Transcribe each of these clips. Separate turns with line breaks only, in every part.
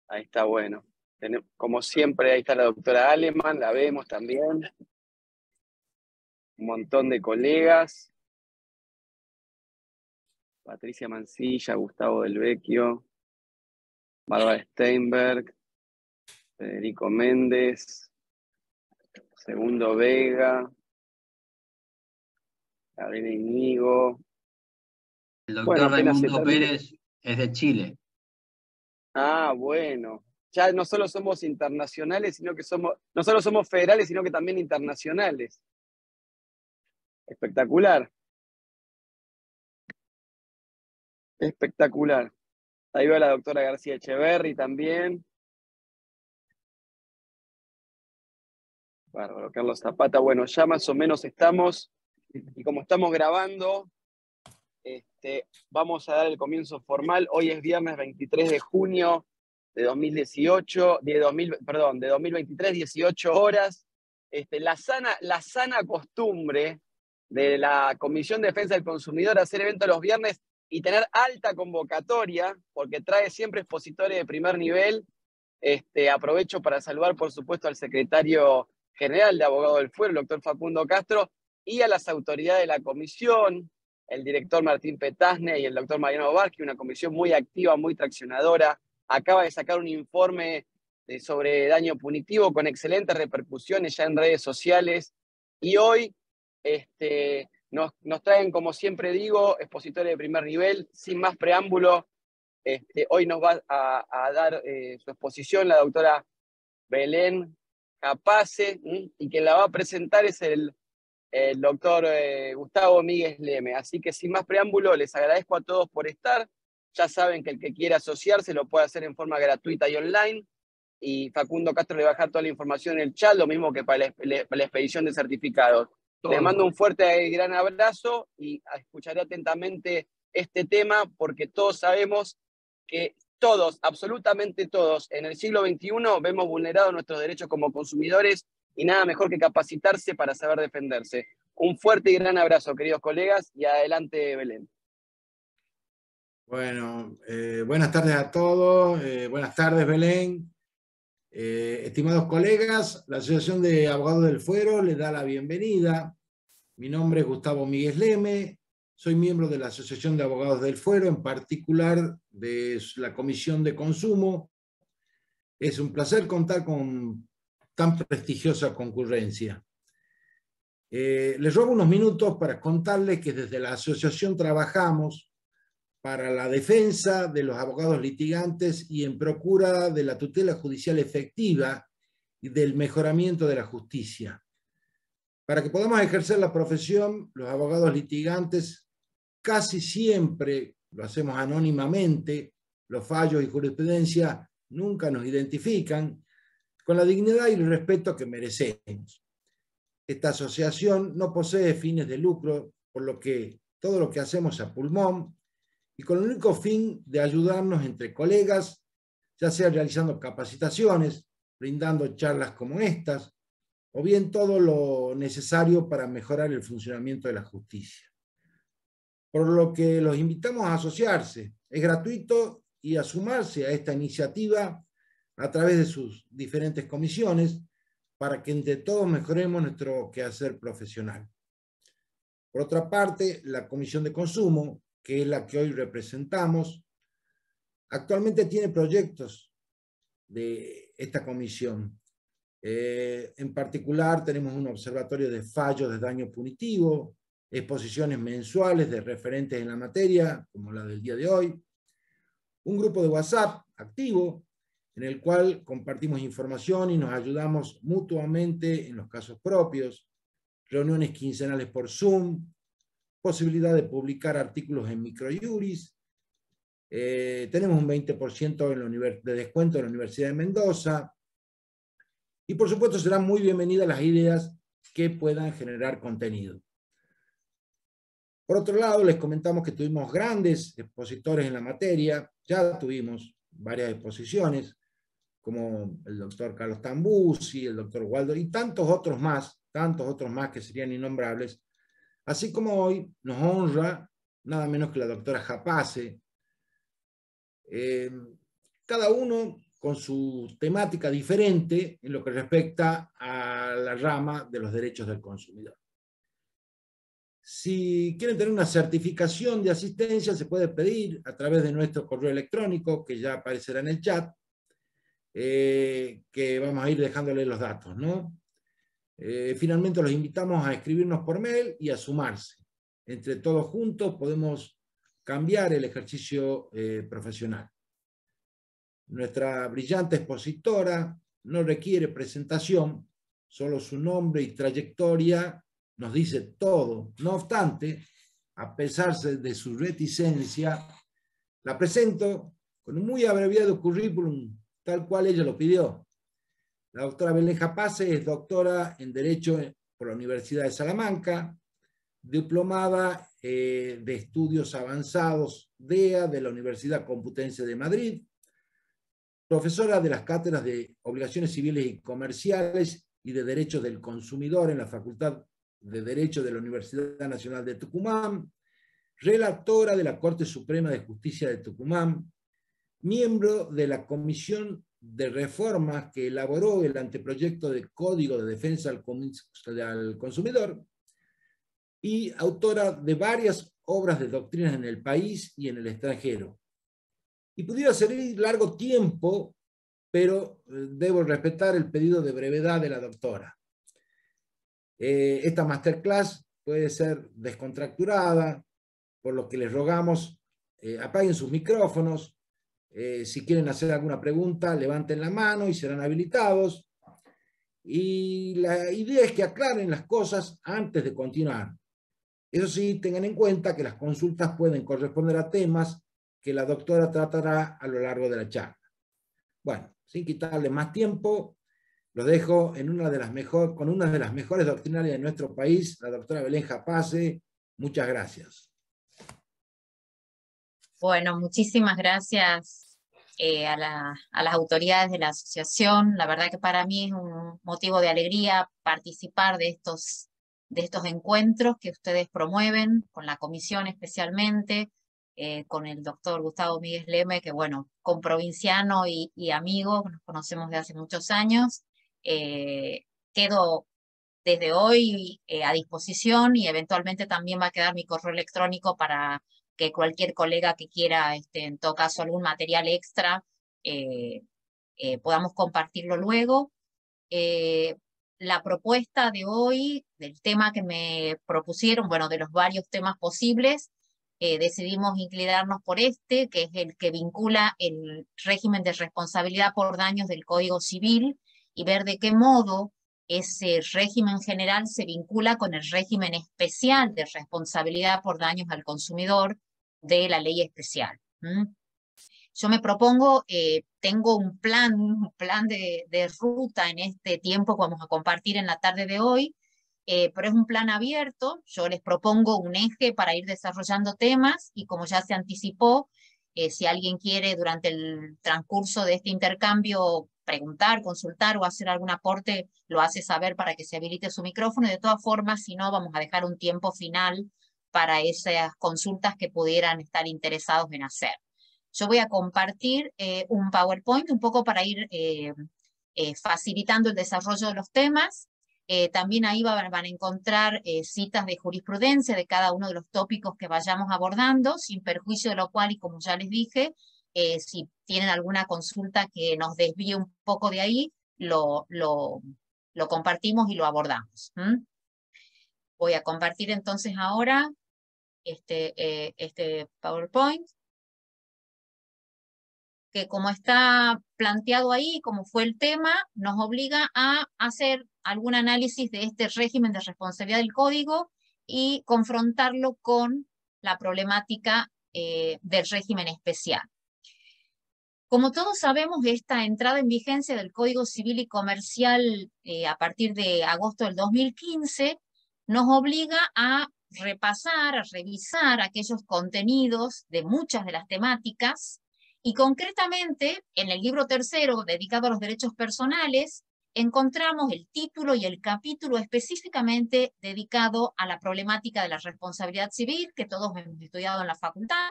Ahí está bueno. Como siempre, ahí está la doctora Aleman, la vemos también. Un montón de colegas. Patricia Mancilla, Gustavo Del Vecchio, Bárbara Steinberg, Federico Méndez, Segundo Vega, Gabriela Íñigo.
El doctor
Bueno, apenas se
Raimundo
termina.
Pérez es de Chile.
Ah, bueno. Ya no solo somos internacionales, sino que no solo somos federales, sino que también internacionales. Espectacular. Espectacular. Ahí va la doctora García Echeverry también. Bárbaro, Carlos Zapata. Bueno, ya más o menos estamos, y como estamos grabando, vamos a dar el comienzo formal. Hoy es viernes 23 de junio de 2018, de 2023, 18 horas. La sana costumbre de la Comisión de Defensa del Consumidor hacer eventos los viernes y tener alta convocatoria, porque trae siempre expositores de primer nivel. Aprovecho para saludar, por supuesto, al secretario general de Abogados del Fuero, el doctor Facundo Castro, y a las autoridades de la comisión, el director Martín Petasne y el doctor Mariano Barqui, una comisión muy activa, muy traccionadora. Acaba de sacar un informe sobre daño punitivo con excelentes repercusiones ya en redes sociales. Y hoy nos traen, como siempre digo, expositores de primer nivel. Sin más preámbulo, hoy nos va a dar su exposición la doctora Belén Capace, y quien la va a presentar es el doctor Gustavo Míguez Leme. Así que sin más preámbulo, les agradezco a todos por estar. Ya saben que el que quiera asociarse lo puede hacer en forma gratuita y online. Y Facundo Castro le va a dejar toda la información en el chat, lo mismo que para la expedición de certificados. Les mando un fuerte y gran abrazo y escucharé atentamente este tema, porque todos sabemos que todos, absolutamente todos, en el siglo XXI vemos vulnerados nuestros derechos como consumidores, y nada mejor que capacitarse para saber defenderse. Un fuerte y gran abrazo, queridos colegas, y adelante, Belén.
Bueno, buenas tardes a todos. Buenas tardes, Belén. Estimados colegas, la Asociación de Abogados del Fuero les da la bienvenida. Mi nombre es Gustavo Míguez Leme. Soy miembro de la Asociación de Abogados del Fuero, en particular de la Comisión de Consumo. Es un placer contar con tan prestigiosa concurrencia. Les robo unos minutos para contarles que desde la asociación trabajamos para la defensa de los abogados litigantes y en procura de la tutela judicial efectiva y del mejoramiento de la justicia. Para que podamos ejercer la profesión, los abogados litigantes casi siempre lo hacemos anónimamente. Los fallos y jurisprudencia nunca nos identifican con la dignidad y el respeto que merecemos. Esta asociación no posee fines de lucro, por lo que todo lo que hacemos a pulmón y con el único fin de ayudarnos entre colegas, ya sea realizando capacitaciones, brindando charlas como estas, o bien todo lo necesario para mejorar el funcionamiento de la justicia. Por lo que los invitamos a asociarse. Es gratuito y a sumarse a esta iniciativa a través de sus diferentes comisiones para que entre todos mejoremos nuestro quehacer profesional. Por otra parte, la Comisión de Consumo, que es la que hoy representamos, actualmente tiene proyectos de esta comisión. En particular, tenemos un observatorio de fallos de daño punitivo, exposiciones mensuales de referentes en la materia, como la del día de hoy, un grupo de WhatsApp activo, en el cual compartimos información y nos ayudamos mutuamente en los casos propios, reuniones quincenales por Zoom, posibilidad de publicar artículos en Microjuris, tenemos un 20% de descuento en la Universidad de Mendoza, y por supuesto serán muy bienvenidas las ideas que puedan generar contenido. Por otro lado, les comentamos que tuvimos grandes expositores en la materia, ya tuvimos varias exposiciones, como el doctor Carlos Tambuzzi, el doctor Waldo, y tantos otros más que serían innombrables, así como hoy nos honra nada menos que la doctora Capace. Cada uno con su temática diferente en lo que respecta a la rama de los derechos del consumidor. Si quieren tener una certificación de asistencia, se puede pedir a través de nuestro correo electrónico, que ya aparecerá en el chat, que vamos a ir dejándole los datos, ¿no? Finalmente los invitamos a escribirnos por mail y a sumarse. Entre todos juntos podemos cambiar el ejercicio profesional. Nuestra brillante expositora no requiere presentación, solo su nombre y trayectoria nos dice todo. No obstante, a pesar de su reticencia, la presento con un muy abreviado currículum, tal cual ella lo pidió. La doctora Belén Japase es doctora en Derecho por la Universidad de Salamanca, diplomada de Estudios Avanzados DEA de la Universidad Complutense de Madrid, profesora de las cátedras de Obligaciones Civiles y Comerciales y de Derechos del Consumidor en la Facultad de Derecho de la Universidad Nacional de Tucumán, relatora de la Corte Suprema de Justicia de Tucumán, miembro de la Comisión de Reformas que elaboró el anteproyecto de Código de Defensa al Consumidor y autora de varias obras de doctrinas en el país y en el extranjero. Y pudiera seguir largo tiempo, pero debo respetar el pedido de brevedad de la doctora. Esta masterclass puede ser descontracturada, por lo que les rogamos apaguen sus micrófonos. Si quieren hacer alguna pregunta, levanten la mano y serán habilitados. Y la idea es que aclaren las cosas antes de continuar. Eso sí, tengan en cuenta que las consultas pueden corresponder a temas que la doctora tratará a lo largo de la charla. Bueno, sin quitarle más tiempo, los dejo con una de las mejores doctrinarias de nuestro país, la doctora Belén Japase. Muchas gracias.
Bueno, muchísimas gracias a las autoridades de la asociación. La verdad que para mí es un motivo de alegría participar de estos encuentros que ustedes promueven, con la comisión especialmente, con el doctor Gustavo Míguez Leme, que bueno, comprovinciano y amigo, nos conocemos de hace muchos años. Quedo desde hoy a disposición y eventualmente también va a quedar mi correo electrónico para que cualquier colega que quiera, en todo caso, algún material extra, podamos compartirlo luego. La propuesta de hoy, del tema que me propusieron, bueno, de los varios temas posibles, decidimos inclinarnos por este, que es el que vincula el régimen de responsabilidad por daños del Código Civil, y ver de qué modo ese régimen general se vincula con el régimen especial de responsabilidad por daños al consumidor de la ley especial. Yo me propongo, tengo un plan de ruta en este tiempo que vamos a compartir en la tarde de hoy, pero es un plan abierto. Yo les propongo un eje para ir desarrollando temas y, como ya se anticipó, si alguien quiere durante el transcurso de este intercambio preguntar, consultar o hacer algún aporte, lo hace saber para que se habilite su micrófono, y de todas formas, si no, vamos a dejar un tiempo final para esas consultas que pudieran estar interesados en hacer. Yo voy a compartir un PowerPoint un poco para ir facilitando el desarrollo de los temas. También ahí van a encontrar citas de jurisprudencia de cada uno de los tópicos que vayamos abordando, sin perjuicio de lo cual, y como ya les dije, si tienen alguna consulta que nos desvíe un poco de ahí, lo compartimos y lo abordamos. Voy a compartir entonces ahora este PowerPoint, que como está planteado ahí, como fue el tema, nos obliga a hacer algún análisis de este régimen de responsabilidad del código y confrontarlo con la problemática del régimen especial. Como todos sabemos, esta entrada en vigencia del Código Civil y Comercial a partir de agosto del 2015 nos obliga a repasar, a revisar aquellos contenidos de muchas de las temáticas, y concretamente en el libro tercero dedicado a los derechos personales encontramos el título y el capítulo específicamente dedicado a la problemática de la responsabilidad civil que todos hemos estudiado en la facultad.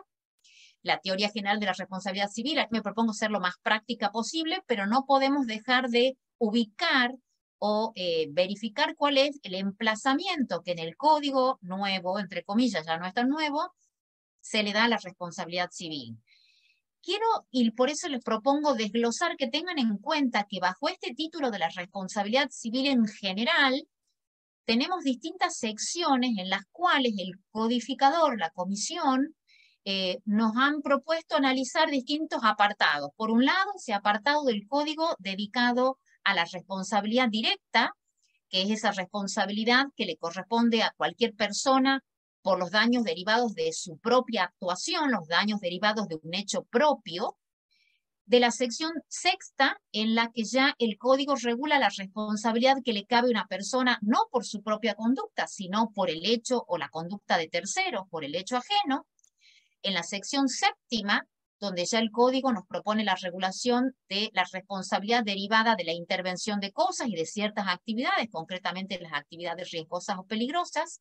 la teoría general de la responsabilidad civil. Aquí me propongo ser lo más práctica posible, pero no podemos dejar de ubicar o verificar cuál es el emplazamiento que en el código nuevo, entre comillas, ya no es tan nuevo, se le da a la responsabilidad civil. Y por eso les propongo desglosar, que tengan en cuenta que bajo este título de la responsabilidad civil en general, tenemos distintas secciones en las cuales el codificador, la comisión, nos han propuesto analizar distintos apartados. Por un lado, ese apartado del código dedicado a la responsabilidad directa, que es esa responsabilidad que le corresponde a cualquier persona por los daños derivados de su propia actuación, los daños derivados de un hecho propio. De la sección sexta, en la que ya el código regula la responsabilidad que le cabe a una persona, no por su propia conducta, sino por el hecho o la conducta de terceros, por el hecho ajeno. En la sección séptima, donde ya el código nos propone la regulación de la responsabilidad derivada de la intervención de cosas y de ciertas actividades, concretamente las actividades riesgosas o peligrosas.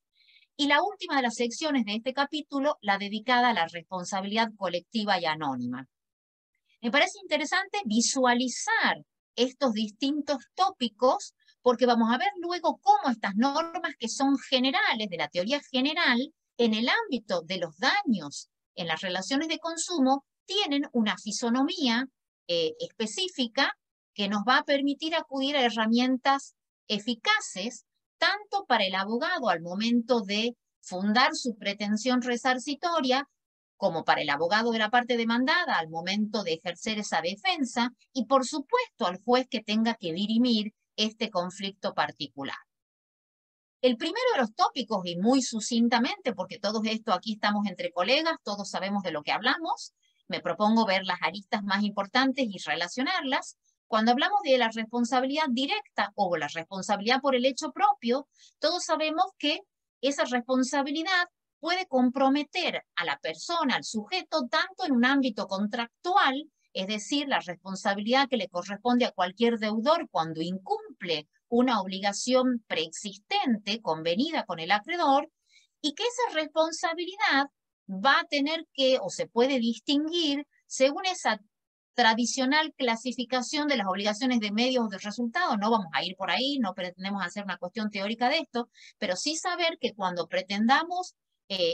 Y la última de las secciones de este capítulo, la dedicada a la responsabilidad colectiva y anónima. Me parece interesante visualizar estos distintos tópicos, porque vamos a ver luego cómo estas normas que son generales, de la teoría general, en el ámbito de los daños en las relaciones de consumo, tienen una fisonomía específica que nos va a permitir acudir a herramientas eficaces, tanto para el abogado al momento de fundar su pretensión resarcitoria, como para el abogado de la parte demandada al momento de ejercer esa defensa, y por supuesto al juez que tenga que dirimir este conflicto particular. El primero de los tópicos, y muy sucintamente, porque todo esto aquí estamos entre colegas, todos sabemos de lo que hablamos, me propongo ver las aristas más importantes y relacionarlas. Cuando hablamos de la responsabilidad directa o la responsabilidad por el hecho propio, todos sabemos que esa responsabilidad puede comprometer a la persona, al sujeto, tanto en un ámbito contractual, es decir, la responsabilidad que le corresponde a cualquier deudor cuando incumple una obligación preexistente, convenida con el acreedor, y que esa responsabilidad va a tener que, o se puede distinguir, según esa tradicional clasificación de las obligaciones de medios o de resultados. No vamos a ir por ahí, no pretendemos hacer una cuestión teórica de esto, pero sí saber que cuando pretendamos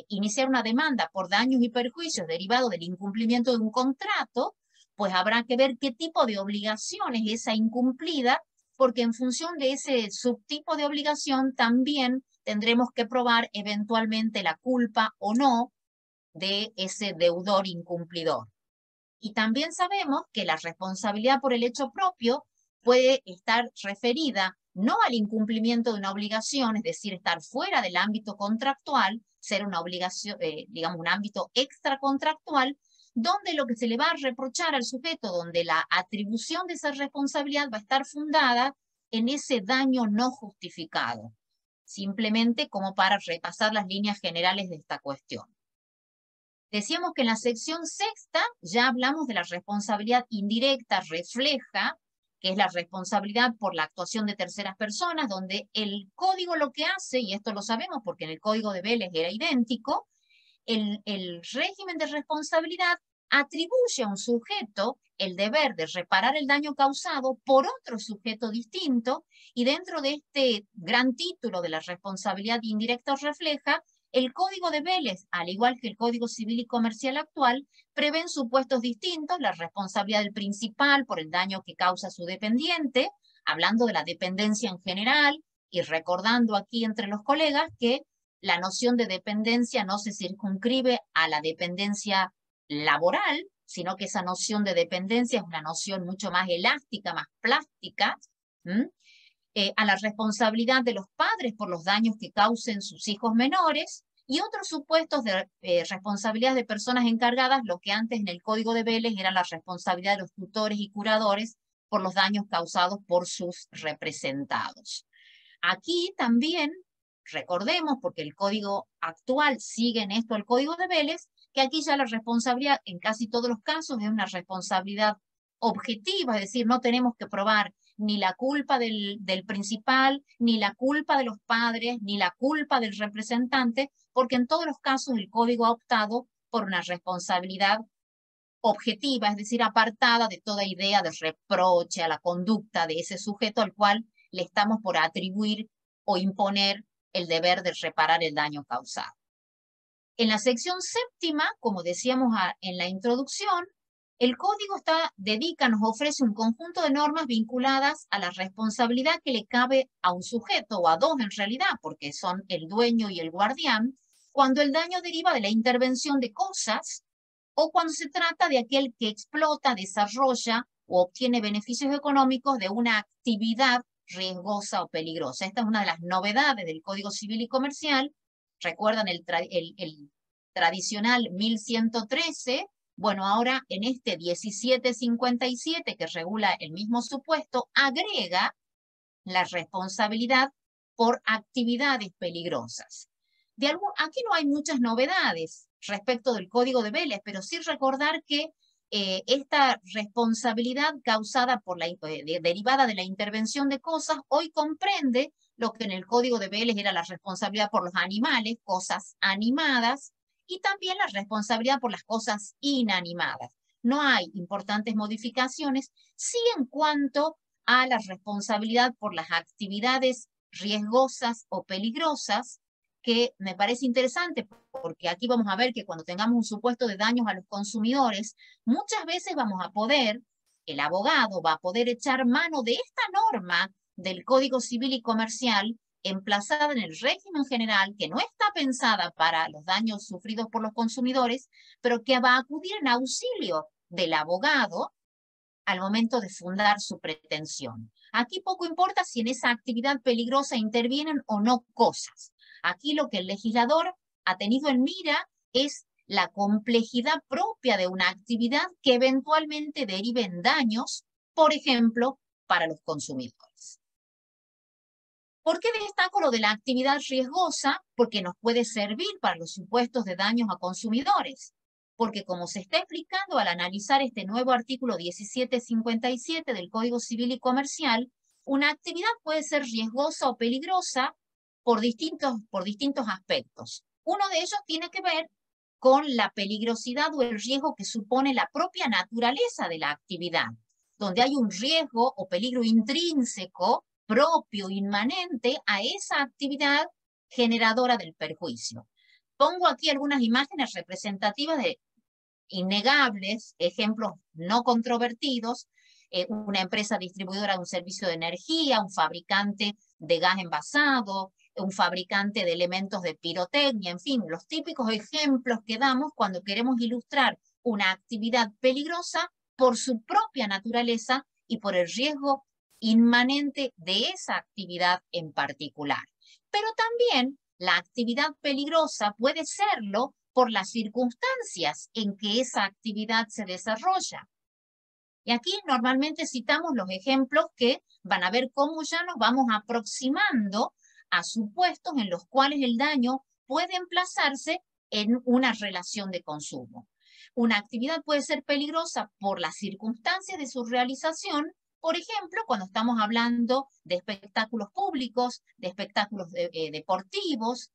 iniciar una demanda por daños y perjuicios derivados del incumplimiento de un contrato, pues habrá que ver qué tipo de obligación es esa incumplida, porque en función de ese subtipo de obligación también tendremos que probar eventualmente la culpa o no de ese deudor incumplidor. Y también sabemos que la responsabilidad por el hecho propio puede estar referida no al incumplimiento de una obligación, es decir, estar fuera del ámbito contractual, ser una obligación, digamos, un ámbito extracontractual, donde lo que se le va a reprochar al sujeto, donde la atribución de esa responsabilidad va a estar fundada en ese daño no justificado, simplemente como para repasar las líneas generales de esta cuestión. Decíamos que en la sección sexta ya hablamos de la responsabilidad indirecta refleja, que es la responsabilidad por la actuación de terceras personas, donde el código lo que hace, y esto lo sabemos porque en el código de Vélez era idéntico, el régimen de responsabilidad atribuye a un sujeto el deber de reparar el daño causado por otro sujeto distinto, y dentro de este gran título de la responsabilidad indirecta refleja, el Código de Vélez, al igual que el Código Civil y Comercial actual, prevén supuestos distintos, la responsabilidad del principal por el daño que causa su dependiente, hablando de la dependencia en general, y recordando aquí entre los colegas que la noción de dependencia no se circunscribe a la dependencia laboral, sino que esa noción de dependencia es una noción mucho más elástica, más plástica, a la responsabilidad de los padres por los daños que causen sus hijos menores, y otros supuestos de responsabilidad de personas encargadas, lo que antes en el Código de Vélez era la responsabilidad de los tutores y curadores por los daños causados por sus representados. Aquí también recordemos, porque el código actual sigue en esto el Código de Vélez, que aquí ya la responsabilidad en casi todos los casos es una responsabilidad objetiva, es decir, no tenemos que probar ni la culpa del principal, ni la culpa de los padres, ni la culpa del representante, porque en todos los casos el código ha optado por una responsabilidad objetiva, es decir, apartada de toda idea de reproche a la conducta de ese sujeto al cual le estamos por atribuir o imponer el deber de reparar el daño causado. En la sección séptima, como decíamos en la introducción, el código nos ofrece un conjunto de normas vinculadas a la responsabilidad que le cabe a un sujeto, o a dos en realidad, porque son el dueño y el guardián, cuando el daño deriva de la intervención de cosas, o cuando se trata de aquel que explota, desarrolla o obtiene beneficios económicos de una actividad riesgosa o peligrosa. Esta es una de las novedades del Código Civil y Comercial. ¿Recuerdan el tradicional 1113? Bueno, ahora en este 1757, que regula el mismo supuesto, agrega la responsabilidad por actividades peligrosas. Aquí no hay muchas novedades respecto del Código de Vélez, pero sí recordar que esta responsabilidad causada derivada de la intervención de cosas, hoy comprende lo que en el Código de Vélez era la responsabilidad por los animales, cosas animadas, y también la responsabilidad por las cosas inanimadas. No hay importantes modificaciones, sí en cuanto a la responsabilidad por las actividades riesgosas o peligrosas, que me parece interesante porque aquí vamos a ver que cuando tengamos un supuesto de daños a los consumidores, muchas veces el abogado va a poder echar mano de esta norma del Código Civil y Comercial emplazada en el régimen general, que no está pensada para los daños sufridos por los consumidores, pero que va a acudir en auxilio del abogado al momento de fundar su pretensión. Aquí poco importa si en esa actividad peligrosa intervienen o no cosas. Aquí lo que el legislador ha tenido en mira es la complejidad propia de una actividad que eventualmente derive en daños, por ejemplo, para los consumidores. ¿Por qué destaco lo de la actividad riesgosa? Porque nos puede servir para los supuestos de daños a consumidores. Porque como se está explicando al analizar este nuevo artículo 1757 del Código Civil y Comercial, una actividad puede ser riesgosa o peligrosa por distintos aspectos. Uno de ellos tiene que ver con la peligrosidad o el riesgo que supone la propia naturaleza de la actividad, donde hay un riesgo o peligro intrínseco, propio, inmanente a esa actividad generadora del perjuicio. Pongo aquí algunas imágenes representativas de innegables, ejemplos no controvertidos, una empresa distribuidora de un servicio de energía, un fabricante de gas envasado, un fabricante de elementos de pirotecnia, en fin, los típicos ejemplos que damos cuando queremos ilustrar una actividad peligrosa por su propia naturaleza y por el riesgo inmanente de esa actividad en particular. Pero también la actividad peligrosa puede serlo por las circunstancias en que esa actividad se desarrolla. Y aquí normalmente citamos los ejemplos que van a ver cómo ya nos vamos aproximando a supuestos en los cuales el daño puede emplazarse en una relación de consumo. Una actividad puede ser peligrosa por las circunstancias de su realización, por ejemplo, cuando estamos hablando de espectáculos públicos, de espectáculos deportivos,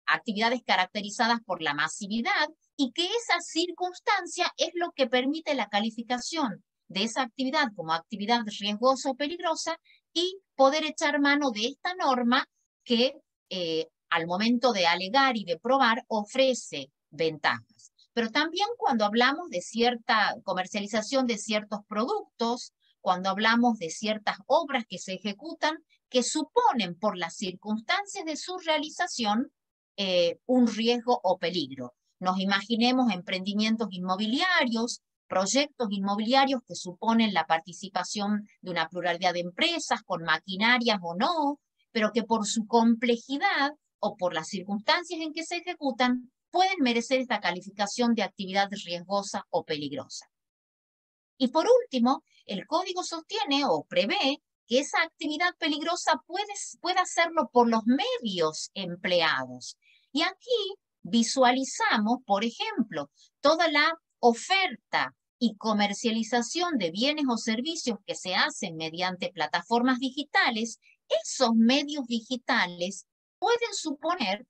actividades caracterizadas por la masividad, y que esa circunstancia es lo que permite la calificación de esa actividad como actividad riesgosa o peligrosa y poder echar mano de esta norma que al momento de alegar y de probar ofrece ventajas. Pero también cuando hablamos de cierta comercialización de ciertos productos, cuando hablamos de ciertas obras que se ejecutan, que suponen por las circunstancias de su realización un riesgo o peligro. Nos imaginemos emprendimientos inmobiliarios, proyectos inmobiliarios que suponen la participación de una pluralidad de empresas con maquinarias o no, pero que por su complejidad o por las circunstancias en que se ejecutan pueden merecer esta calificación de actividad riesgosa o peligrosa. Y por último, el código sostiene o prevé que esa actividad peligrosa puede hacerlo por los medios empleados. Y aquí visualizamos, por ejemplo, toda la oferta y comercialización de bienes o servicios que se hacen mediante plataformas digitales. Esos medios digitales pueden suponer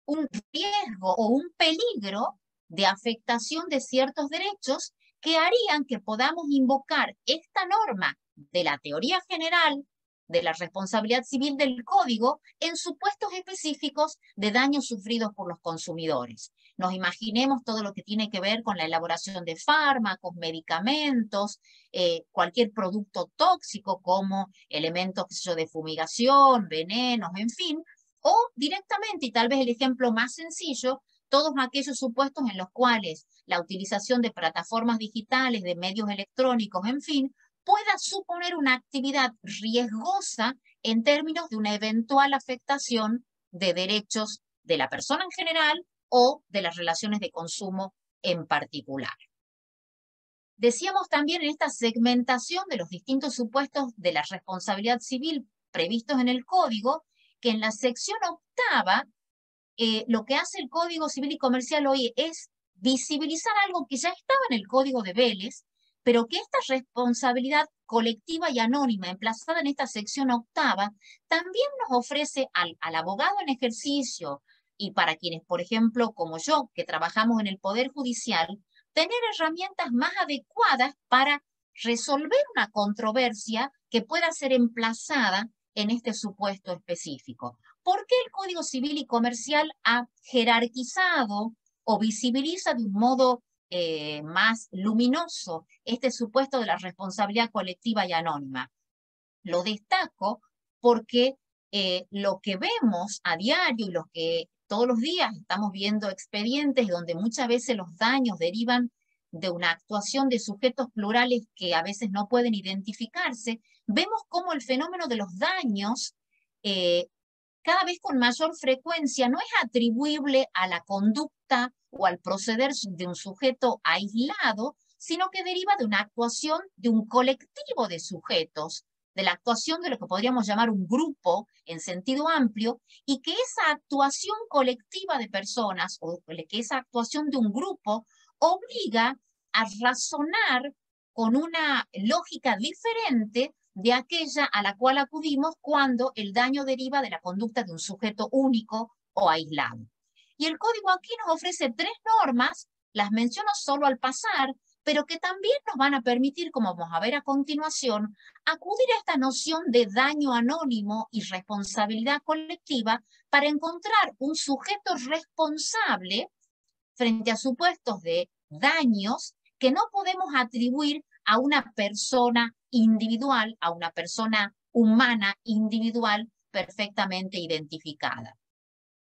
un riesgo o un peligro de afectación de ciertos derechos que harían que podamos invocar esta norma de la teoría general de la responsabilidad civil del Código en supuestos específicos de daños sufridos por los consumidores. Nos imaginemos todo lo que tiene que ver con la elaboración de fármacos, medicamentos, cualquier producto tóxico como elementos, qué sé yo, de fumigación, venenos, en fin, o directamente, y tal vez el ejemplo más sencillo, todos aquellos supuestos en los cuales la utilización de plataformas digitales, de medios electrónicos, en fin, pueda suponer una actividad riesgosa en términos de una eventual afectación de derechos de la persona en general o de las relaciones de consumo en particular. Decíamos también en esta segmentación de los distintos supuestos de la responsabilidad civil previstos en el Código, que en la sección 8ª, lo que hace el Código Civil y Comercial hoy es visibilizar algo que ya estaba en el Código de Vélez, pero que esta responsabilidad colectiva y anónima emplazada en esta sección 8ª también nos ofrece al abogado en ejercicio y para quienes, por ejemplo, como yo, que trabajamos en el Poder Judicial, tener herramientas más adecuadas para resolver una controversia que pueda ser emplazada en este supuesto específico. ¿Por qué el Código Civil y Comercial ha jerarquizado o visibiliza de un modo más luminoso este supuesto de la responsabilidad colectiva y anónima? Lo destaco porque lo que vemos a diario y lo que todos los días estamos viendo expedientes donde muchas veces los daños derivan de una actuación de sujetos plurales que a veces no pueden identificarse, vemos cómo el fenómeno de los daños cada vez con mayor frecuencia no es atribuible a la conducta o al proceder de un sujeto aislado, sino que deriva de una actuación de un colectivo de sujetos, de la actuación de lo que podríamos llamar un grupo en sentido amplio, y que esa actuación colectiva de personas, o que esa actuación de un grupo, obliga a razonar con una lógica diferente de aquella a la cual acudimos cuando el daño deriva de la conducta de un sujeto único o aislado. Y el Código aquí nos ofrece 3 normas, las menciono solo al pasar, pero que también nos van a permitir, como vamos a ver a continuación, acudir a esta noción de daño anónimo y responsabilidad colectiva para encontrar un sujeto responsable frente a supuestos de daños que no podemos atribuir a una persona individual, a una persona humana individual perfectamente identificada.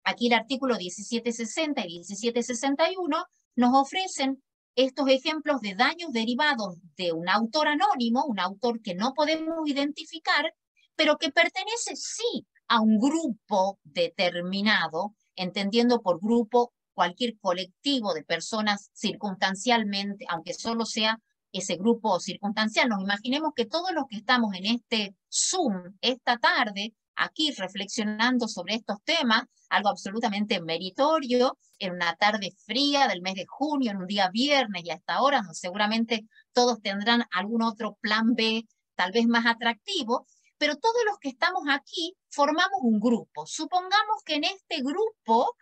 Aquí el artículo 1760 y 1761 nos ofrecen estos ejemplos de daños derivados de un autor anónimo, un autor que no podemos identificar, pero que pertenece sí a un grupo determinado, entendiendo por grupo cualquier colectivo de personas circunstancialmente, aunque solo sea ese grupo circunstancial. Nos imaginemos que todos los que estamos en este Zoom esta tarde, aquí reflexionando sobre estos temas, algo absolutamente meritorio, en una tarde fría del mes de junio, en un día viernes y hasta ahora, seguramente todos tendrán algún otro plan B, tal vez más atractivo, pero todos los que estamos aquí formamos un grupo. Supongamos que en este grupo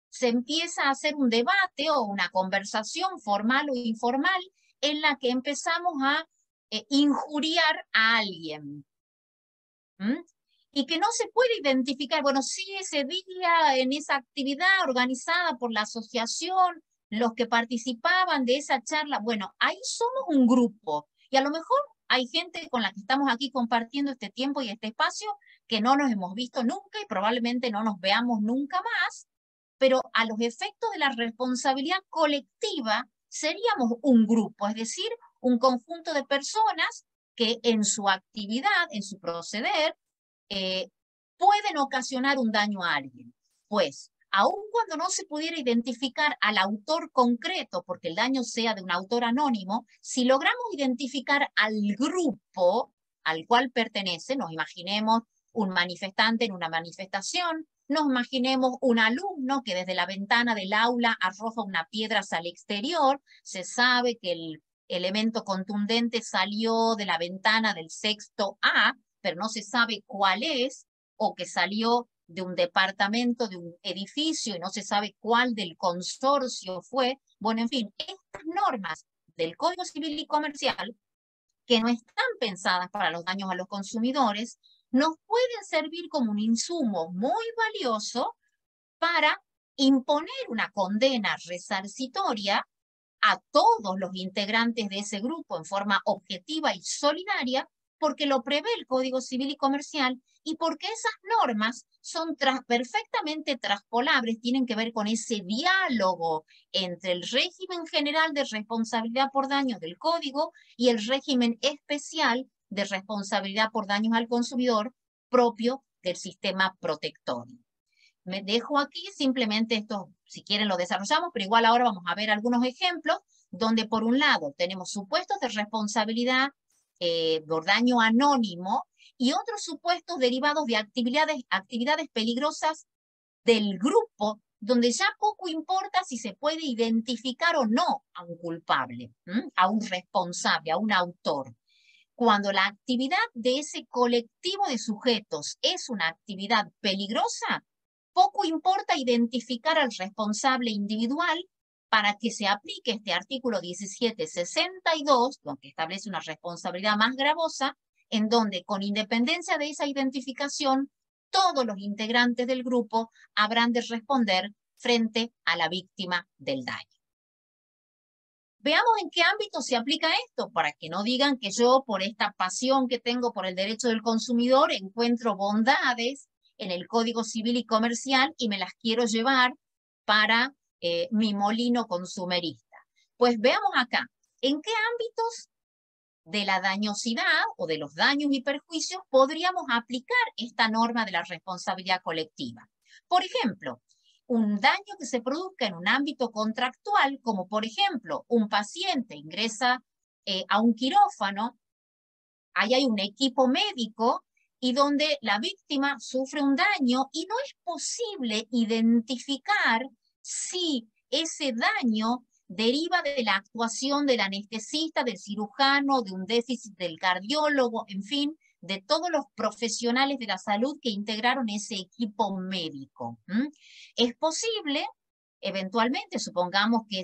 se empieza a hacer un debate o una conversación formal o informal en la que empezamos a injuriar a alguien. Y que no se puede identificar, bueno, sí, ese día, en esa actividad organizada por la asociación, los que participaban de esa charla, bueno, ahí somos un grupo. Y a lo mejor hay gente con la que estamos aquí compartiendo este tiempo y este espacio que no nos hemos visto nunca y probablemente no nos veamos nunca más, pero a los efectos de la responsabilidad colectiva seríamos un grupo, es decir, un conjunto de personas que en su actividad, en su proceder, pueden ocasionar un daño a alguien. Pues, aun cuando no se pudiera identificar al autor concreto, porque el daño sea de un autor anónimo, si logramos identificar al grupo al cual pertenece, nos imaginemos un manifestante en una manifestación, nos imaginemos un alumno que desde la ventana del aula arroja una piedra hacia el exterior, se sabe que el elemento contundente salió de la ventana del 6º A, pero no se sabe cuál es, o que salió de un departamento, de un edificio, y no se sabe cuál del consorcio fue, Bueno, en fin, estas normas del Código Civil y Comercial, que no están pensadas para los daños a los consumidores, nos pueden servir como un insumo muy valioso para imponer una condena resarcitoria a todos los integrantes de ese grupo en forma objetiva y solidaria, porque lo prevé el Código Civil y Comercial y porque esas normas son perfectamente traspolables, tienen que ver con ese diálogo entre el régimen general de responsabilidad por daños del Código y el régimen especial de responsabilidad por daños al consumidor propio del sistema protectorio. Me dejo aquí simplemente esto, si quieren lo desarrollamos, pero igual ahora vamos a ver algunos ejemplos donde por un lado tenemos supuestos de responsabilidad por daño anónimo y otros supuestos derivados de actividades peligrosas del grupo, donde ya poco importa si se puede identificar o no a un culpable, a un responsable, a un autor. Cuando la actividad de ese colectivo de sujetos es una actividad peligrosa, poco importa identificar al responsable individual para que se aplique este artículo 1762, que establece una responsabilidad más gravosa, en donde con independencia de esa identificación, todos los integrantes del grupo habrán de responder frente a la víctima del daño. Veamos en qué ámbito se aplica esto, para que no digan que yo, por esta pasión que tengo por el derecho del consumidor, encuentro bondades en el Código Civil y Comercial y me las quiero llevar para mi molino consumerista. Pues veamos acá, ¿en qué ámbitos de la dañosidad o de los daños y perjuicios podríamos aplicar esta norma de la responsabilidad colectiva? Por ejemplo, un daño que se produzca en un ámbito contractual, como por ejemplo, un paciente ingresa a un quirófano, ahí hay un equipo médico y donde la víctima sufre un daño y no es posible identificar si ese daño deriva de la actuación del anestesista, del cirujano, de un déficit del cardiólogo, en fin, de todos los profesionales de la salud que integraron ese equipo médico. Es posible, eventualmente, supongamos que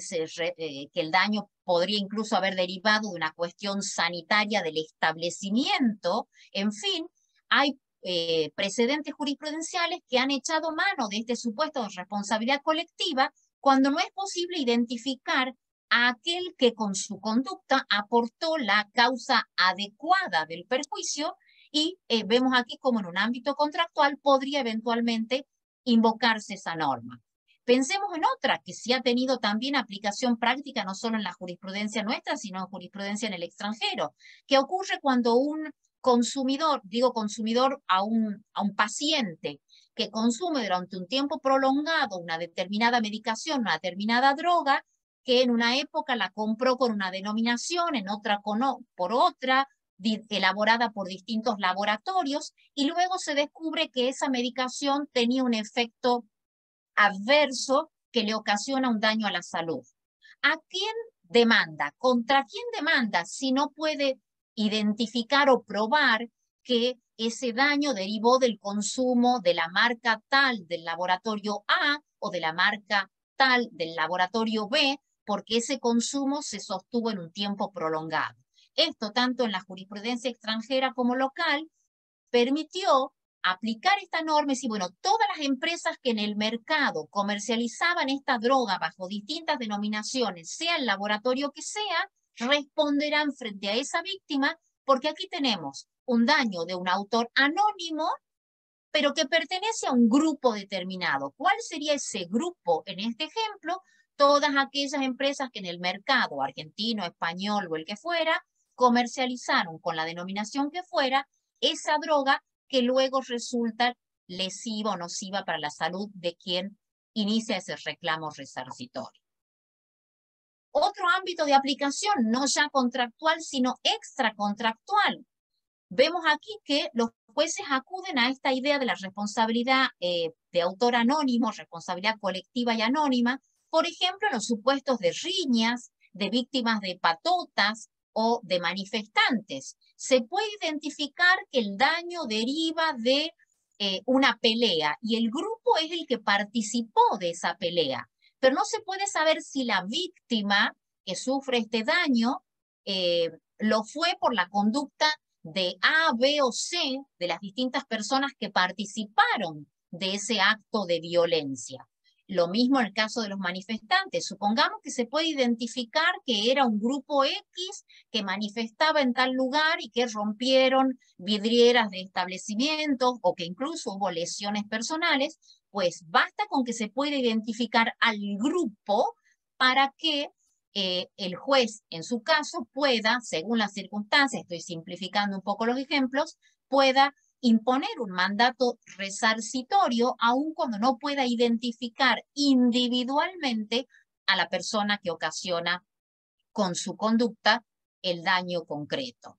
el daño podría incluso haber derivado de una cuestión sanitaria del establecimiento, en fin, hay precedentes jurisprudenciales que han echado mano de este supuesto de responsabilidad colectiva cuando no es posible identificar a aquel que con su conducta aportó la causa adecuada del perjuicio y vemos aquí como en un ámbito contractual podría eventualmente invocarse esa norma. Pensemos en otra que sí ha tenido también aplicación práctica no solo en la jurisprudencia nuestra, sino en jurisprudencia en el extranjero, que ocurre cuando un consumidor, digo consumidor a un paciente que consume durante un tiempo prolongado una determinada medicación, una determinada droga, que en una época la compró con una denominación, en otra por otra, elaborada por distintos laboratorios, y luego se descubre que esa medicación tenía un efecto adverso que le ocasiona un daño a la salud. ¿A quién demanda? ¿Contra quién demanda si no puede identificar o probar que ese daño derivó del consumo de la marca tal del laboratorio A o de la marca tal del laboratorio B, porque ese consumo se sostuvo en un tiempo prolongado? Esto, tanto en la jurisprudencia extranjera como local, permitió aplicar esta norma y decir, bueno, todas las empresas que en el mercado comercializaban esta droga bajo distintas denominaciones, sea el laboratorio que sea, responderán frente a esa víctima, porque aquí tenemos un daño de un autor anónimo, pero que pertenece a un grupo determinado. ¿Cuál sería ese grupo en este ejemplo? Todas aquellas empresas que en el mercado argentino, español o el que fuera, comercializaron con la denominación que fuera esa droga que luego resulta lesiva o nociva para la salud de quien inicia ese reclamo resarcitorio. Otro ámbito de aplicación, no ya contractual, sino extracontractual. Vemos aquí que los jueces acuden a esta idea de la responsabilidad de autor anónimo, responsabilidad colectiva y anónima, por ejemplo, en los supuestos de riñas, de víctimas de patotas o de manifestantes. Se puede identificar que el daño deriva de una pelea y el grupo es el que participó de esa pelea, pero no se puede saber si la víctima que sufre este daño lo fue por la conducta de A, B o C de las distintas personas que participaron de ese acto de violencia. Lo mismo en el caso de los manifestantes. Supongamos que se puede identificar que era un grupo X que manifestaba en tal lugar y que rompieron vidrieras de establecimientos o que incluso hubo lesiones personales, pues basta con que se pueda identificar al grupo para que el juez, en su caso, pueda, según las circunstancias, estoy simplificando un poco los ejemplos, pueda imponer un mandato resarcitorio aun cuando no pueda identificar individualmente a la persona que ocasiona con su conducta el daño concreto.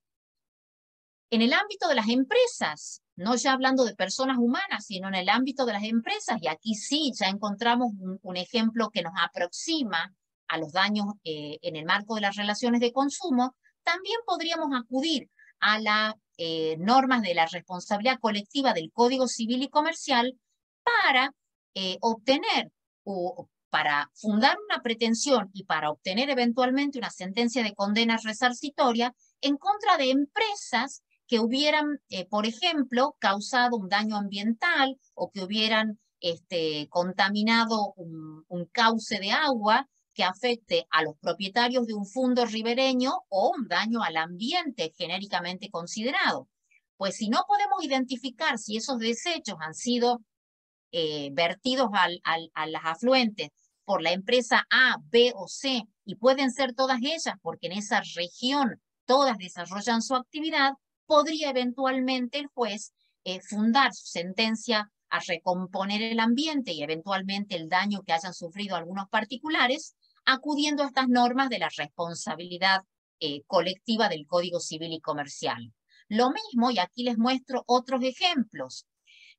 En el ámbito de las empresas, no ya hablando de personas humanas, sino en el ámbito de las empresas, y aquí sí ya encontramos un ejemplo que nos aproxima a los daños en el marco de las relaciones de consumo, también podríamos acudir a las normas de la responsabilidad colectiva del Código Civil y Comercial para obtener o para fundar una pretensión y para obtener eventualmente una sentencia de condena resarcitoria en contra de empresas que hubieran, por ejemplo, causado un daño ambiental o que hubieran contaminado un cauce de agua que afecte a los propietarios de un fundo ribereño o un daño al ambiente genéricamente considerado. Pues si no podemos identificar si esos desechos han sido vertidos a las afluentes por la empresa A, B o C, y pueden ser todas ellas porque en esa región todas desarrollan su actividad, podría eventualmente el juez fundar su sentencia a recomponer el ambiente y eventualmente el daño que hayan sufrido algunos particulares, acudiendo a estas normas de la responsabilidad colectiva del Código Civil y Comercial. Lo mismo, y aquí les muestro otros ejemplos,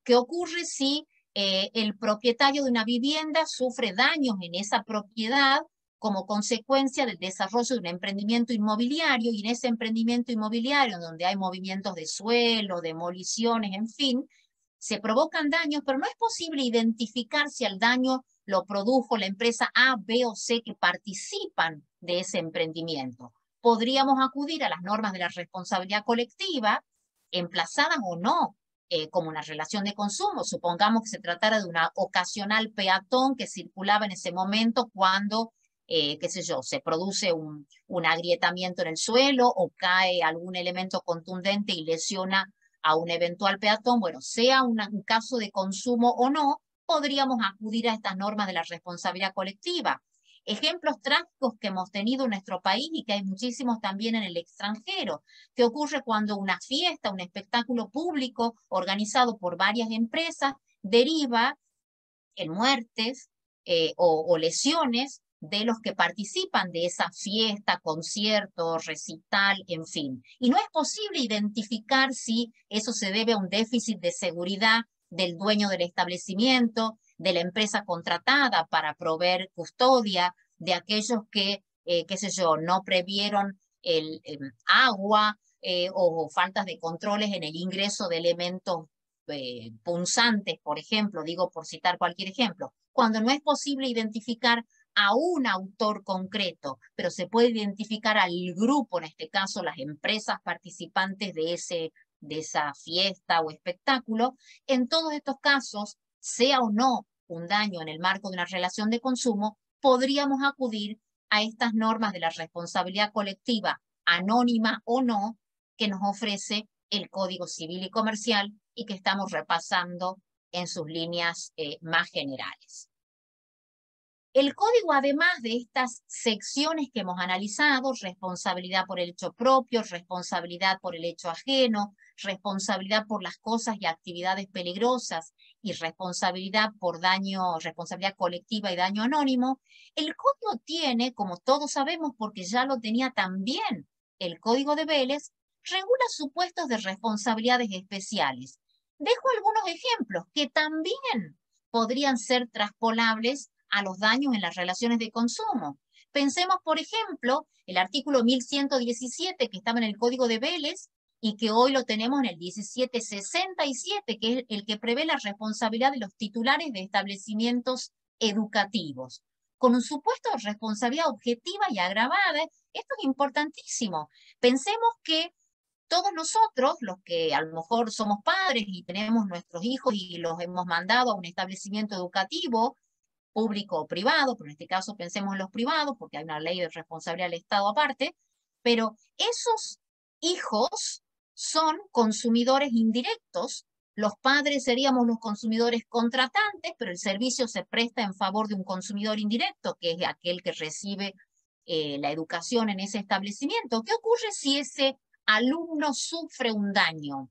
¿qué ocurre si el propietario de una vivienda sufre daños en esa propiedad como consecuencia del desarrollo de un emprendimiento inmobiliario, y en ese emprendimiento inmobiliario donde hay movimientos de suelo, demoliciones, en fin, se provocan daños, pero no es posible identificar si el daño lo produjo la empresa A, B o C que participan de ese emprendimiento? Podríamos acudir a las normas de la responsabilidad colectiva, emplazadas o no como una relación de consumo. Supongamos que se tratara de una ocasional peatón que circulaba en ese momento cuando, qué sé yo, se produce un agrietamiento en el suelo o cae algún elemento contundente y lesiona a un eventual peatón. Bueno, sea un caso de consumo o no, podríamos acudir a estas normas de la responsabilidad colectiva. Ejemplos trágicos que hemos tenido en nuestro país y que hay muchísimos también en el extranjero. ¿Qué ocurre cuando una fiesta, un espectáculo público organizado por varias empresas deriva en muertes o lesiones de los que participan de esa fiesta, concierto, recital, en fin? Y no es posible identificar si eso se debe a un déficit de seguridad del dueño del establecimiento, de la empresa contratada para proveer custodia, de aquellos que, qué sé yo, no previeron el agua o faltas de controles en el ingreso de elementos punzantes, por ejemplo, digo por citar cualquier ejemplo. Cuando no es posible identificar a un autor concreto, pero se puede identificar al grupo, en este caso las empresas participantes de esa fiesta o espectáculo, en todos estos casos, sea o no un daño en el marco de una relación de consumo, podríamos acudir a estas normas de la responsabilidad colectiva, anónima o no, que nos ofrece el Código Civil y Comercial y que estamos repasando en sus líneas más generales. El código, además de estas secciones que hemos analizado, responsabilidad por el hecho propio, responsabilidad por el hecho ajeno, responsabilidad por las cosas y actividades peligrosas y responsabilidad por daño, responsabilidad colectiva y daño anónimo, el código tiene, como todos sabemos porque ya lo tenía también el Código de Vélez, regula supuestos de responsabilidades especiales. Dejo algunos ejemplos que también podrían ser traspolables a los daños en las relaciones de consumo. Pensemos, por ejemplo, el artículo 1117 que estaba en el Código de Vélez y que hoy lo tenemos en el 1767, que es el que prevé la responsabilidad de los titulares de establecimientos educativos. con un supuesto de responsabilidad objetiva y agravada. Esto es importantísimo. Pensemos que todos nosotros, los que a lo mejor somos padres y tenemos nuestros hijos y los hemos mandado a un establecimiento educativo, público o privado, pero en este caso pensemos en los privados, porque hay una ley de responsabilidad del Estado aparte, pero esos hijos son consumidores indirectos. Los padres seríamos los consumidores contratantes, pero el servicio se presta en favor de un consumidor indirecto, que es aquel que recibe la educación en ese establecimiento. ¿Qué ocurre si ese alumno sufre un daño?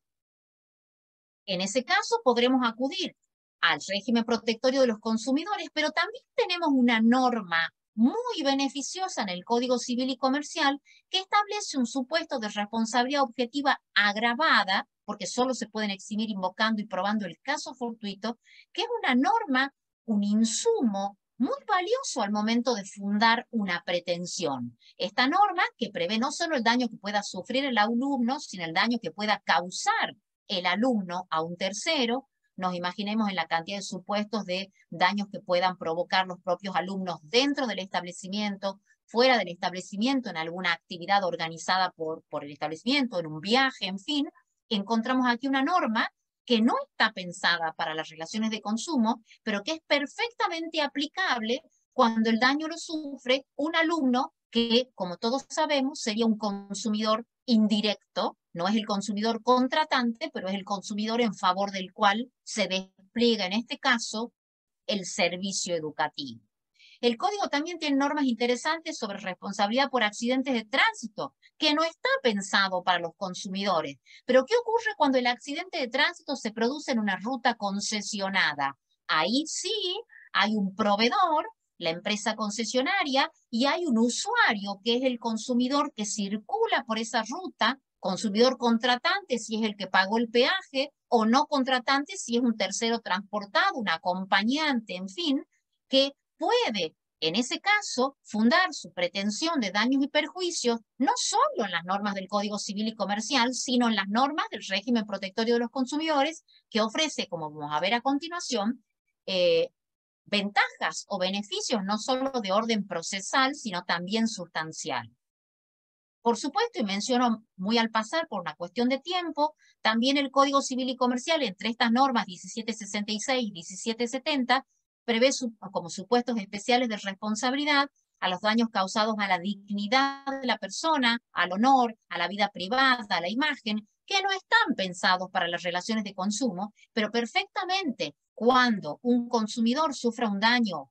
En ese caso podremos acudir al régimen protectorio de los consumidores, pero también tenemos una norma muy beneficiosa en el Código Civil y Comercial que establece un supuesto de responsabilidad objetiva agravada, porque solo se pueden eximir invocando y probando el caso fortuito, que es una norma, un insumo muy valioso al momento de fundar una pretensión. Esta norma que prevé no solo el daño que pueda sufrir el alumno, sino el daño que pueda causar el alumno a un tercero. Nos imaginemos en la cantidad de supuestos de daños que puedan provocar los propios alumnos dentro del establecimiento, fuera del establecimiento, en alguna actividad organizada por el establecimiento, en un viaje, en fin. Encontramos aquí una norma que no está pensada para las relaciones de consumo, pero que es perfectamente aplicable cuando el daño lo sufre un alumno que, como todos sabemos, sería un consumidor indirecto. No es el consumidor contratante, pero es el consumidor en favor del cual se despliega, en este caso, el servicio educativo. El Código también tiene normas interesantes sobre responsabilidad por accidentes de tránsito, que no está pensado para los consumidores. Pero ¿qué ocurre cuando el accidente de tránsito se produce en una ruta concesionada? Ahí sí hay un proveedor, la empresa concesionaria, y hay un usuario, que es el consumidor que circula por esa ruta, consumidor contratante si es el que pagó el peaje, o no contratante si es un tercero transportado, un acompañante, en fin, que puede, en ese caso, fundar su pretensión de daños y perjuicios no solo en las normas del Código Civil y Comercial, sino en las normas del régimen protectorio de los consumidores, que ofrece, como vamos a ver a continuación, ventajas o beneficios no solo de orden procesal, sino también sustancial. Por supuesto, y menciono muy al pasar por una cuestión de tiempo, también el Código Civil y Comercial, entre estas normas 1766 y 1770, prevé como supuestos especiales de responsabilidad a los daños causados a la dignidad de la persona, al honor, a la vida privada, a la imagen, que no están pensados para las relaciones de consumo, pero perfectamente cuando un consumidor sufra un daño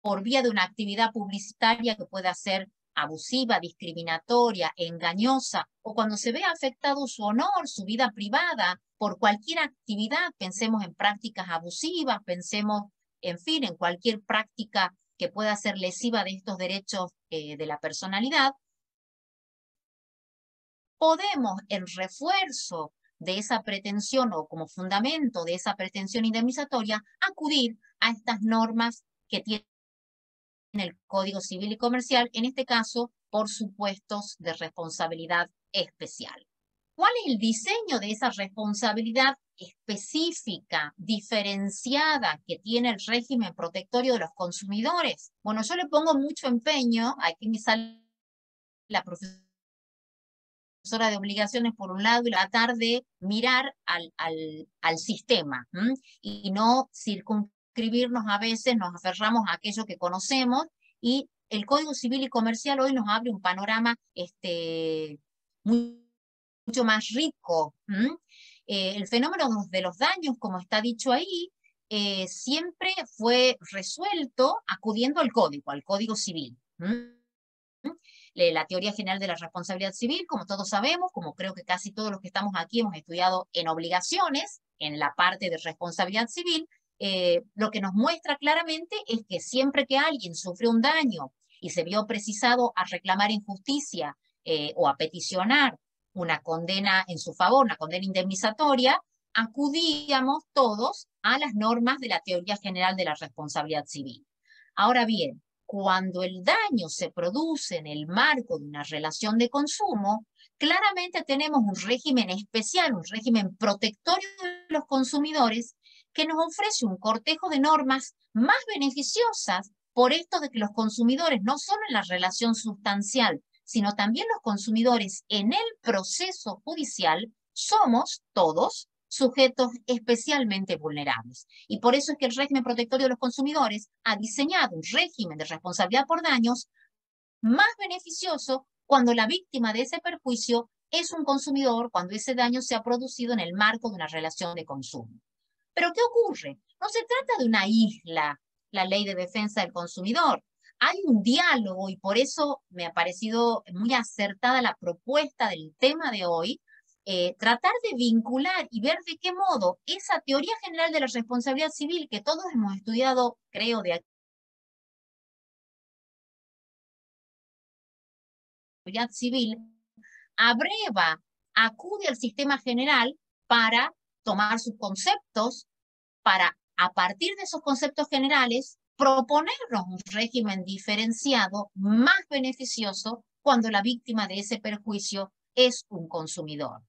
por vía de una actividad publicitaria que pueda ser abusiva, discriminatoria, engañosa, o cuando se ve afectado su honor, su vida privada, por cualquier actividad, pensemos en prácticas abusivas, pensemos, en fin, en cualquier práctica que pueda ser lesiva de estos derechos de la personalidad, podemos, en refuerzo de esa pretensión o como fundamento de esa pretensión indemnizatoria, acudir a estas normas que tiene el Código Civil y Comercial, en este caso, por supuestos de responsabilidad especial. ¿Cuál es el diseño de esa responsabilidad específica, diferenciada, que tiene el régimen protectorio de los consumidores? Bueno, yo le pongo mucho empeño, aquí me sale la profesora de obligaciones por un lado, y tratar de mirar al sistema, y no circunscribirnos a veces, nos aferramos a aquello que conocemos, y el Código Civil y Comercial hoy nos abre un panorama mucho más rico. El fenómeno de los daños, como está dicho ahí, siempre fue resuelto acudiendo al Código Civil. La teoría general de la responsabilidad civil, como todos sabemos, como creo que casi todos los que estamos aquí hemos estudiado en obligaciones, en la parte de responsabilidad civil, lo que nos muestra claramente es que siempre que alguien sufrió un daño y se vio precisado a reclamar injusticia o a peticionar una condena en su favor, una condena indemnizatoria, acudíamos todos a las normas de la teoría general de la responsabilidad civil. Ahora bien, cuando el daño se produce en el marco de una relación de consumo, claramente tenemos un régimen especial, un régimen protectorio de los consumidores, que nos ofrece un cortejo de normas más beneficiosas por esto de que los consumidores, no solo en la relación sustancial, sino también los consumidores en el proceso judicial, somos todos sujetos especialmente vulnerables. Y por eso es que el régimen protectorio de los consumidores ha diseñado un régimen de responsabilidad por daños más beneficioso cuando la víctima de ese perjuicio es un consumidor, cuando ese daño se ha producido en el marco de una relación de consumo. ¿Pero qué ocurre? No se trata de una isla, la ley de defensa del consumidor. Hay un diálogo y por eso me ha parecido muy acertada la propuesta del tema de hoy, tratar de vincular y ver de qué modo esa teoría general de la responsabilidad civil que todos hemos estudiado, creo, de responsabilidad civil, abreva, acude al sistema general para tomar sus conceptos, para, a partir de esos conceptos generales, proponernos un régimen diferenciado más beneficioso cuando la víctima de ese perjuicio es un consumidor.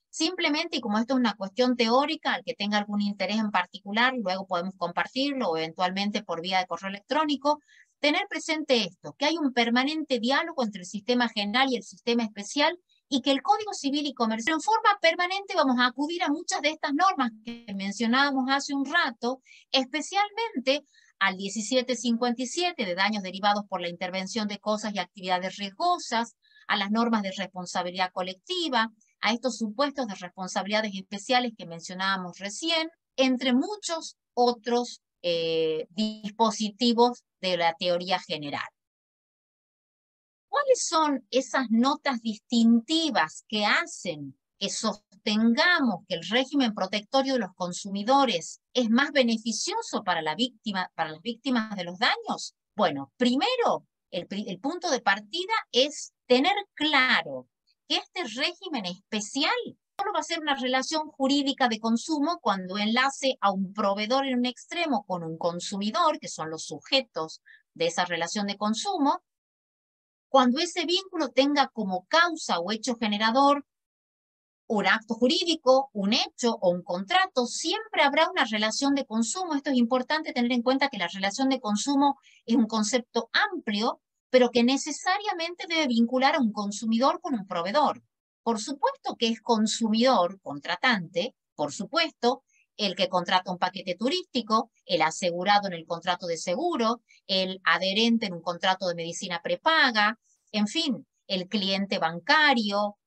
Simplemente, y como esto es una cuestión teórica, al que tenga algún interés en particular, luego podemos compartirlo o eventualmente por vía de correo electrónico, tener presente esto, que hay un permanente diálogo entre el sistema general y el sistema especial y que el Código Civil y Comercial en forma permanente vamos a acudir a muchas de estas normas que mencionábamos hace un rato, especialmente al 1757 de daños derivados por la intervención de cosas y actividades riesgosas, a las normas de responsabilidad colectiva, a estos supuestos de responsabilidades especiales que mencionábamos recién, entre muchos otros dispositivos de la teoría general. ¿Cuáles son esas notas distintivas que hacen que sostengamos que el régimen protectorio de los consumidores es más beneficioso para la víctima, para las víctimas de los daños? Bueno, primero, el punto de partida es tener claro que este régimen especial solo va a ser una relación jurídica de consumo cuando enlace a un proveedor en un extremo con un consumidor, que son los sujetos de esa relación de consumo, cuando ese vínculo tenga como causa o hecho generador un acto jurídico, un hecho o un contrato, siempre habrá una relación de consumo. Esto es importante tener en cuenta que la relación de consumo es un concepto amplio, pero que necesariamente debe vincular a un consumidor con un proveedor. Por supuesto que es consumidor, contratante, por supuesto, el que contrata un paquete turístico, el asegurado en el contrato de seguro, el adherente en un contrato de medicina prepaga, en fin, el cliente bancario,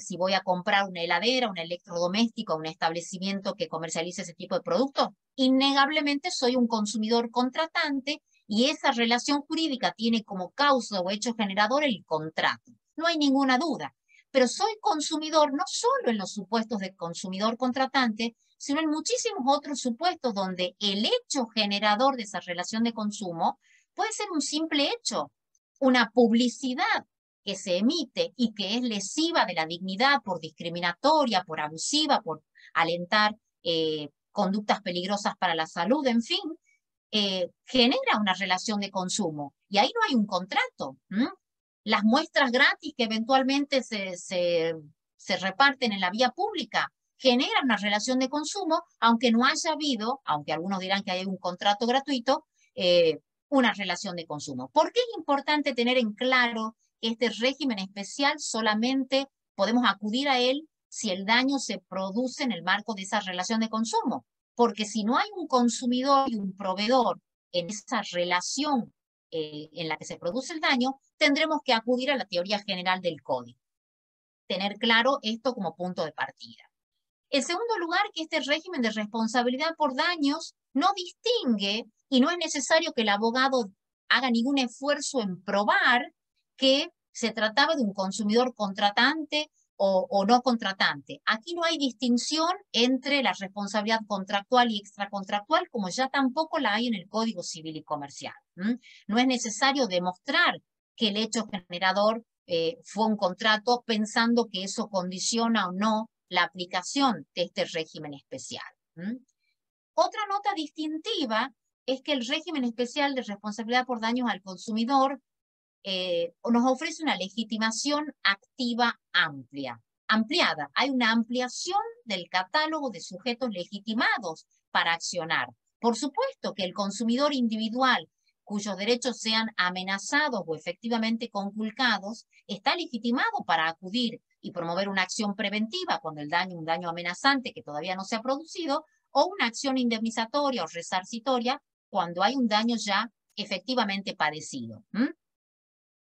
si voy a comprar una heladera, un electrodoméstico, un establecimiento que comercialice ese tipo de productos, innegablemente soy un consumidor contratante y esa relación jurídica tiene como causa o hecho generador el contrato. No hay ninguna duda. Pero soy consumidor no solo en los supuestos de consumidor contratante, sino en muchísimos otros supuestos donde el hecho generador de esa relación de consumo puede ser un simple hecho, una publicidad que se emite y que es lesiva de la dignidad por discriminatoria, por abusiva, por alentar conductas peligrosas para la salud, en fin, genera una relación de consumo. Y ahí no hay un contrato. Las muestras gratis que eventualmente se reparten en la vía pública generan una relación de consumo, aunque no haya habido, aunque algunos dirán que hay un contrato gratuito, una relación de consumo. ¿Por qué es importante tener en claro que este régimen especial solamente podemos acudir a él si el daño se produce en el marco de esa relación de consumo? Porque si no hay un consumidor y un proveedor en esa relación en la que se produce el daño, tendremos que acudir a la teoría general del código. Tener claro esto como punto de partida. En segundo lugar, que este régimen de responsabilidad por daños no distingue y no es necesario que el abogado haga ningún esfuerzo en probar que se trataba de un consumidor contratante o no contratante. Aquí no hay distinción entre la responsabilidad contractual y extracontractual, como ya tampoco la hay en el Código Civil y Comercial. No es necesario demostrar que el hecho generador fue un contrato pensando que eso condiciona o no la aplicación de este régimen especial. Otra nota distintiva es que el régimen especial de responsabilidad por daños al consumidor nos ofrece una legitimación activa ampliada. Hay una ampliación del catálogo de sujetos legitimados para accionar. Por supuesto que el consumidor individual cuyos derechos sean amenazados o efectivamente conculcados, está legitimado para acudir y promover una acción preventiva cuando un daño amenazante que todavía no se ha producido, o una acción indemnizatoria o resarcitoria cuando hay un daño ya efectivamente padecido.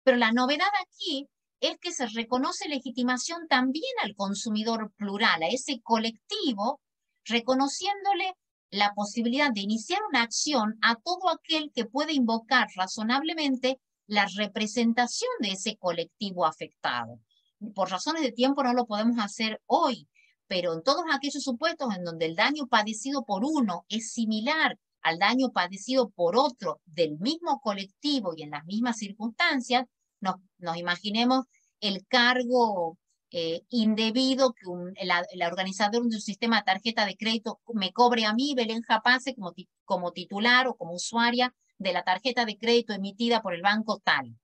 Pero la novedad aquí es que se reconoce legitimación también al consumidor plural, a ese colectivo, reconociéndole la posibilidad de iniciar una acción a todo aquel que puede invocar razonablemente la representación de ese colectivo afectado. Por razones de tiempo no lo podemos hacer hoy, pero en todos aquellos supuestos en donde el daño padecido por uno es similar al daño padecido por otro del mismo colectivo y en las mismas circunstancias, nos imaginemos el cargo indebido que el organizador de un sistema de tarjeta de crédito me cobre a mí, Belén Japase, como titular o como usuaria de la tarjeta de crédito emitida por el banco tal.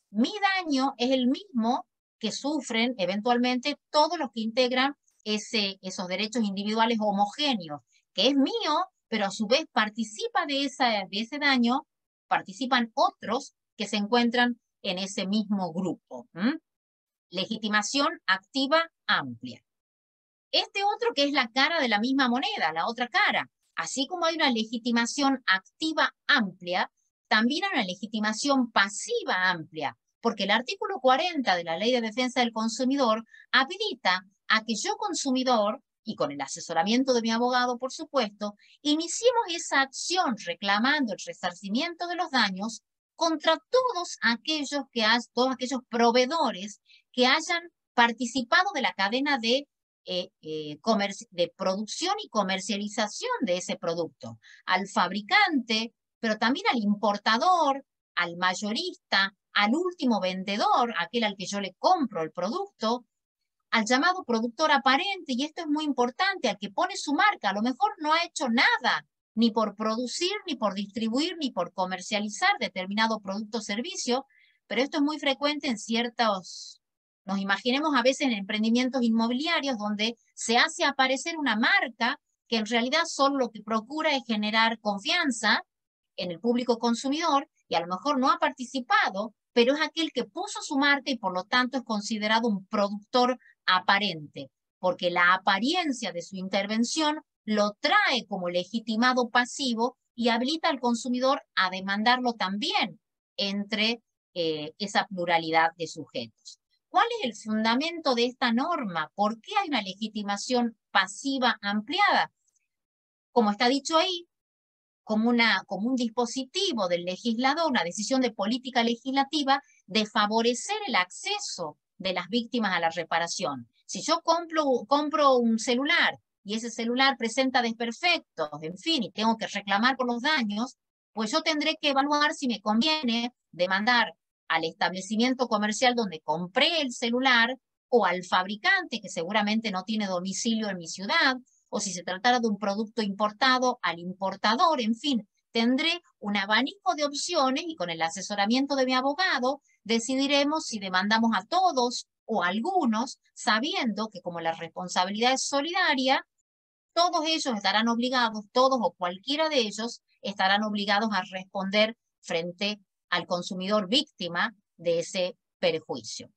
Mi daño es el mismo que sufren eventualmente todos los que integran esos derechos individuales homogéneos, que es mío, pero a su vez participa de ese daño, participan otros que se encuentran en ese mismo grupo. Legitimación activa amplia. Este otro que es la cara de la misma moneda, la otra cara. Así como hay una legitimación activa amplia, también hay una legitimación pasiva amplia, porque el artículo 40 de la Ley de Defensa del Consumidor habilita a que yo, consumidor, y con el asesoramiento de mi abogado, por supuesto, iniciemos esa acción reclamando el resarcimiento de los daños contra todos aquellos proveedores que hayan participado de la cadena de producción y comercialización de ese producto, al fabricante, pero también al importador, al mayorista, al último vendedor, aquel al que yo le compro el producto, al llamado productor aparente, y esto es muy importante, al que pone su marca, a lo mejor no ha hecho nada, ni por producir, ni por distribuir, ni por comercializar determinado producto o servicio, pero esto es muy frecuente en nos imaginemos a veces en emprendimientos inmobiliarios donde se hace aparecer una marca que en realidad solo lo que procura es generar confianza en el público consumidor y a lo mejor no ha participado, pero es aquel que puso su marca y por lo tanto es considerado un productor aparente, porque la apariencia de su intervención lo trae como legitimado pasivo y habilita al consumidor a demandarlo también entre esa pluralidad de sujetos. ¿Cuál es el fundamento de esta norma? ¿Por qué hay una legitimación pasiva ampliada? Como está dicho ahí, como un dispositivo del legislador, una decisión de política legislativa de favorecer el acceso de las víctimas a la reparación. Si yo compro un celular y ese celular presenta desperfectos, en fin, y tengo que reclamar por los daños, pues yo tendré que evaluar si me conviene demandar al establecimiento comercial donde compré el celular o al fabricante que seguramente no tiene domicilio en mi ciudad, o si se tratara de un producto importado, al importador, en fin, tendré un abanico de opciones y con el asesoramiento de mi abogado decidiremos si demandamos a todos o a algunos, sabiendo que como la responsabilidad es solidaria, todos ellos estarán obligados, todos o cualquiera de ellos estarán obligados a responder frente al consumidor víctima de ese perjuicio.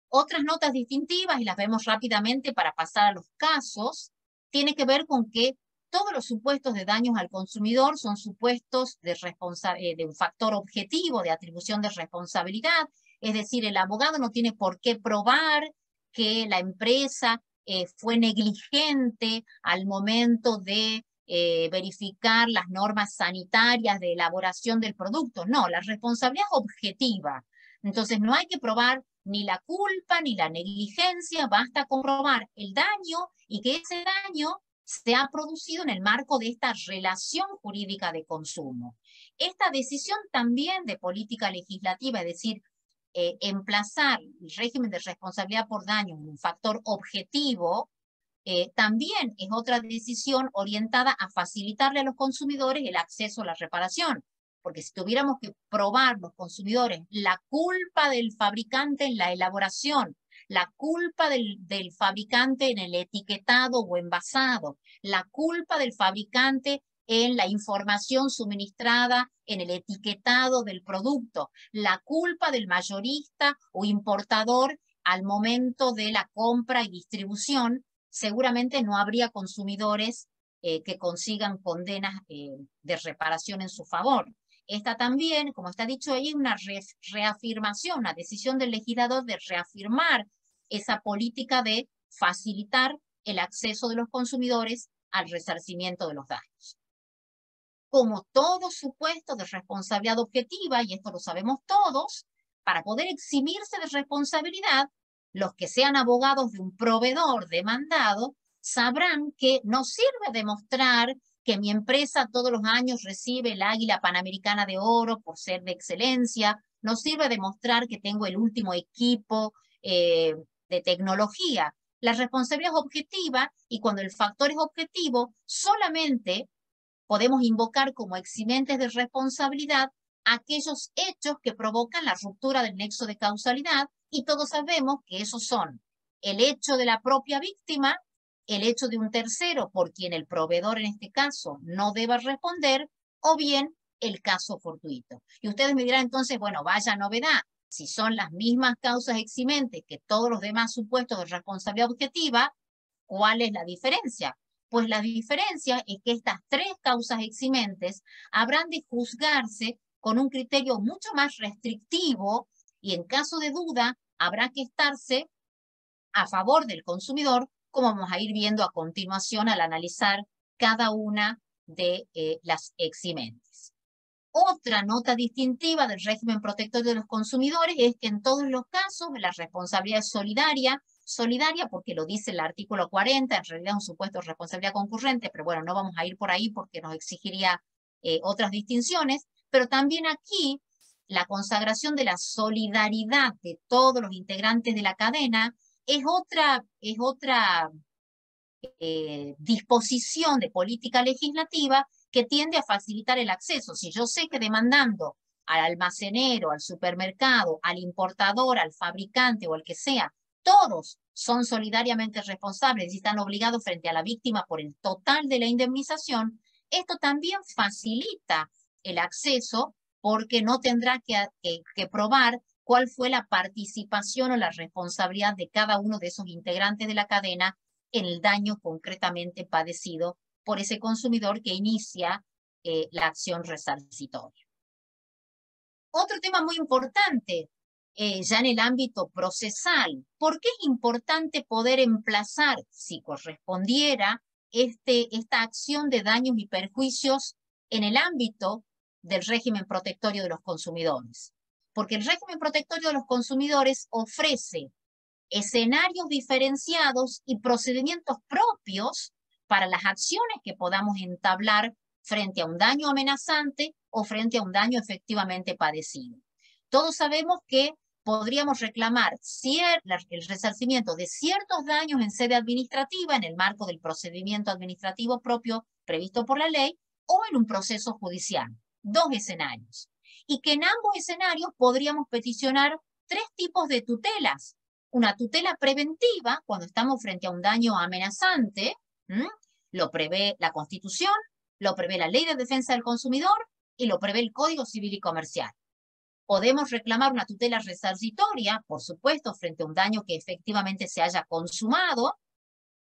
Otras notas distintivas, y las vemos rápidamente para pasar a los casos, tiene que ver con que todos los supuestos de daños al consumidor son supuestos de un factor objetivo de atribución de responsabilidad, es decir, el abogado no tiene por qué probar que la empresa fue negligente al momento de verificar las normas sanitarias de elaboración del producto. No, la responsabilidad es objetiva. Entonces no hay que probar ni la culpa ni la negligencia, basta comprobar el daño y que ese daño se ha producido en el marco de esta relación jurídica de consumo. Esta decisión también de política legislativa, es decir, emplazar el régimen de responsabilidad por daño en un factor objetivo, también es otra decisión orientada a facilitarle a los consumidores el acceso a la reparación. Porque si tuviéramos que probar los consumidores la culpa del fabricante en la elaboración, la culpa del fabricante en el etiquetado o envasado, la culpa del fabricante en la información suministrada, en el etiquetado del producto. La culpa del mayorista o importador al momento de la compra y distribución, seguramente no habría consumidores que consigan condenas de reparación en su favor. Esta también, como está dicho ahí, una reafirmación, una decisión del legislador de reafirmar esa política de facilitar el acceso de los consumidores al resarcimiento de los daños. Como todo supuesto de responsabilidad objetiva, y esto lo sabemos todos, para poder eximirse de responsabilidad, los que sean abogados de un proveedor demandado sabrán que no sirve demostrar que mi empresa todos los años recibe el Águila Panamericana de Oro por ser de excelencia, no sirve demostrar que tengo el último equipo de tecnología. La responsabilidad es objetiva y cuando el factor es objetivo, solamente podemos invocar como eximentes de responsabilidad aquellos hechos que provocan la ruptura del nexo de causalidad y todos sabemos que esos son el hecho de la propia víctima, el hecho de un tercero por quien el proveedor en este caso no deba responder, o bien el caso fortuito. Y ustedes me dirán entonces, bueno, vaya novedad, si son las mismas causas eximentes que todos los demás supuestos de responsabilidad objetiva, ¿cuál es la diferencia? Pues la diferencia es que estas tres causas eximentes habrán de juzgarse con un criterio mucho más restrictivo y en caso de duda habrá que estarse a favor del consumidor, como vamos a ir viendo a continuación al analizar cada una de las eximentes. Otra nota distintiva del régimen protectorio de los consumidores es que en todos los casos la responsabilidad es solidaria porque lo dice el artículo 40, en realidad es un supuesto de responsabilidad concurrente, pero bueno, no vamos a ir por ahí porque nos exigiría otras distinciones, pero también aquí la consagración de la solidaridad de todos los integrantes de la cadena es otra disposición de política legislativa que tiende a facilitar el acceso. Si yo sé que demandando al almacenero, al supermercado, al importador, al fabricante o al que sea, todos son solidariamente responsables y están obligados frente a la víctima por el total de la indemnización, esto también facilita el acceso porque no tendrá que probar cuál fue la participación o la responsabilidad de cada uno de esos integrantes de la cadena en el daño concretamente padecido por ese consumidor que inicia la acción resarcitoria. Otro tema muy importante, ya en el ámbito procesal, ¿por qué es importante poder emplazar, si correspondiera, esta acción de daños y perjuicios en el ámbito del régimen protectorio de los consumidores? Porque el régimen protectorio de los consumidores ofrece escenarios diferenciados y procedimientos propios para las acciones que podamos entablar frente a un daño amenazante o frente a un daño efectivamente padecido. Todos sabemos que podríamos reclamar el resarcimiento de ciertos daños en sede administrativa en el marco del procedimiento administrativo propio previsto por la ley o en un proceso judicial. Dos escenarios. Y que en ambos escenarios podríamos peticionar tres tipos de tutelas. Una tutela preventiva, cuando estamos frente a un daño amenazante, lo prevé la Constitución, lo prevé la Ley de Defensa del Consumidor y lo prevé el Código Civil y Comercial. Podemos reclamar una tutela resarcitoria, por supuesto, frente a un daño que efectivamente se haya consumado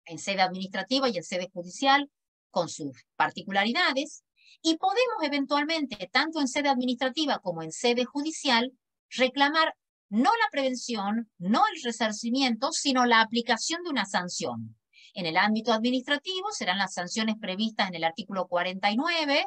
en sede administrativa y en sede judicial, con sus particularidades, y podemos eventualmente, tanto en sede administrativa como en sede judicial, reclamar no la prevención, no el resarcimiento, sino la aplicación de una sanción. En el ámbito administrativo serán las sanciones previstas en el artículo 49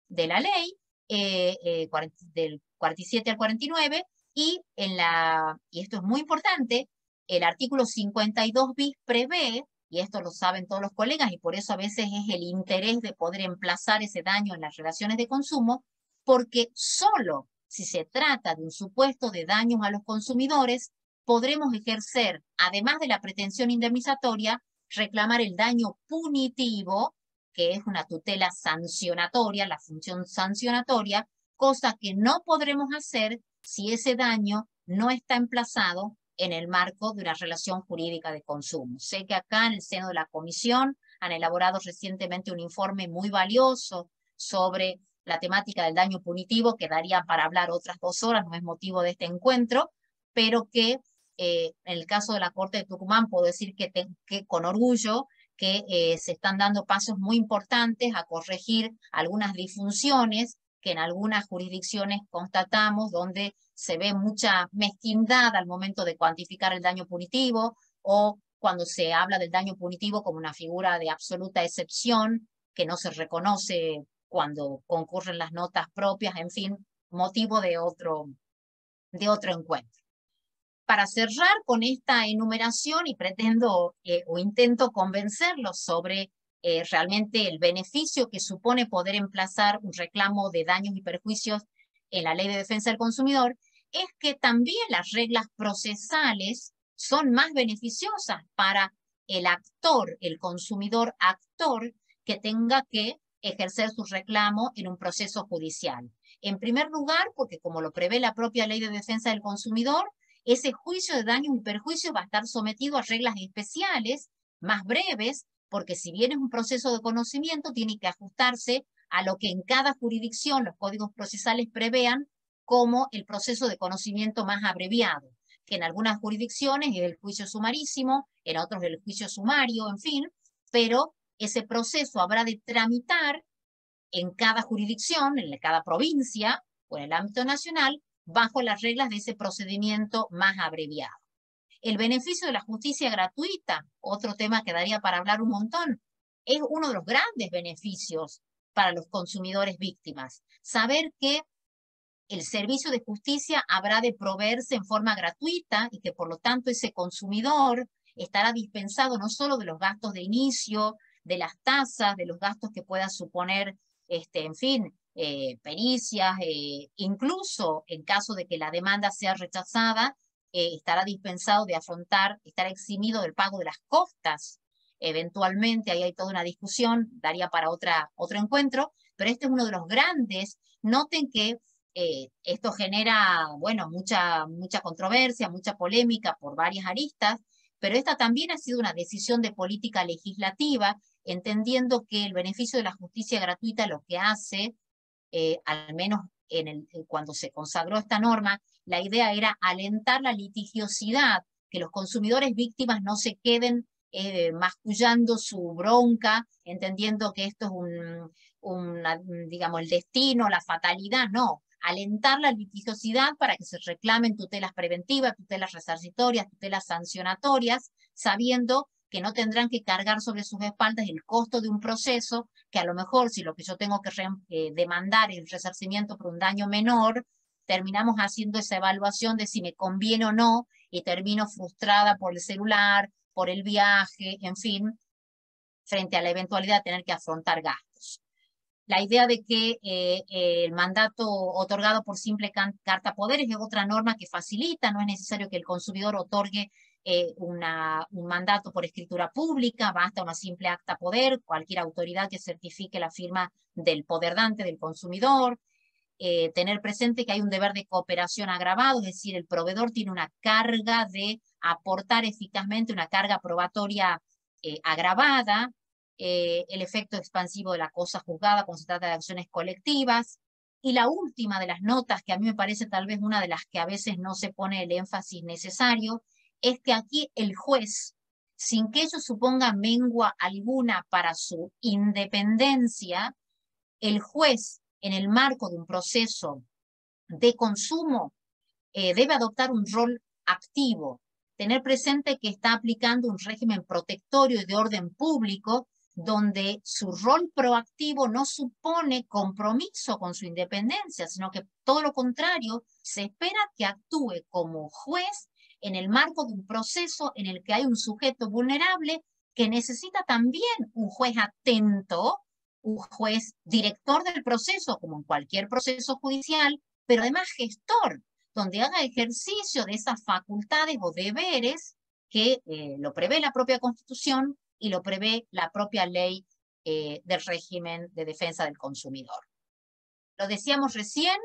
de la ley, del 47 al 49, y esto es muy importante, el artículo 52 bis prevé, y esto lo saben todos los colegas, y por eso a veces es el interés de poder emplazar ese daño en las relaciones de consumo, porque solo si se trata de un supuesto de daños a los consumidores, podremos ejercer, además de la pretensión indemnizatoria, reclamar el daño punitivo, que es una tutela sancionatoria, la función sancionatoria, cosa que no podremos hacer si ese daño no está emplazado en el marco de una relación jurídica de consumo. Sé que acá en el seno de la comisión han elaborado recientemente un informe muy valioso sobre la temática del daño punitivo, que daría para hablar otras 2 horas, no es motivo de este encuentro, pero que en el caso de la Corte de Tucumán puedo decir que con orgullo que se están dando pasos muy importantes a corregir algunas disfunciones que en algunas jurisdicciones constatamos, donde se ve mucha mezquindad al momento de cuantificar el daño punitivo, o cuando se habla del daño punitivo como una figura de absoluta excepción, que no se reconoce cuando concurren las notas propias, en fin, motivo de otro encuentro. Para cerrar con esta enumeración, y pretendo o intento convencerlos sobre realmente el beneficio que supone poder emplazar un reclamo de daños y perjuicios en la Ley de Defensa del Consumidor, es que también las reglas procesales son más beneficiosas para el actor, el consumidor actor, que tenga que ejercer su reclamo en un proceso judicial. En primer lugar, porque como lo prevé la propia Ley de Defensa del Consumidor, ese juicio de daños y perjuicios va a estar sometido a reglas especiales, más breves, porque si bien es un proceso de conocimiento, tiene que ajustarse a lo que en cada jurisdicción los códigos procesales prevean como el proceso de conocimiento más abreviado, que en algunas jurisdicciones es el juicio sumarísimo, en otros el juicio sumario, en fin, pero ese proceso habrá de tramitar en cada jurisdicción, en cada provincia o en el ámbito nacional, bajo las reglas de ese procedimiento más abreviado. El beneficio de la justicia gratuita, otro tema que daría para hablar un montón, es uno de los grandes beneficios para los consumidores víctimas. Saber que el servicio de justicia habrá de proveerse en forma gratuita y que por lo tanto ese consumidor estará dispensado no solo de los gastos de inicio, de las tasas, de los gastos que pueda suponer, en fin, pericias, incluso en caso de que la demanda sea rechazada, estará dispensado de afrontar, estará eximido del pago de las costas. Eventualmente, ahí hay toda una discusión, daría para otro encuentro, pero este es uno de los grandes. Noten que esto genera, bueno, mucha controversia, mucha polémica por varias aristas, pero esta también ha sido una decisión de política legislativa, entendiendo que el beneficio de la justicia gratuita lo que hace, al menos cuando se consagró esta norma, la idea era alentar la litigiosidad, que los consumidores víctimas no se queden mascullando su bronca, entendiendo que esto es digamos, el destino, la fatalidad, no. Alentar la litigiosidad para que se reclamen tutelas preventivas, tutelas resarcitorias, tutelas sancionatorias, sabiendo que no tendrán que cargar sobre sus espaldas el costo de un proceso, que a lo mejor si lo que yo tengo que demandar es el resarcimiento por un daño menor, terminamos haciendo esa evaluación de si me conviene o no, y termino frustrada por el celular, por el viaje, en fin, frente a la eventualidad de tener que afrontar gastos. La idea de que el mandato otorgado por simple carta poderes es otra norma que facilita, no es necesario que el consumidor otorgue un mandato por escritura pública, basta una simple acta poder, cualquier autoridad que certifique la firma del poder dante del consumidor. Tener presente que hay un deber de cooperación agravado, es decir, el proveedor tiene una carga de aportar eficazmente, una carga probatoria agravada, el efecto expansivo de la cosa juzgada cuando se trata de acciones colectivas, y la última de las notas, que a mí me parece tal vez una de las que a veces no se pone el énfasis necesario, es que aquí el juez, sin que ello suponga mengua alguna para su independencia, el juez, en el marco de un proceso de consumo, debe adoptar un rol activo, tener presente que está aplicando un régimen protectorio y de orden público, donde su rol proactivo no supone compromiso con su independencia, sino que todo lo contrario, se espera que actúe como juez en el marco de un proceso en el que hay un sujeto vulnerable que necesita también un juez atento, un juez director del proceso, como en cualquier proceso judicial, pero además gestor, donde haga ejercicio de esas facultades o deberes que lo prevé la propia Constitución y lo prevé la propia ley del régimen de defensa del consumidor. Lo decíamos recién,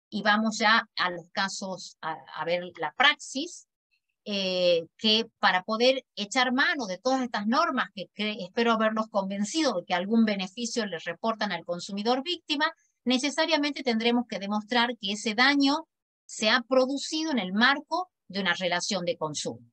y vamos ya a los casos, a ver la praxis. que para poder echar mano de todas estas normas, que espero haberlos convencido de que algún beneficio les reportan al consumidor víctima, necesariamente tendremos que demostrar que ese daño se ha producido en el marco de una relación de consumo.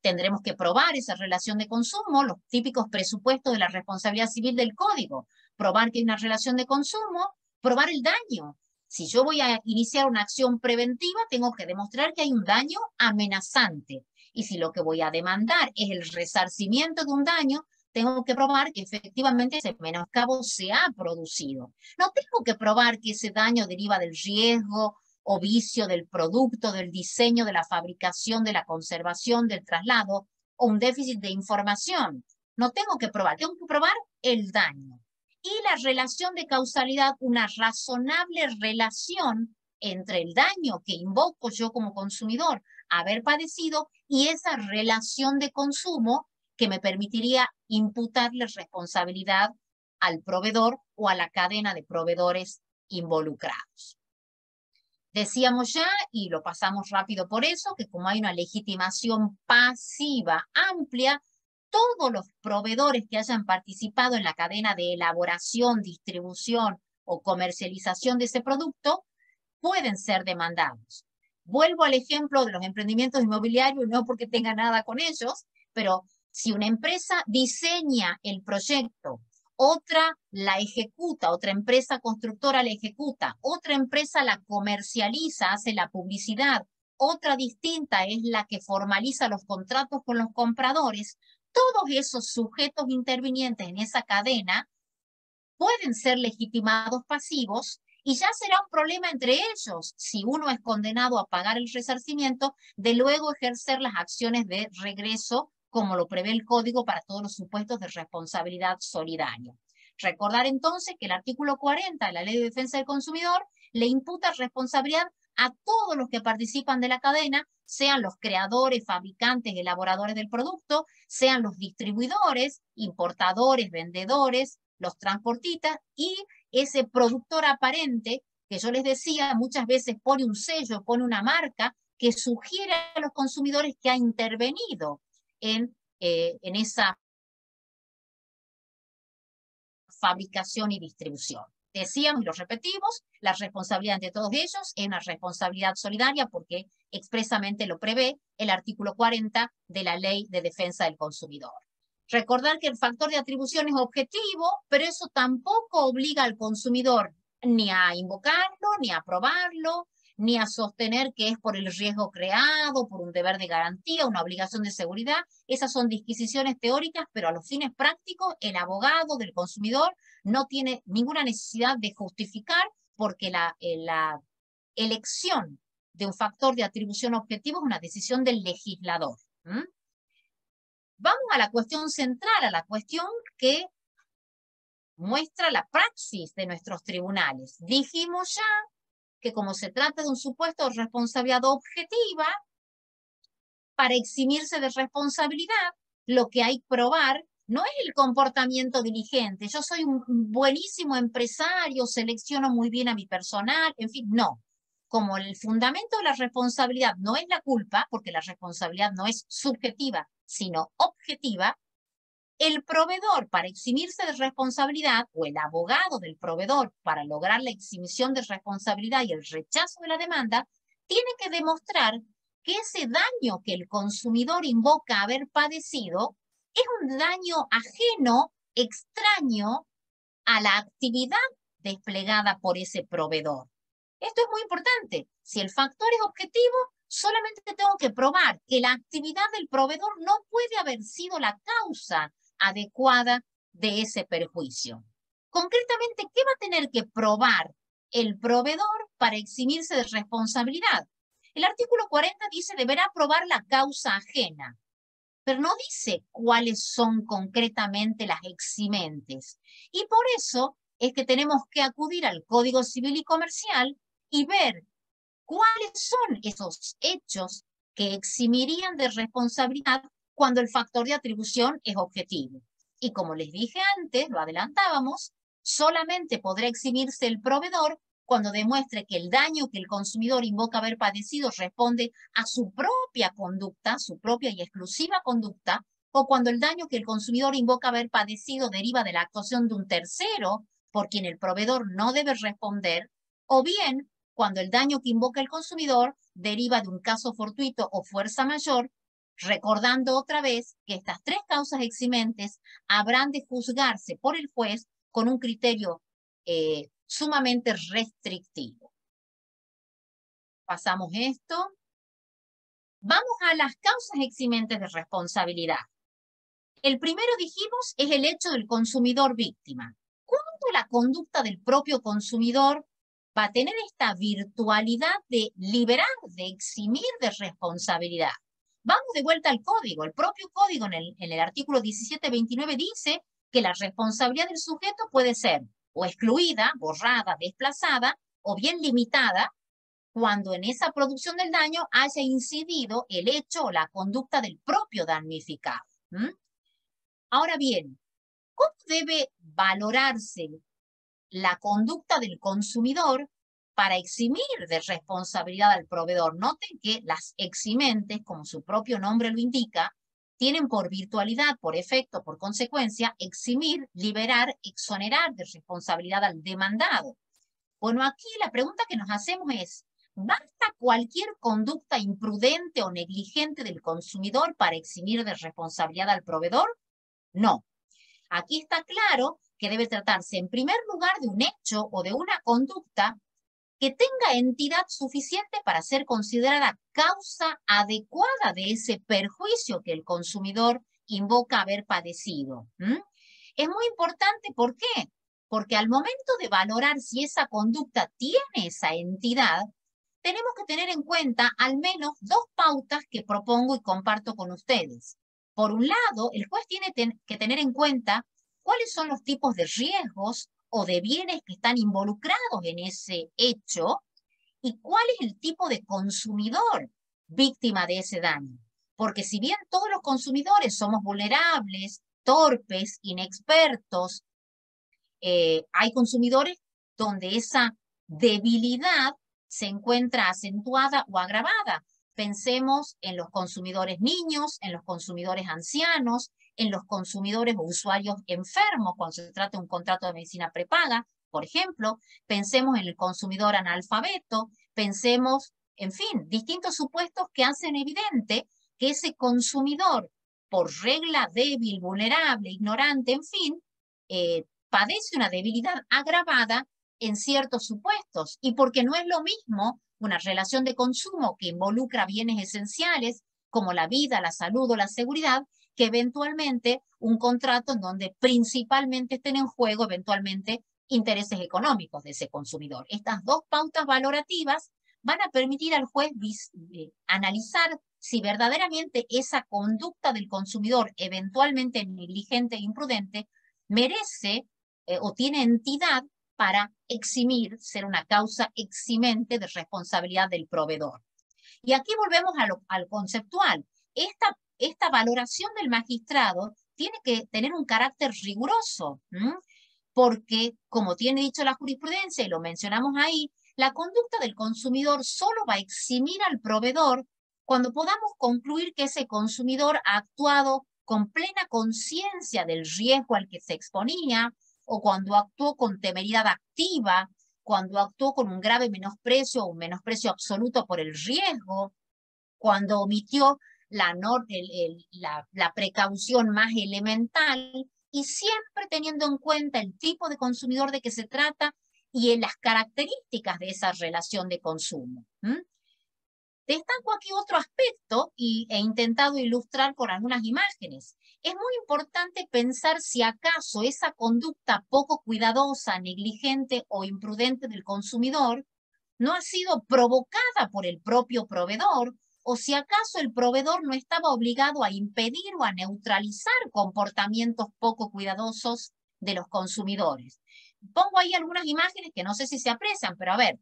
Tendremos que probar esa relación de consumo, los típicos presupuestos de la responsabilidad civil del Código, probar que hay una relación de consumo, probar el daño. Si yo voy a iniciar una acción preventiva, tengo que demostrar que hay un daño amenazante. Y si lo que voy a demandar es el resarcimiento de un daño, tengo que probar que efectivamente ese menoscabo se ha producido. No tengo que probar que ese daño deriva del riesgo o vicio del producto, del diseño, de la fabricación, de la conservación, del traslado, o un déficit de información. No tengo que probar el daño. Y la relación de causalidad, una razonable relación entre el daño que invoco yo como consumidor haber padecido y esa relación de consumo que me permitiría imputarle responsabilidad al proveedor o a la cadena de proveedores involucrados. Decíamos ya, y lo pasamos rápido por eso, que como hay una legitimación pasiva amplia, todos los proveedores que hayan participado en la cadena de elaboración, distribución o comercialización de ese producto pueden ser demandados. Vuelvo al ejemplo de los emprendimientos inmobiliarios, no porque tenga nada con ellos, pero si una empresa diseña el proyecto, otra la ejecuta, otra empresa constructora la ejecuta, otra empresa la comercializa, hace la publicidad, otra distinta es la que formaliza los contratos con los compradores, todos esos sujetos intervinientes en esa cadena pueden ser legitimados pasivos y ya será un problema entre ellos, si uno es condenado a pagar el resarcimiento, de luego ejercer las acciones de regreso, como lo prevé el Código para todos los supuestos de responsabilidad solidaria. Recordar entonces que el artículo 40 de la Ley de Defensa del Consumidor le imputa responsabilidad a todos los que participan de la cadena, sean los creadores, fabricantes, elaboradores del producto, sean los distribuidores, importadores, vendedores, los transportistas y ese productor aparente que yo les decía muchas veces pone un sello, pone una marca que sugiere a los consumidores que ha intervenido en esa fabricación y distribución. Decíamos y lo repetimos, la responsabilidad de todos ellos es una responsabilidad solidaria porque expresamente lo prevé el artículo 40 de la Ley de Defensa del Consumidor. Recordar que el factor de atribución es objetivo, pero eso tampoco obliga al consumidor ni a invocarlo, ni a aprobarlo, ni a sostener que es por el riesgo creado, por un deber de garantía, una obligación de seguridad. Esas son disquisiciones teóricas, pero a los fines prácticos, el abogado del consumidor no tiene ninguna necesidad de justificar porque la elección de un factor de atribución objetivo es una decisión del legislador. Vamos a la cuestión central, a la cuestión que muestra la praxis de nuestros tribunales. Dijimos ya que como se trata de un supuesto de responsabilidad objetiva, para eximirse de responsabilidad, lo que hay que probar no es el comportamiento diligente. Yo soy un buenísimo empresario, selecciono muy bien a mi personal, en fin, no. Como el fundamento de la responsabilidad no es la culpa, porque la responsabilidad no es subjetiva, sino objetiva, el proveedor para eximirse de responsabilidad o el abogado del proveedor para lograr la exhibición de responsabilidad y el rechazo de la demanda, tiene que demostrar que ese daño que el consumidor invoca haber padecido es un daño ajeno, extraño a la actividad desplegada por ese proveedor. Esto es muy importante. Si el factor es objetivo, solamente tengo que probar que la actividad del proveedor no puede haber sido la causa adecuada de ese perjuicio. Concretamente, ¿qué va a tener que probar el proveedor para eximirse de responsabilidad? El artículo 40 dice deberá probar la causa ajena, pero no dice cuáles son concretamente las eximentes. Y por eso es que tenemos que acudir al Código Civil y Comercial y ver cuáles son esos hechos que eximirían de responsabilidad cuando el factor de atribución es objetivo. Y como les dije antes, lo adelantábamos, solamente podrá eximirse el proveedor cuando demuestre que el daño que el consumidor invoca haber padecido responde a su propia conducta, su propia y exclusiva conducta, o cuando el daño que el consumidor invoca haber padecido deriva de la actuación de un tercero por quien el proveedor no debe responder, o bien cuando el daño que invoca el consumidor deriva de un caso fortuito o fuerza mayor, recordando otra vez que estas tres causas eximentes habrán de juzgarse por el juez con un criterio sumamente restrictivo. Pasamos esto. Vamos a las causas eximentes de responsabilidad. El primero, dijimos, es el hecho del consumidor víctima. ¿Cuándo la conducta del propio consumidor va a tener esta virtualidad de liberar, de eximir de responsabilidad? Vamos de vuelta al código. El propio código en el artículo 1729 dice que la responsabilidad del sujeto puede ser o excluida, borrada, desplazada, o bien limitada, cuando en esa producción del daño haya incidido el hecho o la conducta del propio damnificado. Ahora bien, ¿cómo debe valorarse la conducta del consumidor para eximir de responsabilidad al proveedor? Noten que las eximentes, como su propio nombre lo indica, tienen por virtualidad, por efecto, por consecuencia, eximir, liberar, exonerar de responsabilidad al demandado. Bueno, aquí la pregunta que nos hacemos es, ¿basta cualquier conducta imprudente o negligente del consumidor para eximir de responsabilidad al proveedor? No. Aquí está claro que debe tratarse en primer lugar de un hecho o de una conducta que tenga entidad suficiente para ser considerada causa adecuada de ese perjuicio que el consumidor invoca haber padecido. Es muy importante, ¿por qué? Porque al momento de valorar si esa conducta tiene esa entidad, tenemos que tener en cuenta al menos dos pautas que propongo y comparto con ustedes. Por un lado, el juez tiene que tener en cuenta cuáles son los tipos de riesgos o de bienes que están involucrados en ese hecho y cuál es el tipo de consumidor víctima de ese daño. Porque si bien todos los consumidores somos vulnerables, torpes, inexpertos, hay consumidores donde esa debilidad se encuentra acentuada o agravada. Pensemos en los consumidores niños, en los consumidores ancianos, en los consumidores o usuarios enfermos cuando se trata de un contrato de medicina prepaga, por ejemplo. Pensemos en el consumidor analfabeto, pensemos, en fin, distintos supuestos que hacen evidente que ese consumidor, por regla débil, vulnerable, ignorante, en fin, padece una debilidad agravada en ciertos supuestos, y porque no es lo mismo una relación de consumo que involucra bienes esenciales como la vida, la salud o la seguridad, que eventualmente un contrato en donde principalmente estén en juego eventualmente intereses económicos de ese consumidor. Estas dos pautas valorativas van a permitir al juez analizar si verdaderamente esa conducta del consumidor eventualmente negligente e imprudente merece o tiene entidad para eximir, ser una causa eximente de responsabilidad del proveedor. Y aquí volvemos al conceptual. Esta valoración del magistrado tiene que tener un carácter riguroso, porque, como tiene dicho la jurisprudencia, y lo mencionamos ahí, la conducta del consumidor solo va a eximir al proveedor cuando podamos concluir que ese consumidor ha actuado con plena conciencia del riesgo al que se exponía, o cuando actuó con temeridad activa, cuando actuó con un grave menosprecio o un menosprecio absoluto por el riesgo, cuando omitió la precaución más elemental, y siempre teniendo en cuenta el tipo de consumidor de que se trata y en las características de esa relación de consumo. Destaco aquí otro aspecto y he intentado ilustrar con algunas imágenes. Es muy importante pensar si acaso esa conducta poco cuidadosa, negligente o imprudente del consumidor no ha sido provocada por el propio proveedor, o si acaso el proveedor no estaba obligado a impedir o a neutralizar comportamientos poco cuidadosos de los consumidores. Pongo ahí algunas imágenes que no sé si se aprecian, pero a ver.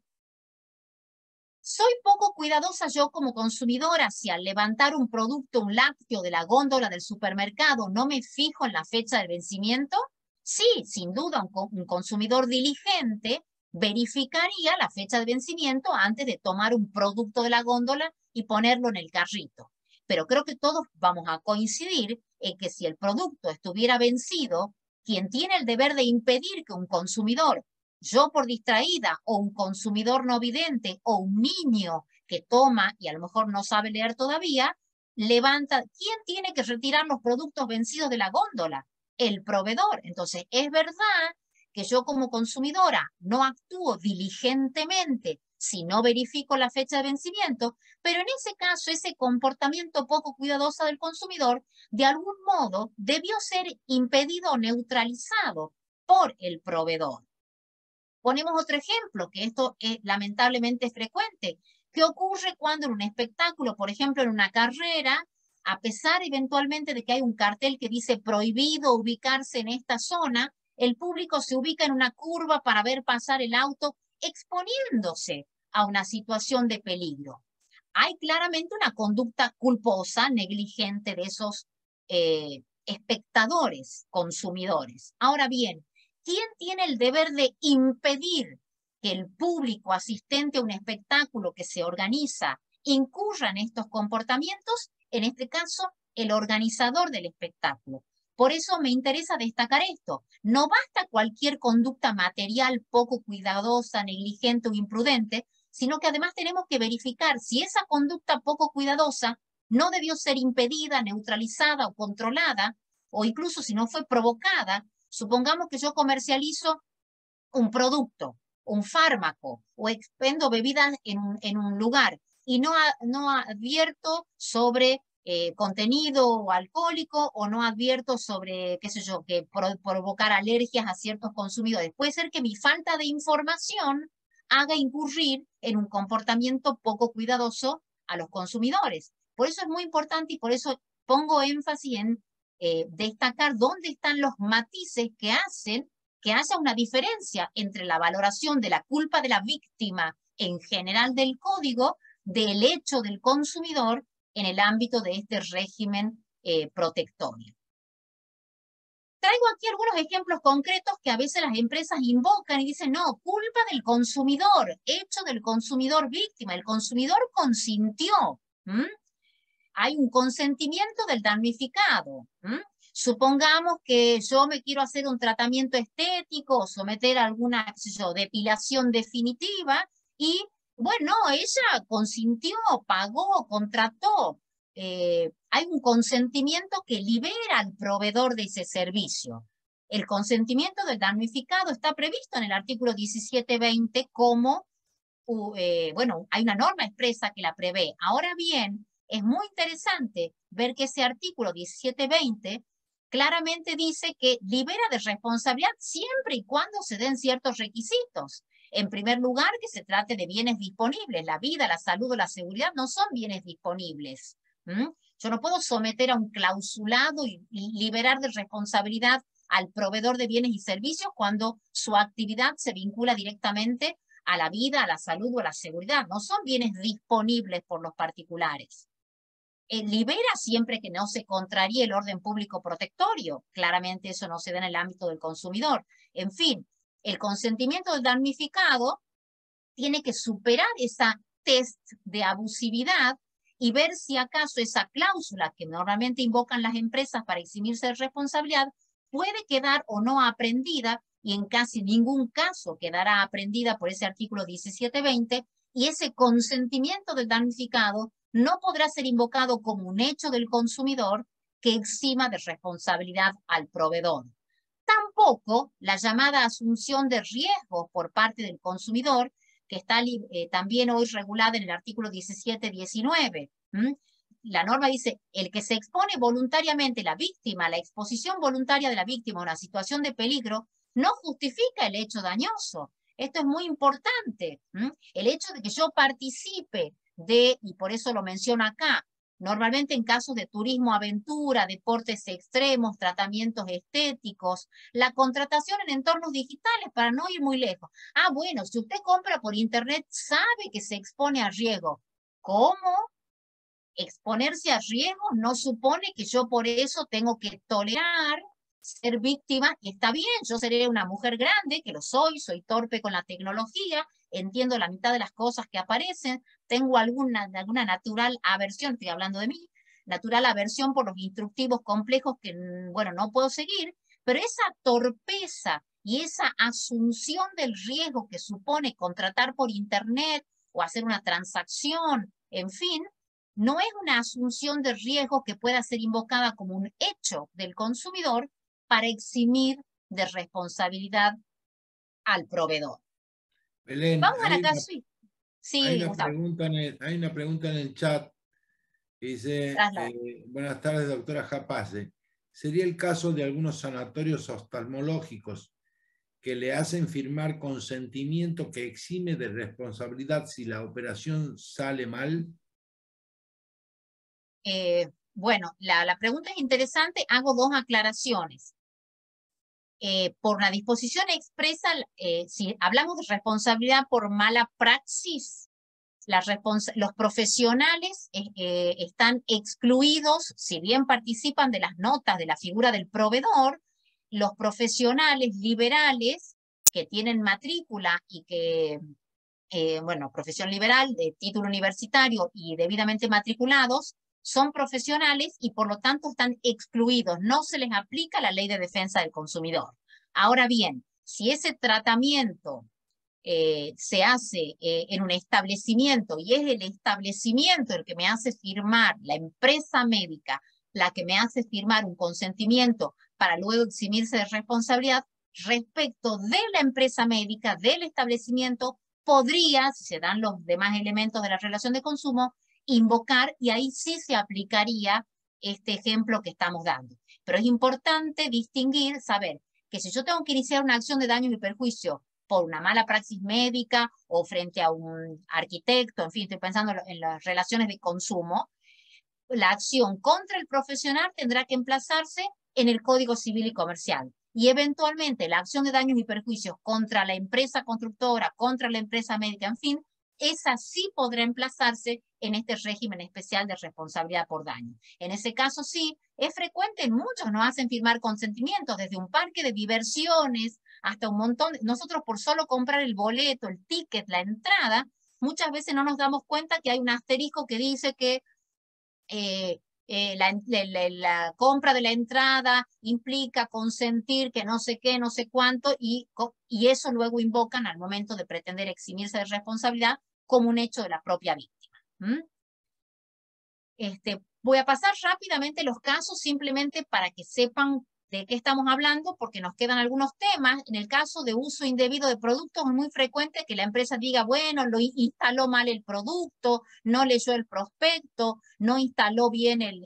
¿Soy poco cuidadosa yo como consumidora si al levantar un producto, un lácteo de la góndola del supermercado, no me fijo en la fecha de vencimiento? Sí, sin duda, un consumidor diligente verificaría la fecha de vencimiento antes de tomar un producto de la góndola y ponerlo en el carrito. Pero creo que todos vamos a coincidir en que si el producto estuviera vencido, quien tiene el deber de impedir que un consumidor, yo por distraída, o un consumidor no vidente, o un niño que toma y a lo mejor no sabe leer todavía, levanta, ¿quién tiene que retirar los productos vencidos de la góndola? El proveedor. Entonces, es verdad que yo como consumidora no actúo diligentemente si no verifico la fecha de vencimiento, pero en ese caso, ese comportamiento poco cuidadoso del consumidor, de algún modo, debió ser impedido o neutralizado por el proveedor. Ponemos otro ejemplo, que esto es lamentablemente frecuente. ¿Qué ocurre cuando en un espectáculo, por ejemplo, en una carrera, a pesar eventualmente de que hay un cartel que dice prohibido ubicarse en esta zona, el público se ubica en una curva para ver pasar el auto, exponiéndose a una situación de peligro? Hay claramente una conducta culposa, negligente de esos espectadores, consumidores. Ahora bien, ¿quién tiene el deber de impedir que el público asistente a un espectáculo que se organiza incurra en estos comportamientos? En este caso, el organizador del espectáculo. Por eso me interesa destacar esto. No basta cualquier conducta material poco cuidadosa, negligente o imprudente, sino que además tenemos que verificar si esa conducta poco cuidadosa no debió ser impedida, neutralizada o controlada, o incluso si no fue provocada. Supongamos que yo comercializo un producto, un fármaco, o expendo bebidas en un lugar y no advierto sobre contenido alcohólico, o no advierto sobre, qué sé yo, que provocar alergias a ciertos consumidores. Puede ser que mi falta de información haga incurrir en un comportamiento poco cuidadoso a los consumidores. Por eso es muy importante y por eso pongo énfasis en destacar dónde están los matices que hacen que haya una diferencia entre la valoración de la culpa de la víctima en general del código, del hecho del consumidor en el ámbito de este régimen protectorio. Traigo aquí algunos ejemplos concretos que a veces las empresas invocan y dicen, no, culpa del consumidor, hecho del consumidor víctima, el consumidor consintió. Hay un consentimiento del damnificado. Supongamos que yo me quiero hacer un tratamiento estético o someter a alguna, qué sé yo, depilación definitiva y, bueno, ella consintió, pagó, contrató. Hay un consentimiento que libera al proveedor de ese servicio. El consentimiento del damnificado está previsto en el artículo 1720 como, bueno, hay una norma expresa que la prevé. Ahora bien, es muy interesante ver que ese artículo 1720 claramente dice que libera de responsabilidad siempre y cuando se den ciertos requisitos. En primer lugar, que se trate de bienes disponibles. La vida, la salud o la seguridad no son bienes disponibles. Yo no puedo someter a un clausulado y liberar de responsabilidad al proveedor de bienes y servicios cuando su actividad se vincula directamente a la vida, a la salud o a la seguridad. No son bienes disponibles por los particulares. Libera siempre que no se contraríe el orden público protectorio. Claramente eso no se da en el ámbito del consumidor. En fin, el consentimiento del damnificado tiene que superar esa test de abusividad y ver si acaso esa cláusula que normalmente invocan las empresas para eximirse de responsabilidad puede quedar o no aprendida, y en casi ningún caso quedará aprendida por ese artículo 1720, y ese consentimiento del damnificado no podrá ser invocado como un hecho del consumidor que exima de responsabilidad al proveedor. Tampoco la llamada asunción de riesgos por parte del consumidor, que está también hoy regulada en el artículo 1719. La norma dice, el que se expone voluntariamente, la víctima, la exposición voluntaria de la víctima a una situación de peligro, no justifica el hecho dañoso. Esto es muy importante. El hecho de que yo participe de, y por eso lo menciono acá, normalmente en casos de turismo aventura, deportes extremos, tratamientos estéticos, la contratación en entornos digitales para no ir muy lejos. Ah, bueno, si usted compra por internet, sabe que se expone a riesgo. ¿Cómo? Exponerse a riesgo no supone que yo por eso tengo que tolerar ser víctima, y está bien, yo seré una mujer grande, que lo soy torpe con la tecnología, entiendo la mitad de las cosas que aparecen, tengo alguna natural aversión, estoy hablando de mí, natural aversión por los instructivos complejos que, bueno, no puedo seguir, pero esa torpeza y esa asunción del riesgo que supone contratar por internet o hacer una transacción, en fin, no es una asunción de riesgo que pueda ser invocada como un hecho del consumidor para eximir de responsabilidad al proveedor.
Belén,
Vamos a la casa. Sí, Gustavo.
hay una pregunta en el chat que dice, buenas tardes, doctora Japase. ¿Sería el caso de algunos sanatorios oftalmológicos que le hacen firmar consentimiento que exime de responsabilidad si la operación sale mal?
Bueno, la pregunta es interesante. Hago dos aclaraciones. Por una disposición expresa, si hablamos de responsabilidad por mala praxis, los profesionales están excluidos, si bien participan de las notas de la figura del proveedor, los profesionales liberales que tienen matrícula y que, bueno, profesión liberal de título universitario y debidamente matriculados, son profesionales y por lo tanto están excluidos, no se les aplica la ley de defensa del consumidor. Ahora bien, si ese tratamiento se hace en un establecimiento y es el establecimiento el que me hace firmar, la empresa médica, la que me hace firmar un consentimiento para luego eximirse de responsabilidad, respecto de la empresa médica, del establecimiento, podría, si se dan los demás elementos de la relación de consumo, invocar, y ahí sí se aplicaría este ejemplo que estamos dando. Pero es importante distinguir, saber que si yo tengo que iniciar una acción de daños y perjuicio por una mala praxis médica o frente a un arquitecto, en fin, estoy pensando en las relaciones de consumo, la acción contra el profesional tendrá que emplazarse en el Código Civil y Comercial. Y eventualmente la acción de daños y perjuicios contra la empresa constructora, contra la empresa médica, en fin, esa sí podrá emplazarse en este régimen especial de responsabilidad por daño. En ese caso sí, es frecuente, muchos nos hacen firmar consentimientos, desde un parque de diversiones hasta un montón. Nosotros por solo comprar el boleto, el ticket, la entrada, muchas veces no nos damos cuenta que hay un asterisco que dice que la compra de la entrada implica consentir que no sé qué, no sé cuánto, y eso luego invocan al momento de pretender eximirse de responsabilidad como un hecho de la propia víctima. Voy a pasar rápidamente los casos simplemente para que sepan de qué estamos hablando, porque nos quedan algunos temas. En el caso de uso indebido de productos es muy frecuente que la empresa diga, bueno, lo instaló mal el producto, no leyó el prospecto, no instaló bien el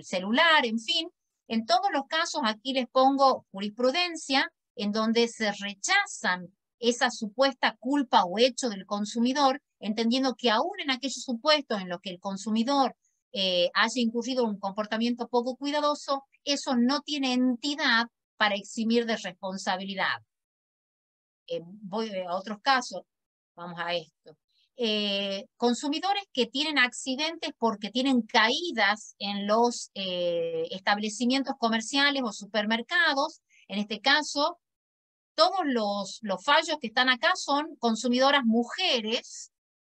celular, en fin. En todos los casos aquí les pongo jurisprudencia en donde se rechazan esa supuesta culpa o hecho del consumidor, entendiendo que aún en aquellos supuestos en los que el consumidor haya incurrido en un comportamiento poco cuidadoso, eso no tiene entidad para eximir de responsabilidad. Voy a otros casos, vamos a esto. Consumidores que tienen accidentes porque tienen caídas en los establecimientos comerciales o supermercados. En este caso, todos los fallos que están acá son consumidoras mujeres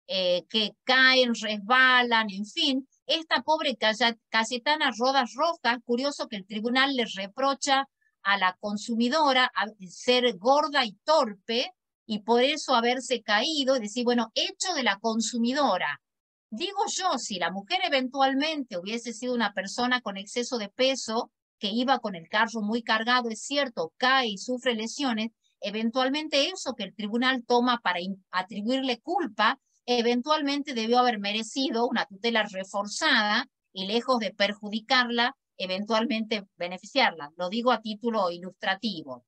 que caen, resbalan, en fin. Esta pobre Cayetana Rodas Rojas, curioso que el tribunal le reprocha a la consumidora ser gorda y torpe y por eso haberse caído y decir, bueno, hecho de la consumidora. Digo yo, si la mujer eventualmente hubiese sido una persona con exceso de peso, que iba con el carro muy cargado, es cierto, cae y sufre lesiones, eventualmente eso que el tribunal toma para atribuirle culpa, eventualmente debió haber merecido una tutela reforzada y lejos de perjudicarla, eventualmente beneficiarla. Lo digo a título ilustrativo.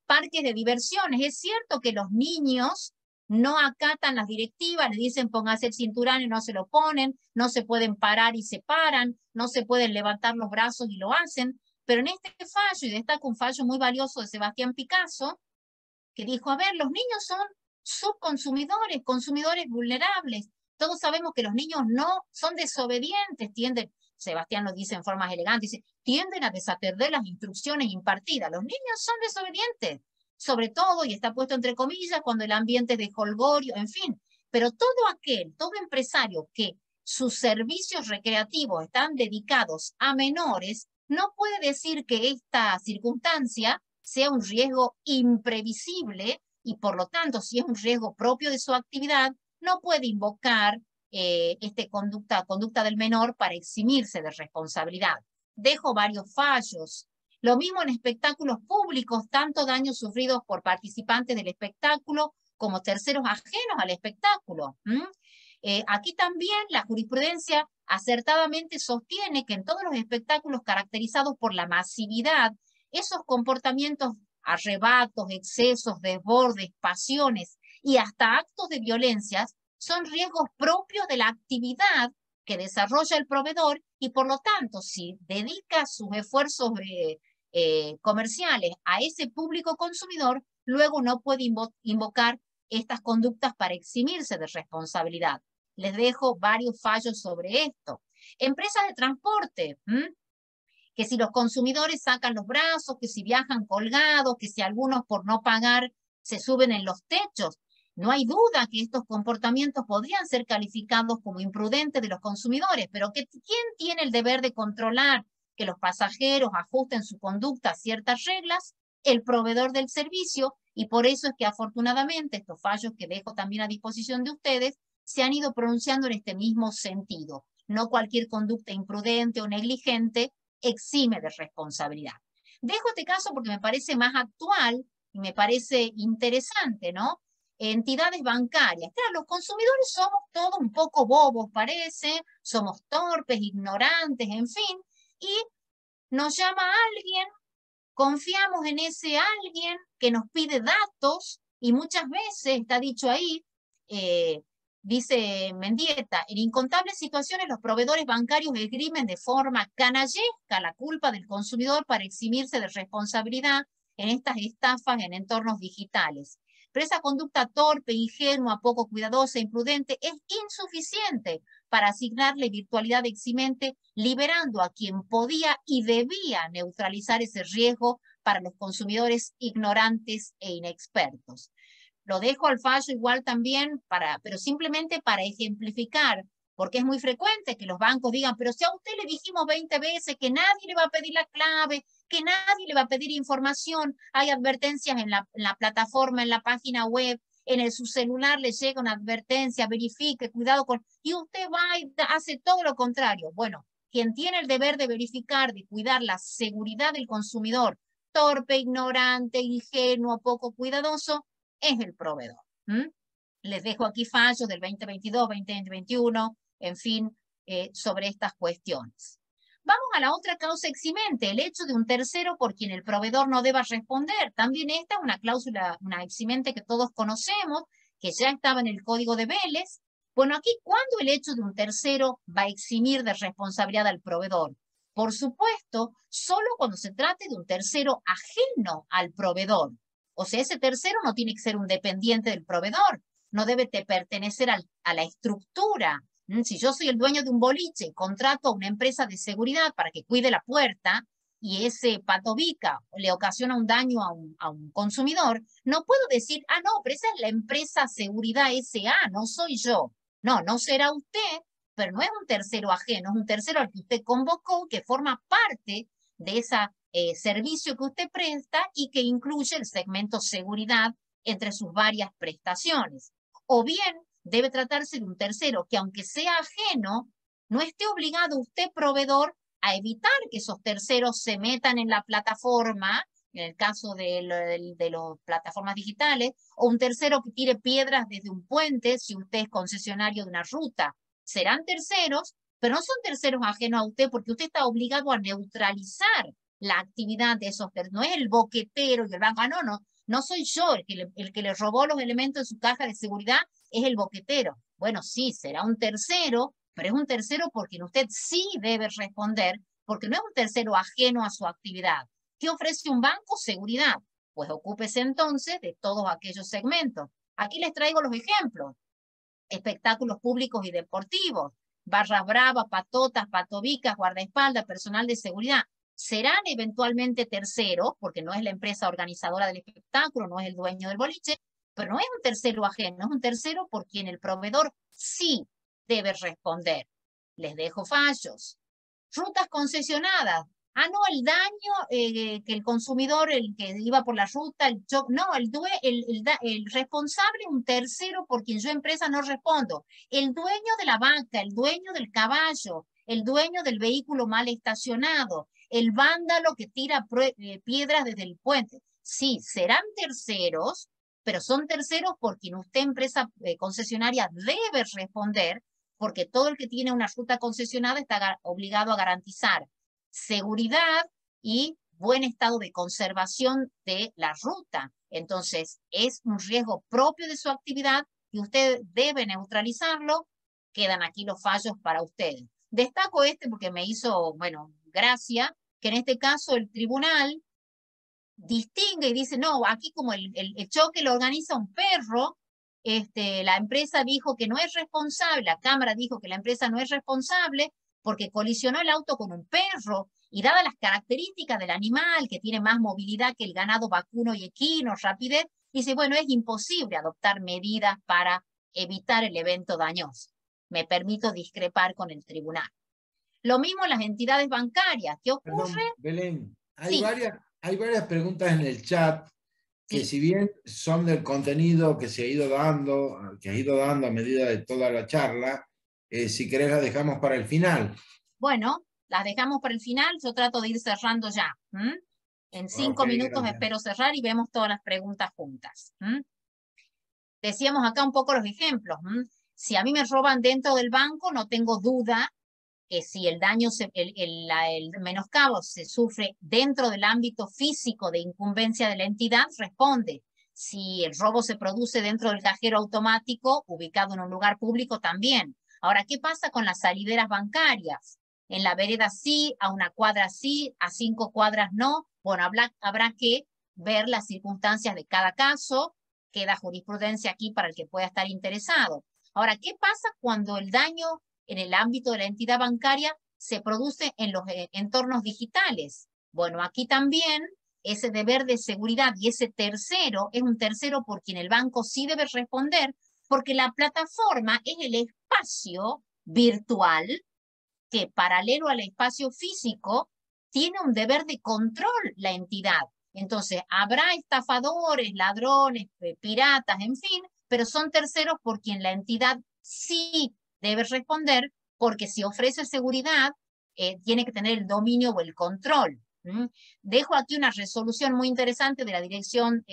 Parques de diversiones. Es cierto que los niños no acatan las directivas, les dicen póngase el cinturón y no se lo ponen, no se pueden parar y se paran, no se pueden levantar los brazos y lo hacen, pero en este fallo, y destaco un fallo muy valioso de Sebastián Picasso, que dijo, a ver, los niños son subconsumidores, consumidores vulnerables. Todos sabemos que los niños no son desobedientes, Sebastián lo dice en formas elegantes, dice, tienden a desatender las instrucciones impartidas. Los niños son desobedientes, sobre todo, y está puesto entre comillas, cuando el ambiente es de jolgorio, en fin. Pero todo empresario que sus servicios recreativos están dedicados a menores, no puede decir que esta circunstancia sea un riesgo imprevisible y por lo tanto, si es un riesgo propio de su actividad, no puede invocar conducta del menor para eximirse de responsabilidad. Dejo varios fallos. Lo mismo en espectáculos públicos, tanto daños sufridos por participantes del espectáculo como terceros ajenos al espectáculo. Aquí también la jurisprudencia acertadamente sostiene que en todos los espectáculos caracterizados por la masividad, esos comportamientos, arrebatos, excesos, desbordes, pasiones y hasta actos de violencia son riesgos propios de la actividad que desarrolla el proveedor y por lo tanto, si dedica sus esfuerzos comerciales a ese público consumidor, luego no puede invocar estas conductas para eximirse de responsabilidad. Les dejo varios fallos sobre esto. Empresas de transporte, que si los consumidores sacan los brazos, que si viajan colgados, que si algunos por no pagar se suben en los techos. No hay duda que estos comportamientos podrían ser calificados como imprudentes de los consumidores, pero ¿quién tiene el deber de controlar que los pasajeros ajusten su conducta a ciertas reglas? El proveedor del servicio, y por eso es que afortunadamente estos fallos que dejo también a disposición de ustedes se han ido pronunciando en este mismo sentido. No cualquier conducta imprudente o negligente exime de responsabilidad. Dejo este caso porque me parece más actual y me parece interesante, ¿no? Entidades bancarias. Claro, los consumidores somos todos un poco bobos, parece, somos torpes, ignorantes, en fin, y nos llama alguien, confiamos en ese alguien que nos pide datos y muchas veces, está dicho ahí, dice Mendieta, en incontables situaciones los proveedores bancarios esgrimen de forma canallesca la culpa del consumidor para eximirse de responsabilidad en estas estafas en entornos digitales. Pero esa conducta torpe, ingenua, poco cuidadosa, imprudente, es insuficiente para asignarle virtualidad eximente, liberando a quien podía y debía neutralizar ese riesgo para los consumidores ignorantes e inexpertos. Lo dejo al fallo igual también, pero simplemente para ejemplificar, porque es muy frecuente que los bancos digan, pero si a usted le dijimos 20 veces que nadie le va a pedir la clave, que nadie le va a pedir información, hay advertencias en la plataforma, en la página web, su celular le llega una advertencia, verifique, cuidado con... Y usted va y hace todo lo contrario. Bueno, quien tiene el deber de verificar, de cuidar la seguridad del consumidor, torpe, ignorante, ingenuo, poco cuidadoso, es el proveedor. Les dejo aquí fallos del 2022, 2021, en fin, sobre estas cuestiones. Vamos a la otra causa eximente, el hecho de un tercero por quien el proveedor no deba responder. También esta es una cláusula, una eximente que todos conocemos, que ya estaba en el Código de Vélez. Bueno, aquí, ¿cuándo el hecho de un tercero va a eximir de responsabilidad al proveedor? Por supuesto, solo cuando se trate de un tercero ajeno al proveedor. O sea, ese tercero no tiene que ser un dependiente del proveedor, no debe pertenecer a la estructura. Si yo soy el dueño de un boliche y contrato a una empresa de seguridad para que cuide la puerta y ese patobica le ocasiona un daño a un consumidor, no puedo decir, ah, no, pero esa es la empresa Seguridad S.A., no soy yo. No, no será usted, pero no es un tercero ajeno, es un tercero al que usted convocó, que forma parte de ese servicio que usted presta y que incluye el segmento seguridad entre sus varias prestaciones. O bien, debe tratarse de un tercero que, aunque sea ajeno, no esté obligado usted, proveedor, a evitar que esos terceros se metan en la plataforma, en el caso de las plataformas digitales, o un tercero que tire piedras desde un puente si usted es concesionario de una ruta. Serán terceros, pero no son terceros ajenos a usted porque usted está obligado a neutralizar la actividad de esos terceros. No es el boquetero y el banco, no soy yo el que le robó los elementos de su caja de seguridad, es el boquetero. Bueno, sí, será un tercero, pero es un tercero por quien usted sí debe responder, porque no es un tercero ajeno a su actividad. ¿Qué ofrece un banco? Seguridad. Pues ocúpese entonces de todos aquellos segmentos. Aquí les traigo los ejemplos. Espectáculos públicos y deportivos. barras bravas, patotas, patobicas, guardaespaldas, personal de seguridad, serán eventualmente terceros, porque no es la empresa organizadora del espectáculo, no es el dueño del boliche, pero no es un tercero ajeno, es un tercero por quien el proveedor sí debe responder. Les dejo fallos. Rutas concesionadas. Ah, no, el daño que el consumidor, el que iba por la ruta, no, el responsable, un tercero por quien yo empresa no respondo. El dueño de la vaca, el dueño del caballo, el dueño del vehículo mal estacionado, el vándalo que tira piedras desde el puente. Sí, serán terceros, pero son terceros por quien usted, empresa concesionaria, debe responder, porque todo el que tiene una ruta concesionada está obligado a garantizar seguridad y buen estado de conservación de la ruta. Entonces, es un riesgo propio de su actividad y usted debe neutralizarlo. Quedan aquí los fallos para ustedes. Destaco este porque me hizo, bueno, gracia, que en este caso el tribunal distingue y dice, no, aquí como el choque lo organiza un perro, la empresa dijo que no es responsable, la Cámara dijo que la empresa no es responsable porque colisionó el auto con un perro, y dadas las características del animal, que tiene más movilidad que el ganado vacuno y equino, rapidez, dice, bueno, es imposible adoptar medidas para evitar el evento dañoso. Me permito discrepar con el tribunal. Lo mismo las entidades bancarias. ¿Qué ocurre?
Perdón, Belén,
Sí.
hay varias preguntas en el chat que
Sí.
si bien son del contenido que se ha ido dando, a medida de toda la charla, si querés la dejamos para el final.
Bueno, las dejamos para el final, yo trato de ir cerrando ya. En 5
Ok,
minutos
gracias.
espero cerrar y vemos todas las preguntas juntas. Decíamos acá un poco los ejemplos. Si a mí me roban dentro del banco, no tengo duda que si el daño, el menoscabo se sufre dentro del ámbito físico de incumbencia de la entidad, responde. Si el robo se produce dentro del cajero automático, ubicado en un lugar público, también. Ahora, ¿qué pasa con las salideras bancarias? En la vereda sí, a una cuadra sí, a 5 cuadras no. Bueno, habrá que ver las circunstancias de cada caso. Queda jurisprudencia aquí para el que pueda estar interesado. Ahora, ¿qué pasa cuando el daño en el ámbito de la entidad bancaria se produce en los entornos digitales? Bueno, aquí también ese deber de seguridad y ese tercero es un tercero por quien el banco sí debe responder, porque la plataforma es el espacio virtual que, paralelo al espacio físico, tiene un deber de control la entidad. Entonces, habrá estafadores, ladrones, piratas, en fin, pero son terceros por quien la entidad sí debe responder, porque si ofrece seguridad, tiene que tener el dominio o el control. Dejo aquí una resolución muy interesante de la Dirección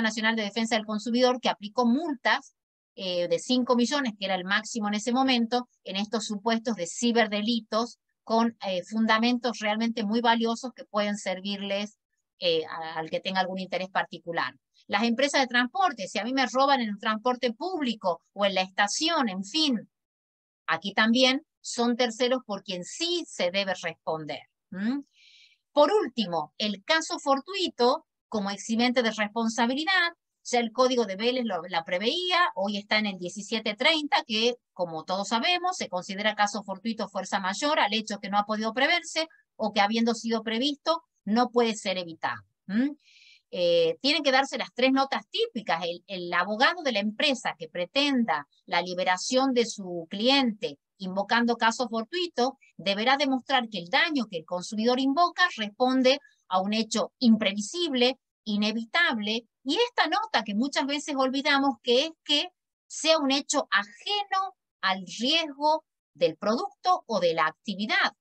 Nacional de Defensa del Consumidor, que aplicó multas de 5 millones, que era el máximo en ese momento, en estos supuestos de ciberdelitos, con fundamentos realmente muy valiosos que pueden servirles al que tenga algún interés particular. Las empresas de transporte, si a mí me roban en el transporte público o en la estación, en fin, aquí también son terceros por quien sí se debe responder. Por último, el caso fortuito como eximente de responsabilidad. Ya el Código de Vélez la preveía, hoy está en el 1730, que, como todos sabemos, se considera caso fortuito fuerza mayor al hecho que no ha podido preverse o que, habiendo sido previsto, no puede ser evitado. Tienen que darse las 3 notas típicas. El abogado de la empresa que pretenda la liberación de su cliente invocando caso fortuito deberá demostrar que el daño que el consumidor invoca responde a un hecho imprevisible, inevitable, y esta nota que muchas veces olvidamos, que es que sea un hecho ajeno al riesgo del producto o de la actividad,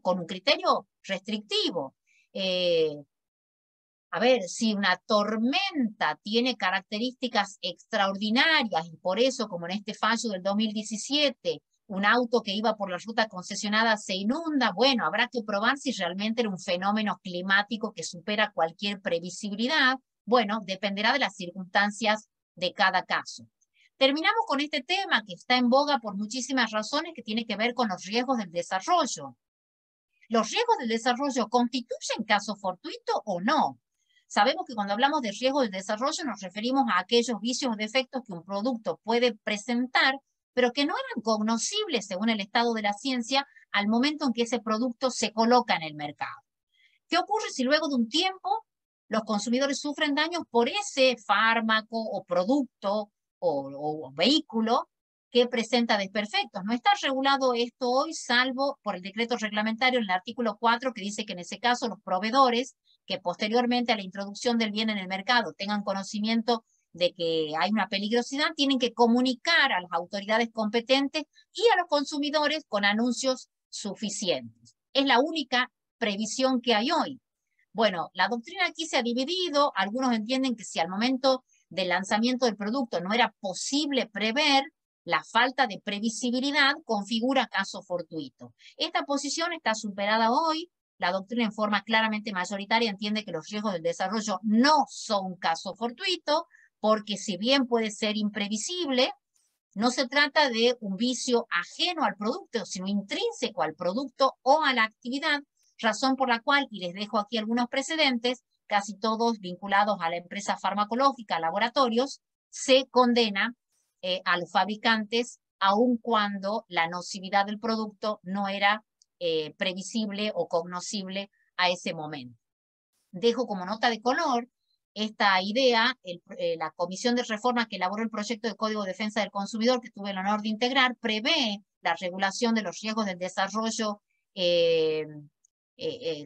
con un criterio restrictivo. A ver, si una tormenta tiene características extraordinarias y por eso, como en este fallo del 2017, un auto que iba por la ruta concesionada se inunda, bueno, habrá que probar si realmente era un fenómeno climático que supera cualquier previsibilidad. Bueno, dependerá de las circunstancias de cada caso. Terminamos con este tema que está en boga por muchísimas razones, que tiene que ver con los riesgos del desarrollo. ¿Los riesgos del desarrollo constituyen caso fortuito o no? Sabemos que cuando hablamos de riesgo del desarrollo nos referimos a aquellos vicios o defectos que un producto puede presentar pero que no eran cognoscibles según el estado de la ciencia al momento en que ese producto se coloca en el mercado. ¿Qué ocurre si luego de un tiempo los consumidores sufren daños por ese fármaco o producto o vehículo que presenta desperfectos? No está regulado esto hoy, salvo por el decreto reglamentario en el artículo 4, que dice que en ese caso los proveedores que posteriormente a la introducción del bien en el mercado tengan conocimiento de que hay una peligrosidad, tienen que comunicar a las autoridades competentes y a los consumidores con anuncios suficientes. Es la única previsión que hay hoy. Bueno, la doctrina aquí se ha dividido. Algunos entienden que si al momento del lanzamiento del producto no era posible prever, la falta de previsibilidad configura caso fortuito. Esta posición está superada hoy. La doctrina en forma claramente mayoritaria entiende que los riesgos del desarrollo no son caso fortuito, porque si bien puede ser imprevisible, no se trata de un vicio ajeno al producto, sino intrínseco al producto o a la actividad, razón por la cual, y les dejo aquí algunos precedentes, casi todos vinculados a la empresa farmacológica, laboratorios, se condena a los fabricantes, aun cuando la nocividad del producto no era previsible o cognoscible a ese momento. Dejo como nota de color esta idea. La Comisión de Reforma que elaboró el proyecto de Código de Defensa del Consumidor, que tuve el honor de integrar, prevé la regulación de los riesgos del desarrollo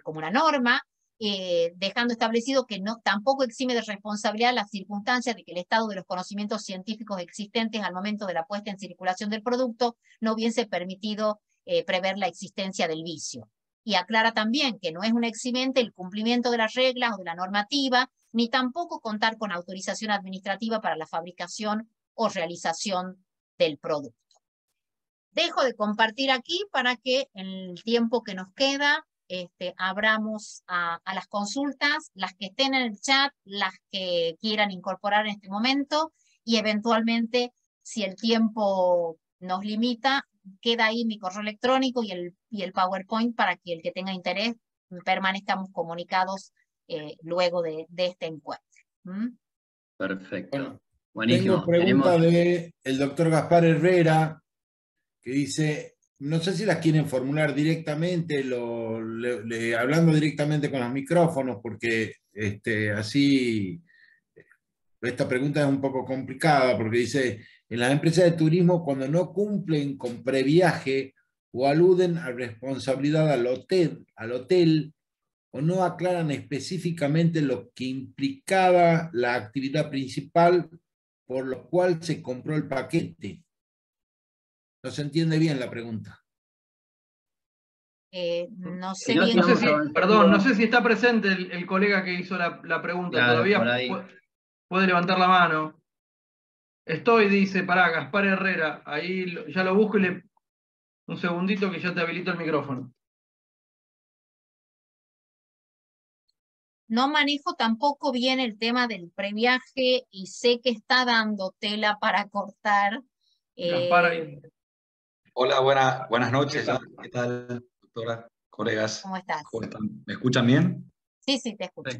como una norma, dejando establecido que tampoco exime de responsabilidad las circunstancias de que el estado de los conocimientos científicos existentes al momento de la puesta en circulación del producto no hubiese permitido prever la existencia del vicio. Y aclara también que no es un eximente el cumplimiento de las reglas o de la normativa, ni tampoco contar con autorización administrativa para la fabricación o realización del producto. Dejo de compartir aquí para que en el tiempo que nos queda abramos a las consultas, las que estén en el chat, las que quieran incorporar en este momento, y eventualmente, si el tiempo nos limita, queda ahí mi correo electrónico y el PowerPoint para que el que tenga interés permanezcamos comunicados luego de este encuentro.
Perfecto.
Bueno,
buenísimo.
tengo pregunta del doctor Gaspar Herrera, que dice, no sé si las quieren formular directamente, hablando directamente con los micrófonos, porque así esta pregunta es un poco complicada, porque dice, en las empresas de turismo, cuando no cumplen con previaje o aluden a responsabilidad al hotel, o no aclaran específicamente lo que implicaba la actividad principal por lo cual se compró el paquete. No se entiende bien la pregunta.
No sé bien.
Perdón, no sé si está presente el colega que hizo la pregunta.
Claro,
todavía puede levantar la mano. Estoy, dice, pará, Gaspar Herrera. Ahí ya lo busco y un segundito que ya te habilito el micrófono.
No manejo tampoco bien el tema del previaje y sé que está dando tela para cortar.
Gaspar, ahí.
Hola, buenas noches. ¿Qué tal, doctora? Colegas.
¿Cómo estás?
¿Cómo están? ¿Me escuchan bien?
Sí, sí, te escucho.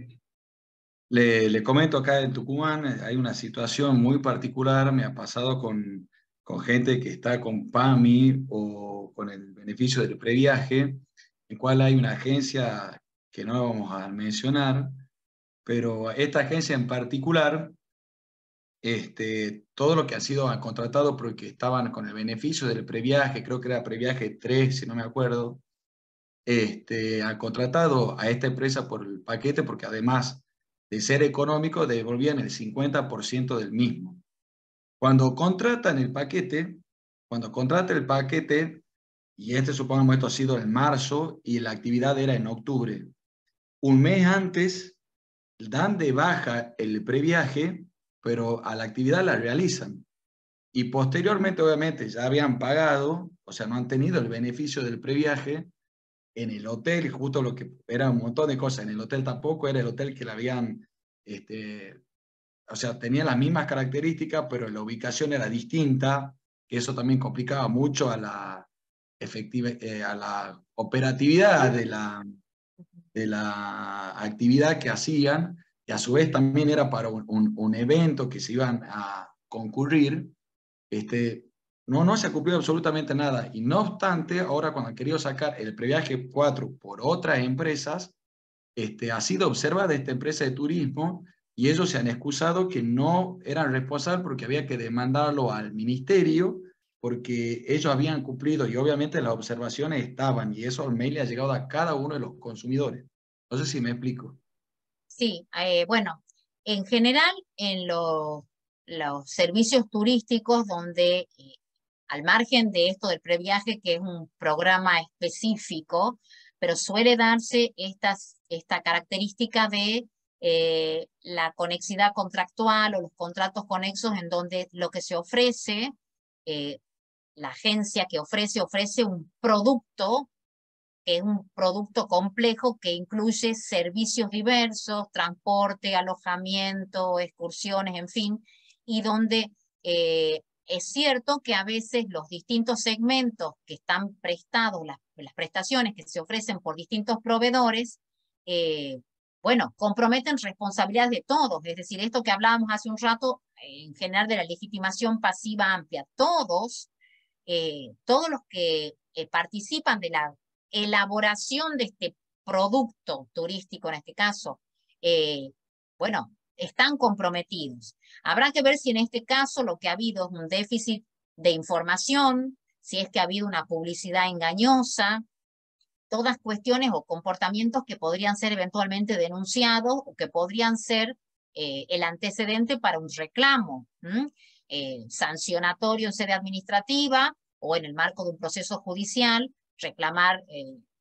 Le comento, acá en Tucumán hay una situación muy particular. Me ha pasado con gente que está con PAMI o con el beneficio del previaje, en el cual hay una agencia que no vamos a mencionar, pero esta agencia en particular, todo lo que ha sido contratado porque estaban con el beneficio del previaje, creo que era previaje 3, si no me acuerdo, ha contratado a esta empresa por el paquete porque además de ser económico devolvían el 50% del mismo. Cuando contratan el paquete, y supongamos esto ha sido en marzo y la actividad era en octubre, un mes antes dan de baja el previaje, pero a la actividad la realizan. Y posteriormente, obviamente, ya habían pagado, o sea, no han tenido el beneficio del previaje en el hotel, justo lo que era un montón de cosas. En el hotel tampoco era el hotel que le habían, o sea, tenía las mismas características, pero la ubicación era distinta, que eso también complicaba mucho a la operatividad de la actividad que hacían, y a su vez también era para un evento que se iban a concurrir. No se ha cumplido absolutamente nada. Y no obstante, ahora cuando han querido sacar el previaje 4 por otras empresas, ha sido observada esta empresa de turismo y ellos se han excusado que no eran responsables porque había que demandarlo al ministerio porque ellos habían cumplido y obviamente las observaciones estaban y eso al mail le ha llegado a cada uno de los consumidores. No sé si me explico.
Sí, bueno, en general en los servicios turísticos donde al margen de esto del previaje, que es un programa específico, pero suele darse esta característica de la conexidad contractual o los contratos conexos en donde lo que se ofrece, la agencia que ofrece un producto, que es un producto complejo que incluye servicios diversos, transporte, alojamiento, excursiones, en fin, y donde es cierto que a veces los distintos segmentos que están prestados, las prestaciones que se ofrecen por distintos proveedores, bueno, comprometen responsabilidades de todos. Es decir, esto que hablábamos hace un rato, en general de la legitimación pasiva amplia, todos los que participan de la elaboración de este producto turístico, en este caso, bueno, están comprometidos. Habrá que ver si en este caso lo que ha habido es un déficit de información, si es que ha habido una publicidad engañosa, todas cuestiones o comportamientos que podrían ser eventualmente denunciados o que podrían ser el antecedente para un reclamo sancionatorio en sede administrativa o en el marco de un proceso judicial, reclamar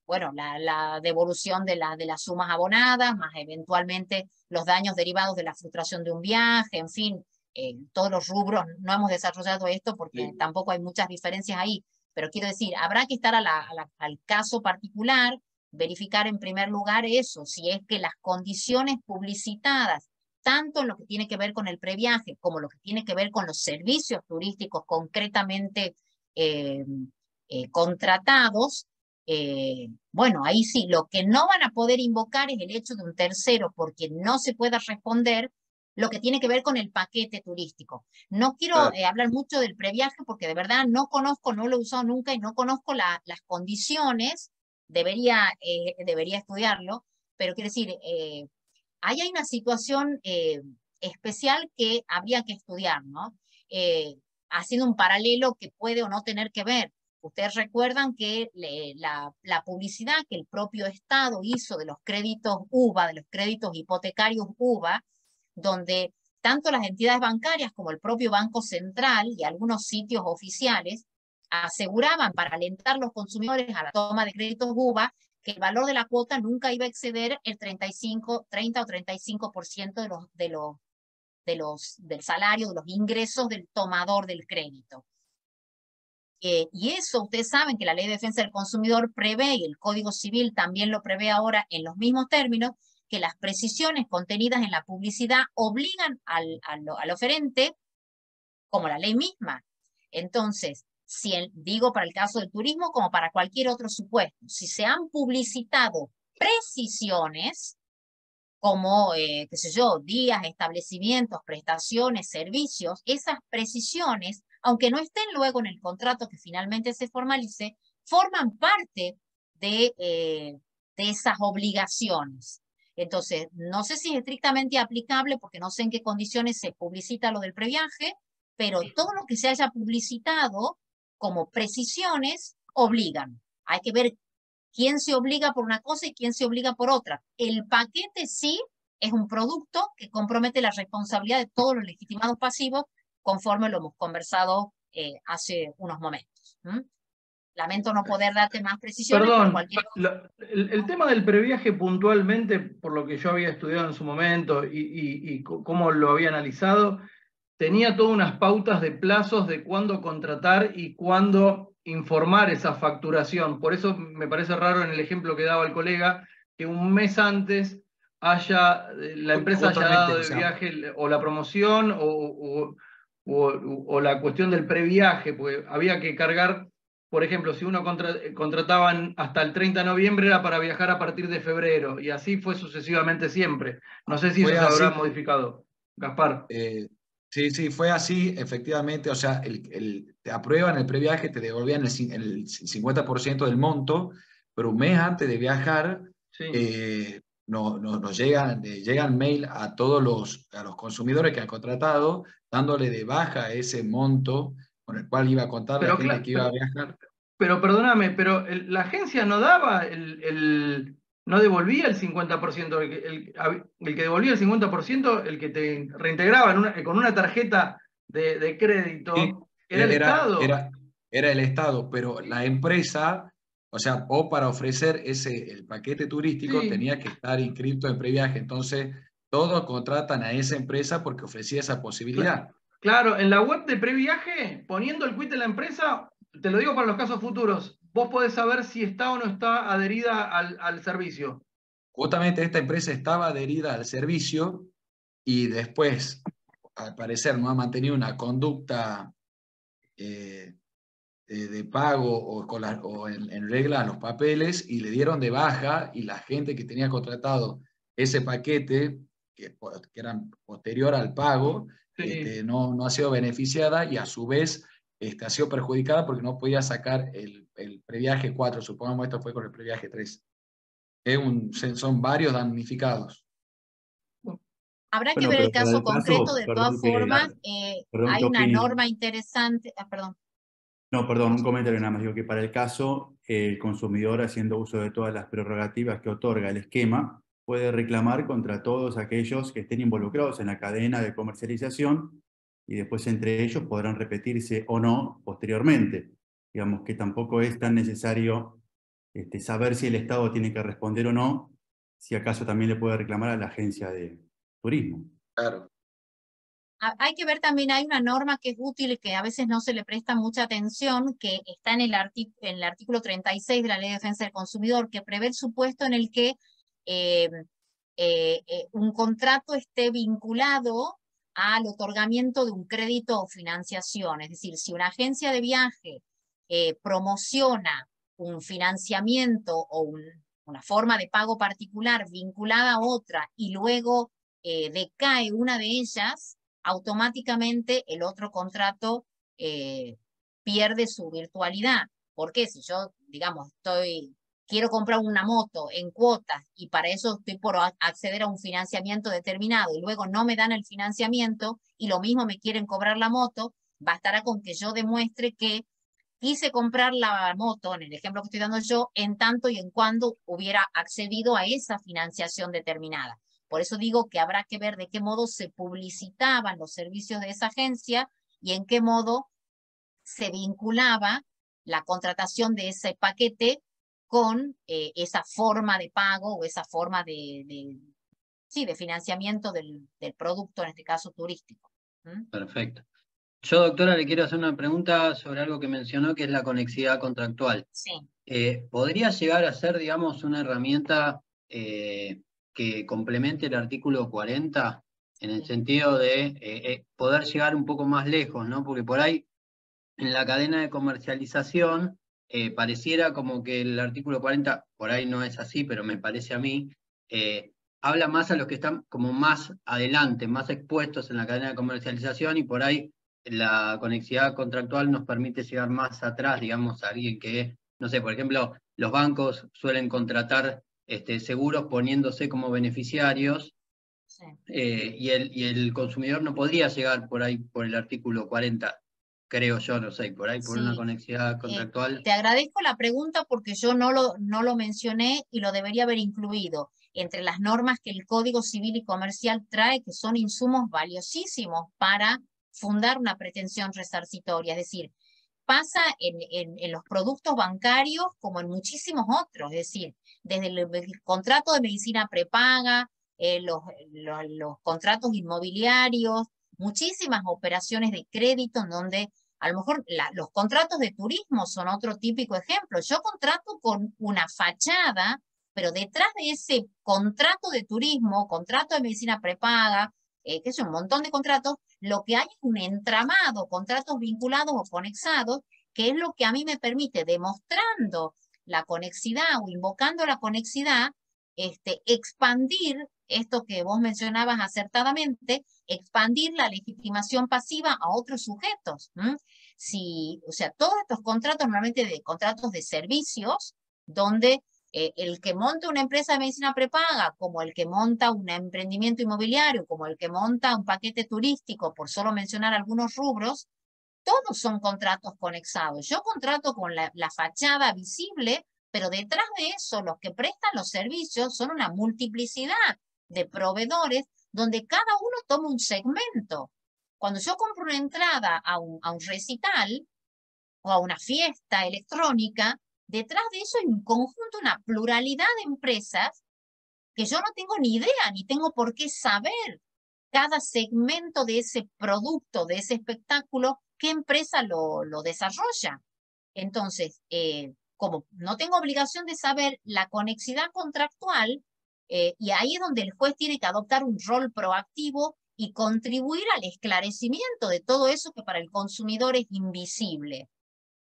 bueno, la devolución de las sumas abonadas, más eventualmente los daños derivados de la frustración de un viaje, en fin, todos los rubros. No hemos desarrollado esto porque tampoco hay muchas diferencias ahí, pero quiero decir, habrá que estar al caso particular, verificar en primer lugar eso, si es que las condiciones publicitadas, tanto en lo que tiene que ver con el previaje como lo que tiene que ver con los servicios turísticos concretamente contratados, bueno, ahí sí, lo que no van a poder invocar es el hecho de un tercero porque no se pueda responder lo que tiene que ver con el paquete turístico. No quiero hablar mucho del previaje porque de verdad no conozco, no lo he usado nunca y no conozco las condiciones, debería estudiarlo, pero quiero decir, ahí hay una situación especial que habría que estudiar, ¿no? Haciendo un paralelo que puede o no tener que ver. Ustedes recuerdan que la publicidad que el propio Estado hizo de los créditos UVA, de los créditos hipotecarios UVA, donde tanto las entidades bancarias como el propio Banco Central y algunos sitios oficiales aseguraban para alentar a los consumidores a la toma de créditos UVA que el valor de la cuota nunca iba a exceder el 30 o 35% del salario, de los ingresos del tomador del crédito. Y eso ustedes saben que la Ley de Defensa del Consumidor prevé, y el Código Civil también lo prevé ahora en los mismos términos, que las precisiones contenidas en la publicidad obligan al oferente, como la ley misma. Entonces, digo para el caso del turismo como para cualquier otro supuesto, si se han publicitado precisiones, como, qué sé yo, días, establecimientos, prestaciones, servicios, esas precisiones, aunque no estén luego en el contrato que finalmente se formalice, forman parte de esas obligaciones. Entonces, no sé si es estrictamente aplicable, porque no sé en qué condiciones se publicita lo del previaje, pero todo lo que se haya publicitado como precisiones obligan. Hay que ver quién se obliga por una cosa y quién se obliga por otra. El paquete sí es un producto que compromete la responsabilidad de todos los legitimados pasivos, conforme lo hemos conversado hace unos momentos. Lamento no poder darte más precisiones.
Perdón, el tema del previaje puntualmente, por lo que yo había estudiado en su momento y cómo lo había analizado, tenía todas unas pautas de plazos de cuándo contratar y cuándo informar esa facturación. Por eso me parece raro en el ejemplo que daba el colega, que un mes antes la empresa haya dado de viaje o la promoción o la cuestión del previaje, porque había que cargar. Por ejemplo, si uno contrataban hasta el 30 de noviembre era para viajar a partir de febrero, y así fue sucesivamente siempre. No sé si eso se habrá modificado. Gaspar.
Sí, sí, fue así, efectivamente. O sea, te aprueban el previaje, te devolvían el 50% del monto, pero un mes antes de viajar
Sí.
nos llegan mail a todos a los consumidores que han contratado, dándole de baja ese monto con el cual iba a contar la
Pero,
gente que iba a viajar.
pero perdóname, pero la agencia no daba no devolvía el 50%, el que devolvía el 50%, el que te reintegraba con una tarjeta de crédito,
Sí,
era el
era,
Estado.
era, era el Estado, pero la empresa, o sea, vos para ofrecer el paquete turístico
Sí,
tenías que estar inscrito en previaje. Entonces, todos contratan a esa empresa porque ofrecía esa posibilidad.
claro, en la web de previaje, poniendo el quit de la empresa, te lo digo para los casos futuros, vos podés saber si está o no está adherida al servicio.
Justamente esta empresa estaba adherida al servicio y después, al parecer, no ha mantenido una conducta de pago o en regla los papeles y le dieron de baja, y la gente que tenía contratado ese paquete, que era posterior al pago,
Sí.
no ha sido beneficiada, y a su vez ha sido perjudicada porque no podía sacar el previaje 4, supongamos esto fue con el previaje 3. Son varios damnificados.
Habrá que
Bueno,
ver el
pero para
caso
el
concreto,
caso,
de todas formas,
perdón
hay
que
una
opine.
norma interesante, perdón.
No, perdón, un comentario nada más. Digo que para el caso, el consumidor, haciendo uso de todas las prerrogativas que otorga el esquema, puede reclamar contra todos aquellos que estén involucrados en la cadena de comercialización, y después entre ellos podrán repetirse o no posteriormente. Digamos que tampoco es tan necesario saber si el Estado tiene que responder o no, si acaso también le puede reclamar a la agencia de turismo.
Claro.
Hay que ver también, hay una norma que es útil y que a veces no se le presta mucha atención, que está en el artículo 36 de la Ley de Defensa del Consumidor, que prevé el supuesto en el que un contrato esté vinculado al otorgamiento de un crédito o financiación. Es decir, si una agencia de viaje promociona un financiamiento o una forma de pago particular vinculada a otra y luego decae una de ellas, automáticamente el otro contrato pierde su virtualidad. Porque si yo, digamos, quiero comprar una moto en cuotas y para eso estoy por acceder a un financiamiento determinado y luego no me dan el financiamiento y lo mismo me quieren cobrar la moto, bastará con que yo demuestre que quise comprar la moto, en el ejemplo que estoy dando yo, en tanto y en cuando hubiera accedido a esa financiación determinada. Por eso digo que habrá que ver de qué modo se publicitaban los servicios de esa agencia y en qué modo se vinculaba la contratación de ese paquete con esa forma de pago o esa forma de financiamiento del producto, en este caso turístico. ¿Mm?
Perfecto. Yo, doctora, le quiero hacer una pregunta sobre algo que mencionó, que es la conexidad contractual.
Sí.
¿Podría llegar a ser, digamos, una herramienta que complemente el artículo 40 en el sentido de poder llegar un poco más lejos, ¿no? Porque por ahí, en la cadena de comercialización, pareciera como que el artículo 40, por ahí no es así, pero me parece a mí, habla más a los que están como más adelante, más expuestos en la cadena de comercialización, y por ahí la conexidad contractual nos permite llegar más atrás, digamos, a alguien que, no sé, por ejemplo, los bancos suelen contratar seguros poniéndose como beneficiarios,
Sí.
y el consumidor no podría llegar por ahí por el artículo 40, creo yo, no sé, por ahí por una
Sí.
conexidad contractual.
Te agradezco la pregunta porque yo no lo mencioné y lo debería haber incluido entre las normas que el Código Civil y Comercial trae, que son insumos valiosísimos para fundar una pretensión resarcitoria. Es decir, pasa en los productos bancarios como en muchísimos otros. Es decir, desde el contrato de medicina prepaga, los contratos inmobiliarios, muchísimas operaciones de crédito en donde a lo mejor los contratos de turismo son otro típico ejemplo. Yo contrato con una fachada, pero detrás de ese contrato de turismo, contrato de medicina prepaga, que es un montón de contratos, lo que hay es un entramado, contratos vinculados o conexados, que es lo que a mí me permite, demostrando la conexidad o invocando la conexidad, expandir esto que vos mencionabas acertadamente, expandir la legitimación pasiva a otros sujetos. Si, o sea, todos estos contratos, normalmente de contratos de servicios, donde el que monta una empresa de medicina prepaga, como el que monta un emprendimiento inmobiliario, como el que monta un paquete turístico, por solo mencionar algunos rubros, todos son contratos conexados. Yo contrato con la fachada visible, pero detrás de eso los que prestan los servicios son una multiplicidad de proveedores donde cada uno toma un segmento. Cuando yo compro una entrada a un recital o a una fiesta electrónica, detrás de eso hay un conjunto, una pluralidad de empresas que yo no tengo ni idea, ni tengo por qué saber cada segmento de ese producto, de ese espectáculo, qué empresa lo desarrolla. Entonces, como no tengo obligación de saber la conexidad contractual, y ahí es donde el juez tiene que adoptar un rol proactivo y contribuir al esclarecimiento de todo eso que para el consumidor es invisible.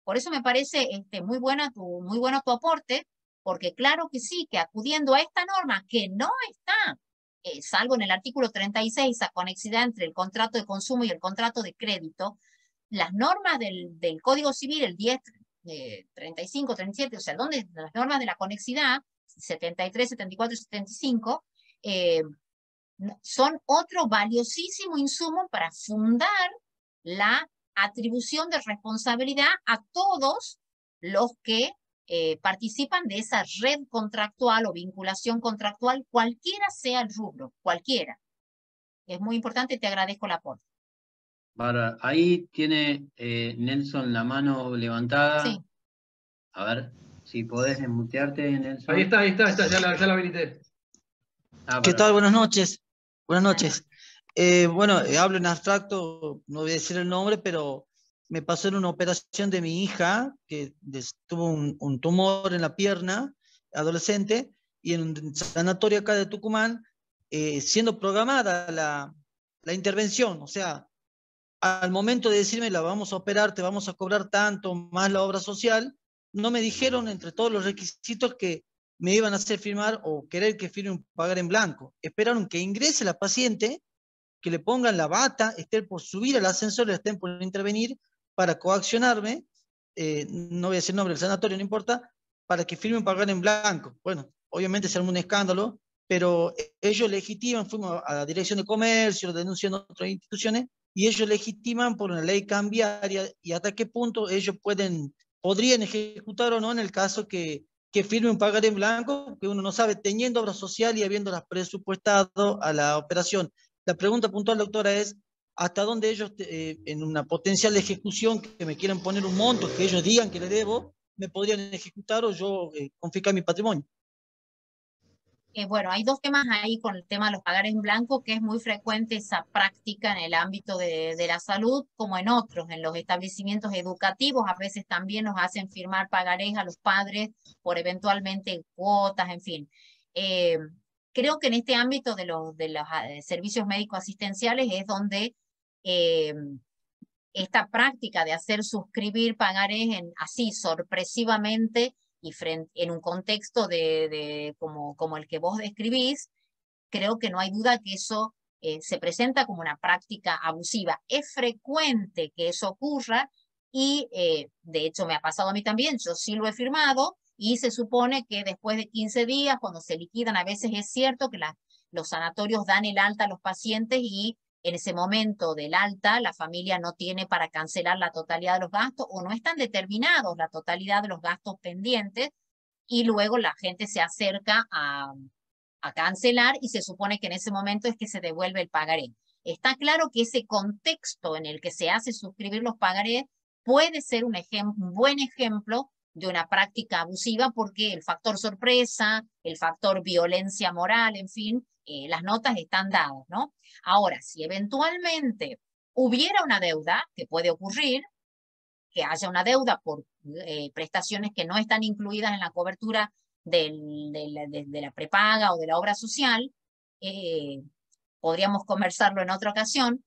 Por eso me parece muy bueno tu aporte, porque claro que sí, que acudiendo a esta norma que no está, salvo en el artículo 36, esa conexidad entre el contrato de consumo y el contrato de crédito, las normas del Código Civil, el 10, 35, 37, o sea, donde las normas de la conexidad, 73, 74 y 75, son otro valiosísimo insumo para fundar la atribución de responsabilidad a todos los que participan de esa red contractual o vinculación contractual, cualquiera sea el rubro, cualquiera. Es muy importante, te agradezco el aporte.
Bárbara, ahí tiene Nelson la mano levantada.
Sí.
A ver, si podés desmutearte, Nelson.
Ahí está, ya la habilité.
¿Qué tal? Buenas noches. Buenas noches. Bueno, hablo en abstracto, no voy a decir el nombre, pero me pasó en una operación de mi hija, que tuvo un tumor en la pierna, adolescente, y en un sanatorio acá de Tucumán, siendo programada la intervención, o sea, al momento de decirme la vamos a operar, te vamos a cobrar tanto, más la obra social, no me dijeron entre todos los requisitos que me iban a hacer firmar o querer que firme un pagar en blanco. Esperaron que ingrese la paciente, que le pongan la bata, estén por subir al ascensor, estén por intervenir para coaccionarme, no voy a decir nombre del sanatorio, no importa, para que firme un pagar en blanco. Bueno, obviamente se armó un escándalo, pero ellos legitiman, fuimos a la Dirección de Comercio, denunciando a otras instituciones, y ellos legitiman por una ley cambiaria, y hasta qué punto ellos podrían ejecutar o no en el caso que firme un pagar en blanco, que uno no sabe, teniendo obra social y habiéndolas presupuestado a la operación. La pregunta puntual, doctora, es hasta dónde ellos, en una potencial ejecución, que me quieran poner un monto, que ellos digan que le debo, me podrían ejecutar o yo confiscar mi patrimonio.
Bueno, hay dos temas ahí con el tema de los pagares en blanco, que es muy frecuente esa práctica en el ámbito de la salud, como en otros, en los establecimientos educativos, a veces también nos hacen firmar pagarés a los padres por eventualmente cuotas, en fin. Creo que en este ámbito de los servicios médicos asistenciales es donde esta práctica de hacer suscribir pagarés así sorpresivamente y en un contexto como el que vos describís, creo que no hay duda que eso se presenta como una práctica abusiva. Es frecuente que eso ocurra y de hecho me ha pasado a mí también, yo sí lo he firmado y se supone que después de 15 días, cuando se liquidan, a veces es cierto que los sanatorios dan el alta a los pacientes y en ese momento del alta la familia no tiene para cancelar la totalidad de los gastos o no están determinados la totalidad de los gastos pendientes y luego la gente se acerca a cancelar y se supone que en ese momento es que se devuelve el pagaré. Está claro que ese contexto en el que se hace suscribir los pagarés puede ser un buen ejemplo de una práctica abusiva porque el factor sorpresa, el factor violencia moral, en fin, las notas están dadas, ¿no? Ahora, si eventualmente hubiera una deuda, que puede ocurrir, que haya una deuda por prestaciones que no están incluidas en la cobertura de la prepaga o de la obra social, podríamos conversarlo en otra ocasión,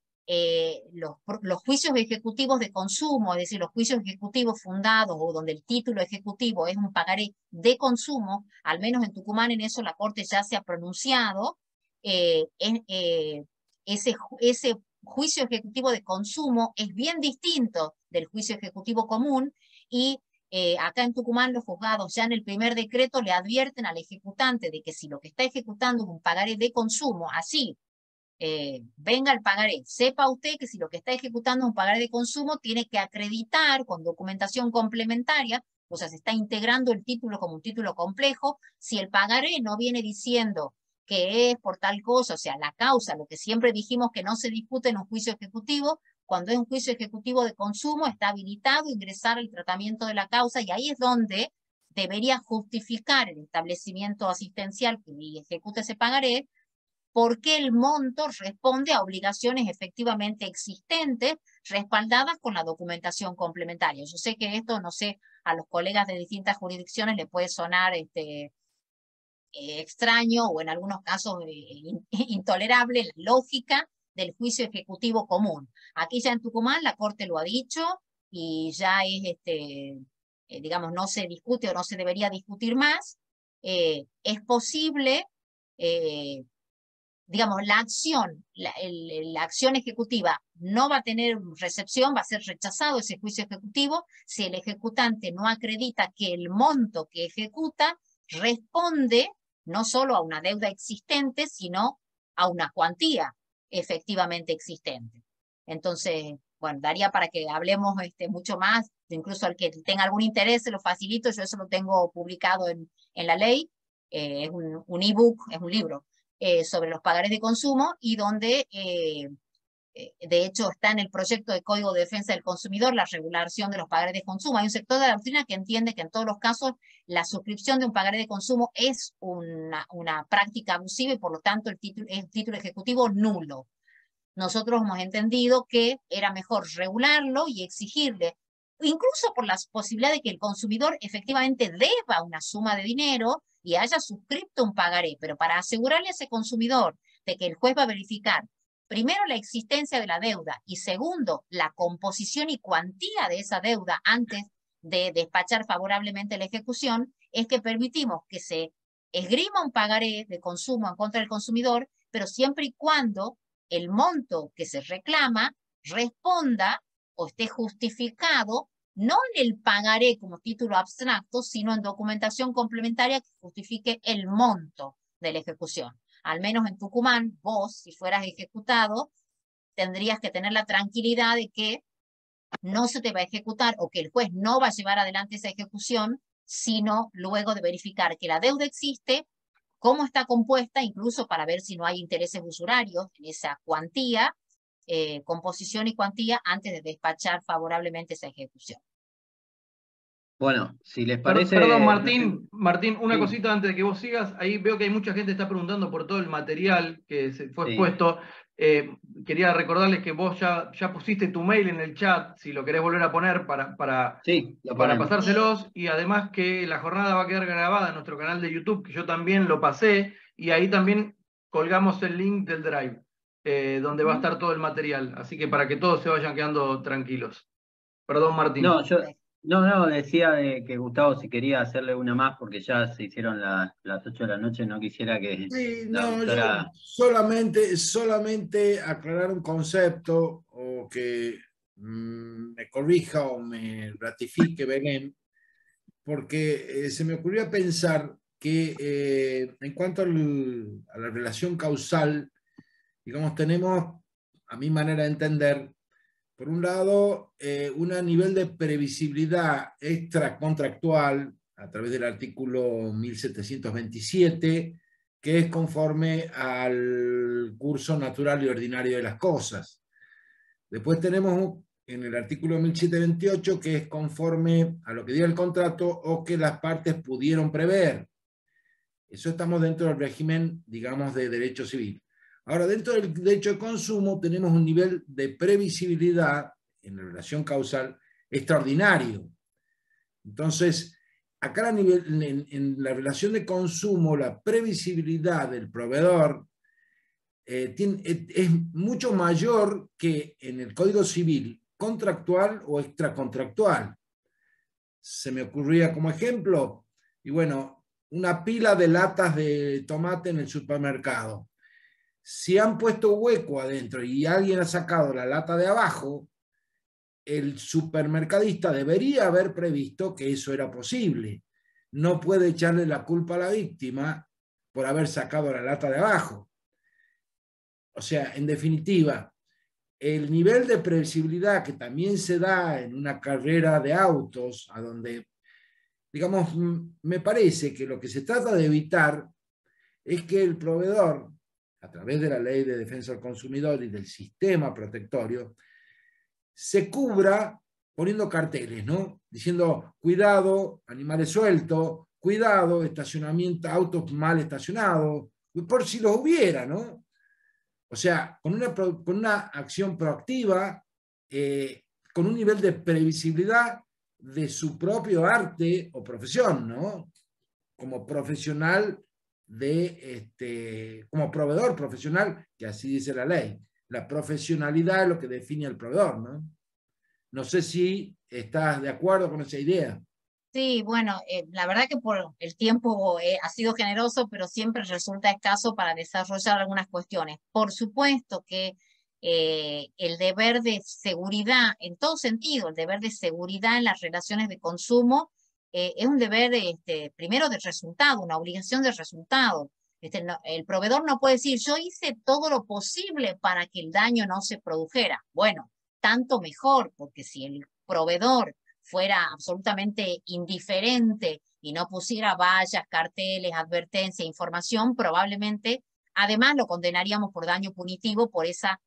los juicios ejecutivos de consumo, es decir, los juicios ejecutivos fundados o donde el título ejecutivo es un pagaré de consumo, al menos en Tucumán en eso la Corte ya se ha pronunciado, ese juicio ejecutivo de consumo es bien distinto del juicio ejecutivo común y acá en Tucumán los juzgados ya en el primer decreto le advierten al ejecutante de que si lo que está ejecutando es un pagaré de consumo, así venga el pagaré, sepa usted que si lo que está ejecutando es un pagaré de consumo, tiene que acreditar con documentación complementaria, o sea, se está integrando el título como un título complejo, si el pagaré no viene diciendo que es por tal cosa, o sea, la causa, lo que siempre dijimos que no se discute en un juicio ejecutivo, cuando es un juicio ejecutivo de consumo está habilitado a ingresar el tratamiento de la causa y ahí es donde debería justificar el establecimiento asistencial que ejecuta ese pagaré, porque el monto responde a obligaciones efectivamente existentes, respaldadas con la documentación complementaria. Yo sé que esto, no sé, a los colegas de distintas jurisdicciones les puede sonar extraño o en algunos casos intolerable la lógica del juicio ejecutivo común. Aquí ya en Tucumán la Corte lo ha dicho y ya es, digamos, no se discute o no se debería discutir más. Es posible... digamos, la acción ejecutiva no va a tener recepción, va a ser rechazado ese juicio ejecutivo si el ejecutante no acredita que el monto que ejecuta responde no solo a una deuda existente, sino a una cuantía efectivamente existente. Entonces, bueno, daría para que hablemos mucho más, incluso al que tenga algún interés se lo facilito, yo eso lo tengo publicado en la ley, es un ebook, es un libro. Sobre los pagarés de consumo y donde, de hecho, está en el proyecto de Código de Defensa del Consumidor la regulación de los pagarés de consumo. Hay un sector de la doctrina que entiende que en todos los casos la suscripción de un pagaré de consumo es una práctica abusiva y por lo tanto el título ejecutivo nulo. Nosotros hemos entendido que era mejor regularlo y exigirle, incluso por la posibilidad de que el consumidor efectivamente deba una suma de dinero y haya suscrito un pagaré, pero para asegurarle a ese consumidor de que el juez va a verificar, primero, la existencia de la deuda y segundo, la composición y cuantía de esa deuda antes de despachar favorablemente la ejecución, es que permitimos que se esgrima un pagaré de consumo en contra del consumidor, pero siempre y cuando el monto que se reclama responda o esté justificado no en el pagaré como título abstracto, sino en documentación complementaria que justifique el monto de la ejecución. Al menos en Tucumán, vos, si fueras ejecutado, tendrías que tener la tranquilidad de que no se te va a ejecutar o que el juez no va a llevar adelante esa ejecución, sino luego de verificar que la deuda existe, cómo está compuesta, incluso para ver si no hay intereses usurarios en esa cuantía, composición y cuantía antes de despachar favorablemente esa ejecución.
Bueno, si les parece...
Perdón, Martín, una
sí.
cosita antes de que vos sigas. Ahí veo que hay mucha gente que está preguntando por todo el material que se fue expuesto. Quería recordarles que vos ya pusiste tu mail en el chat, si lo querés volver a poner para pasárselos, y además que la jornada va a quedar grabada en nuestro canal de YouTube, que yo también lo pasé, y ahí también colgamos el link del Drive, donde va a estar todo el material, así que para que todos se vayan quedando tranquilos. Perdón, Martín.
No, decía que Gustavo si quería hacerle una más porque ya se hicieron las 8 de la noche, no quisiera que...
Sí, no, yo solamente aclarar un concepto o que me corrija o me ratifique Belén, porque se me ocurrió pensar que en cuanto a la relación causal, digamos, tenemos, a mi manera de entender, por un lado, un nivel de previsibilidad extracontractual a través del artículo 1727, que es conforme al curso natural y ordinario de las cosas. Después tenemos en el artículo 1728, que es conforme a lo que diga el contrato o que las partes pudieron prever. Eso estamos dentro del régimen, digamos, de derecho civil. Ahora, dentro del derecho de consumo tenemos un nivel de previsibilidad en la relación causal extraordinario. Entonces, acá en la relación de consumo, la previsibilidad del proveedor es mucho mayor que en el Código Civil contractual o extracontractual. Se me ocurría como ejemplo, y bueno, una pila de latas de tomate en el supermercado. Si han puesto hueco adentro y alguien ha sacado la lata de abajo, el supermercadista debería haber previsto que eso era posible. No puede echarle la culpa a la víctima por haber sacado la lata de abajo. O sea, en definitiva, el nivel de previsibilidad que también se da en una carrera de autos, a donde, digamos, me parece que lo que se trata de evitar es que el proveedor, a través de la Ley de Defensa del Consumidor y del sistema protectorio, se cubra poniendo carteles, ¿no? Diciendo, cuidado, animales sueltos, cuidado, estacionamiento, autos mal estacionados, por si los hubiera, ¿no? O sea, con una acción proactiva, con un nivel de previsibilidad de su propio arte o profesión, ¿no? Como profesional como proveedor profesional, que así dice la ley. La profesionalidad es lo que define al proveedor, ¿no? No sé si estás de acuerdo con esa idea.
Sí, bueno, la verdad que por el tiempo ha sido generoso, pero siempre resulta escaso para desarrollar algunas cuestiones. Por supuesto que el deber de seguridad, en todo sentido, el deber de seguridad en las relaciones de consumo es un deber, primero, de resultado, una obligación de resultado. El proveedor no puede decir, yo hice todo lo posible para que el daño no se produjera. Bueno, tanto mejor, porque si el proveedor fuera absolutamente indiferente y no pusiera vallas, carteles, advertencia, información, probablemente además lo condenaríamos por daño punitivo por esa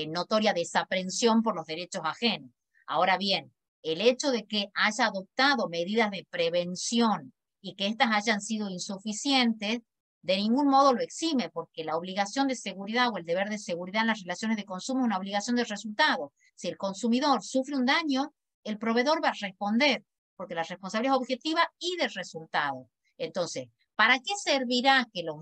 notoria desaprensión por los derechos ajenos. Ahora bien, el hecho de que haya adoptado medidas de prevención y que éstas hayan sido insuficientes, de ningún modo lo exime, porque la obligación de seguridad o el deber de seguridad en las relaciones de consumo es una obligación de resultado. Si el consumidor sufre un daño, el proveedor va a responder, porque la responsabilidad es objetiva y de resultado. Entonces, ¿para qué servirá que los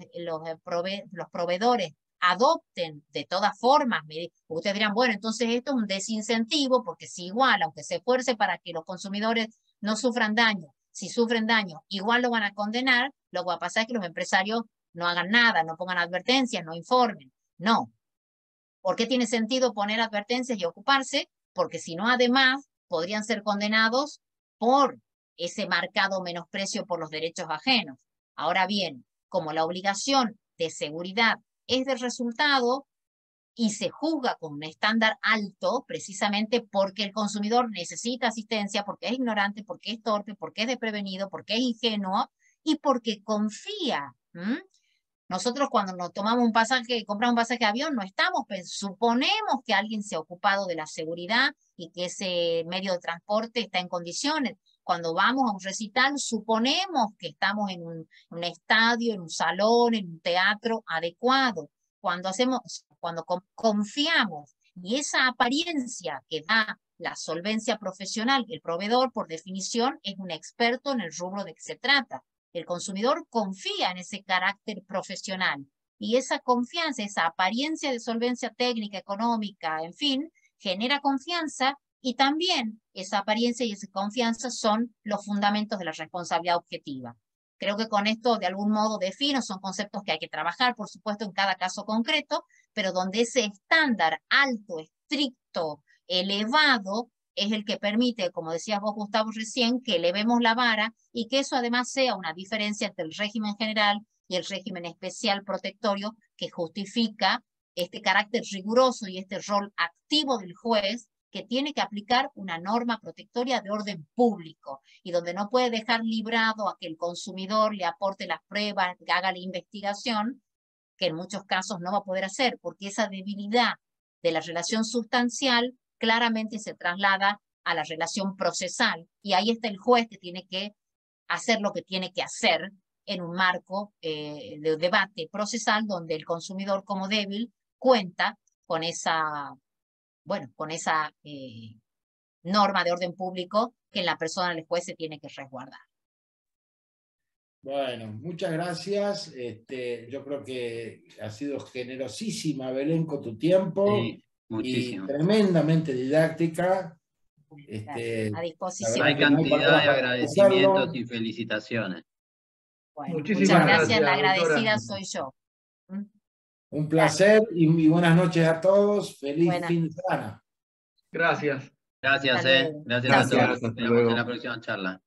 proveedores adopten de todas formas? Ustedes dirán, bueno, entonces esto es un desincentivo, porque si igual, aunque se esfuerce para que los consumidores no sufran daño, si sufren daño, igual lo van a condenar, lo que va a pasar es que los empresarios no hagan nada, no pongan advertencias, no informen. No. ¿Por qué tiene sentido poner advertencias y ocuparse? Porque si no, además, podrían ser condenados por ese marcado menosprecio por los derechos ajenos. Ahora bien, como la obligación de seguridad es de resultado y se juzga con un estándar alto, precisamente porque el consumidor necesita asistencia, porque es ignorante, porque es torpe, porque es desprevenido, porque es ingenuo y porque confía. Nosotros cuando nos tomamos un pasaje, compramos un pasaje de avión, no estamos, suponemos que alguien se ha ocupado de la seguridad y que ese medio de transporte está en condiciones. Cuando vamos a un recital, suponemos que estamos en un estadio, en un salón, en un teatro adecuado. Cuando confiamos, y esa apariencia que da la solvencia profesional, el proveedor, por definición, es un experto en el rubro de que se trata. El consumidor confía en ese carácter profesional y esa confianza, esa apariencia de solvencia técnica, económica, en fin, genera confianza y también esa apariencia y esa confianza son los fundamentos de la responsabilidad objetiva. Creo que con esto de algún modo defino, son conceptos que hay que trabajar, por supuesto, en cada caso concreto, pero donde ese estándar alto, estricto, elevado, es el que permite, como decías vos, Gustavo, recién, que elevemos la vara y que eso además sea una diferencia entre el régimen general y el régimen especial protectorio que justifica este carácter riguroso y este rol activo del juez que tiene que aplicar una norma protectoria de orden público y donde no puede dejar librado a que el consumidor le aporte las pruebas, que haga la investigación, que en muchos casos no va a poder hacer, porque esa debilidad de la relación sustancial claramente se traslada a la relación procesal y ahí está el juez que tiene que hacer lo que tiene que hacer en un marco de debate procesal donde el consumidor como débil cuenta con esa, bueno, con esa norma de orden público que en la persona del juez se tiene que resguardar.
Bueno, muchas gracias. Yo creo que ha sido generosísima, Belén, con tu tiempo.
Sí, muchísimo.
Y tremendamente didáctica.
A disposición.
Hay cantidad de agradecimientos y felicitaciones.
Bueno,
Muchísimas
muchas gracias. La
doctora.
agradecida soy yo.
Un placer y buenas noches a todos. Feliz
Buenas.
fin de semana.
Gracias.
Gracias,
Hasta luego.
gracias a todos.
Gracias, hasta
Nos vemos
luego.
en la próxima charla.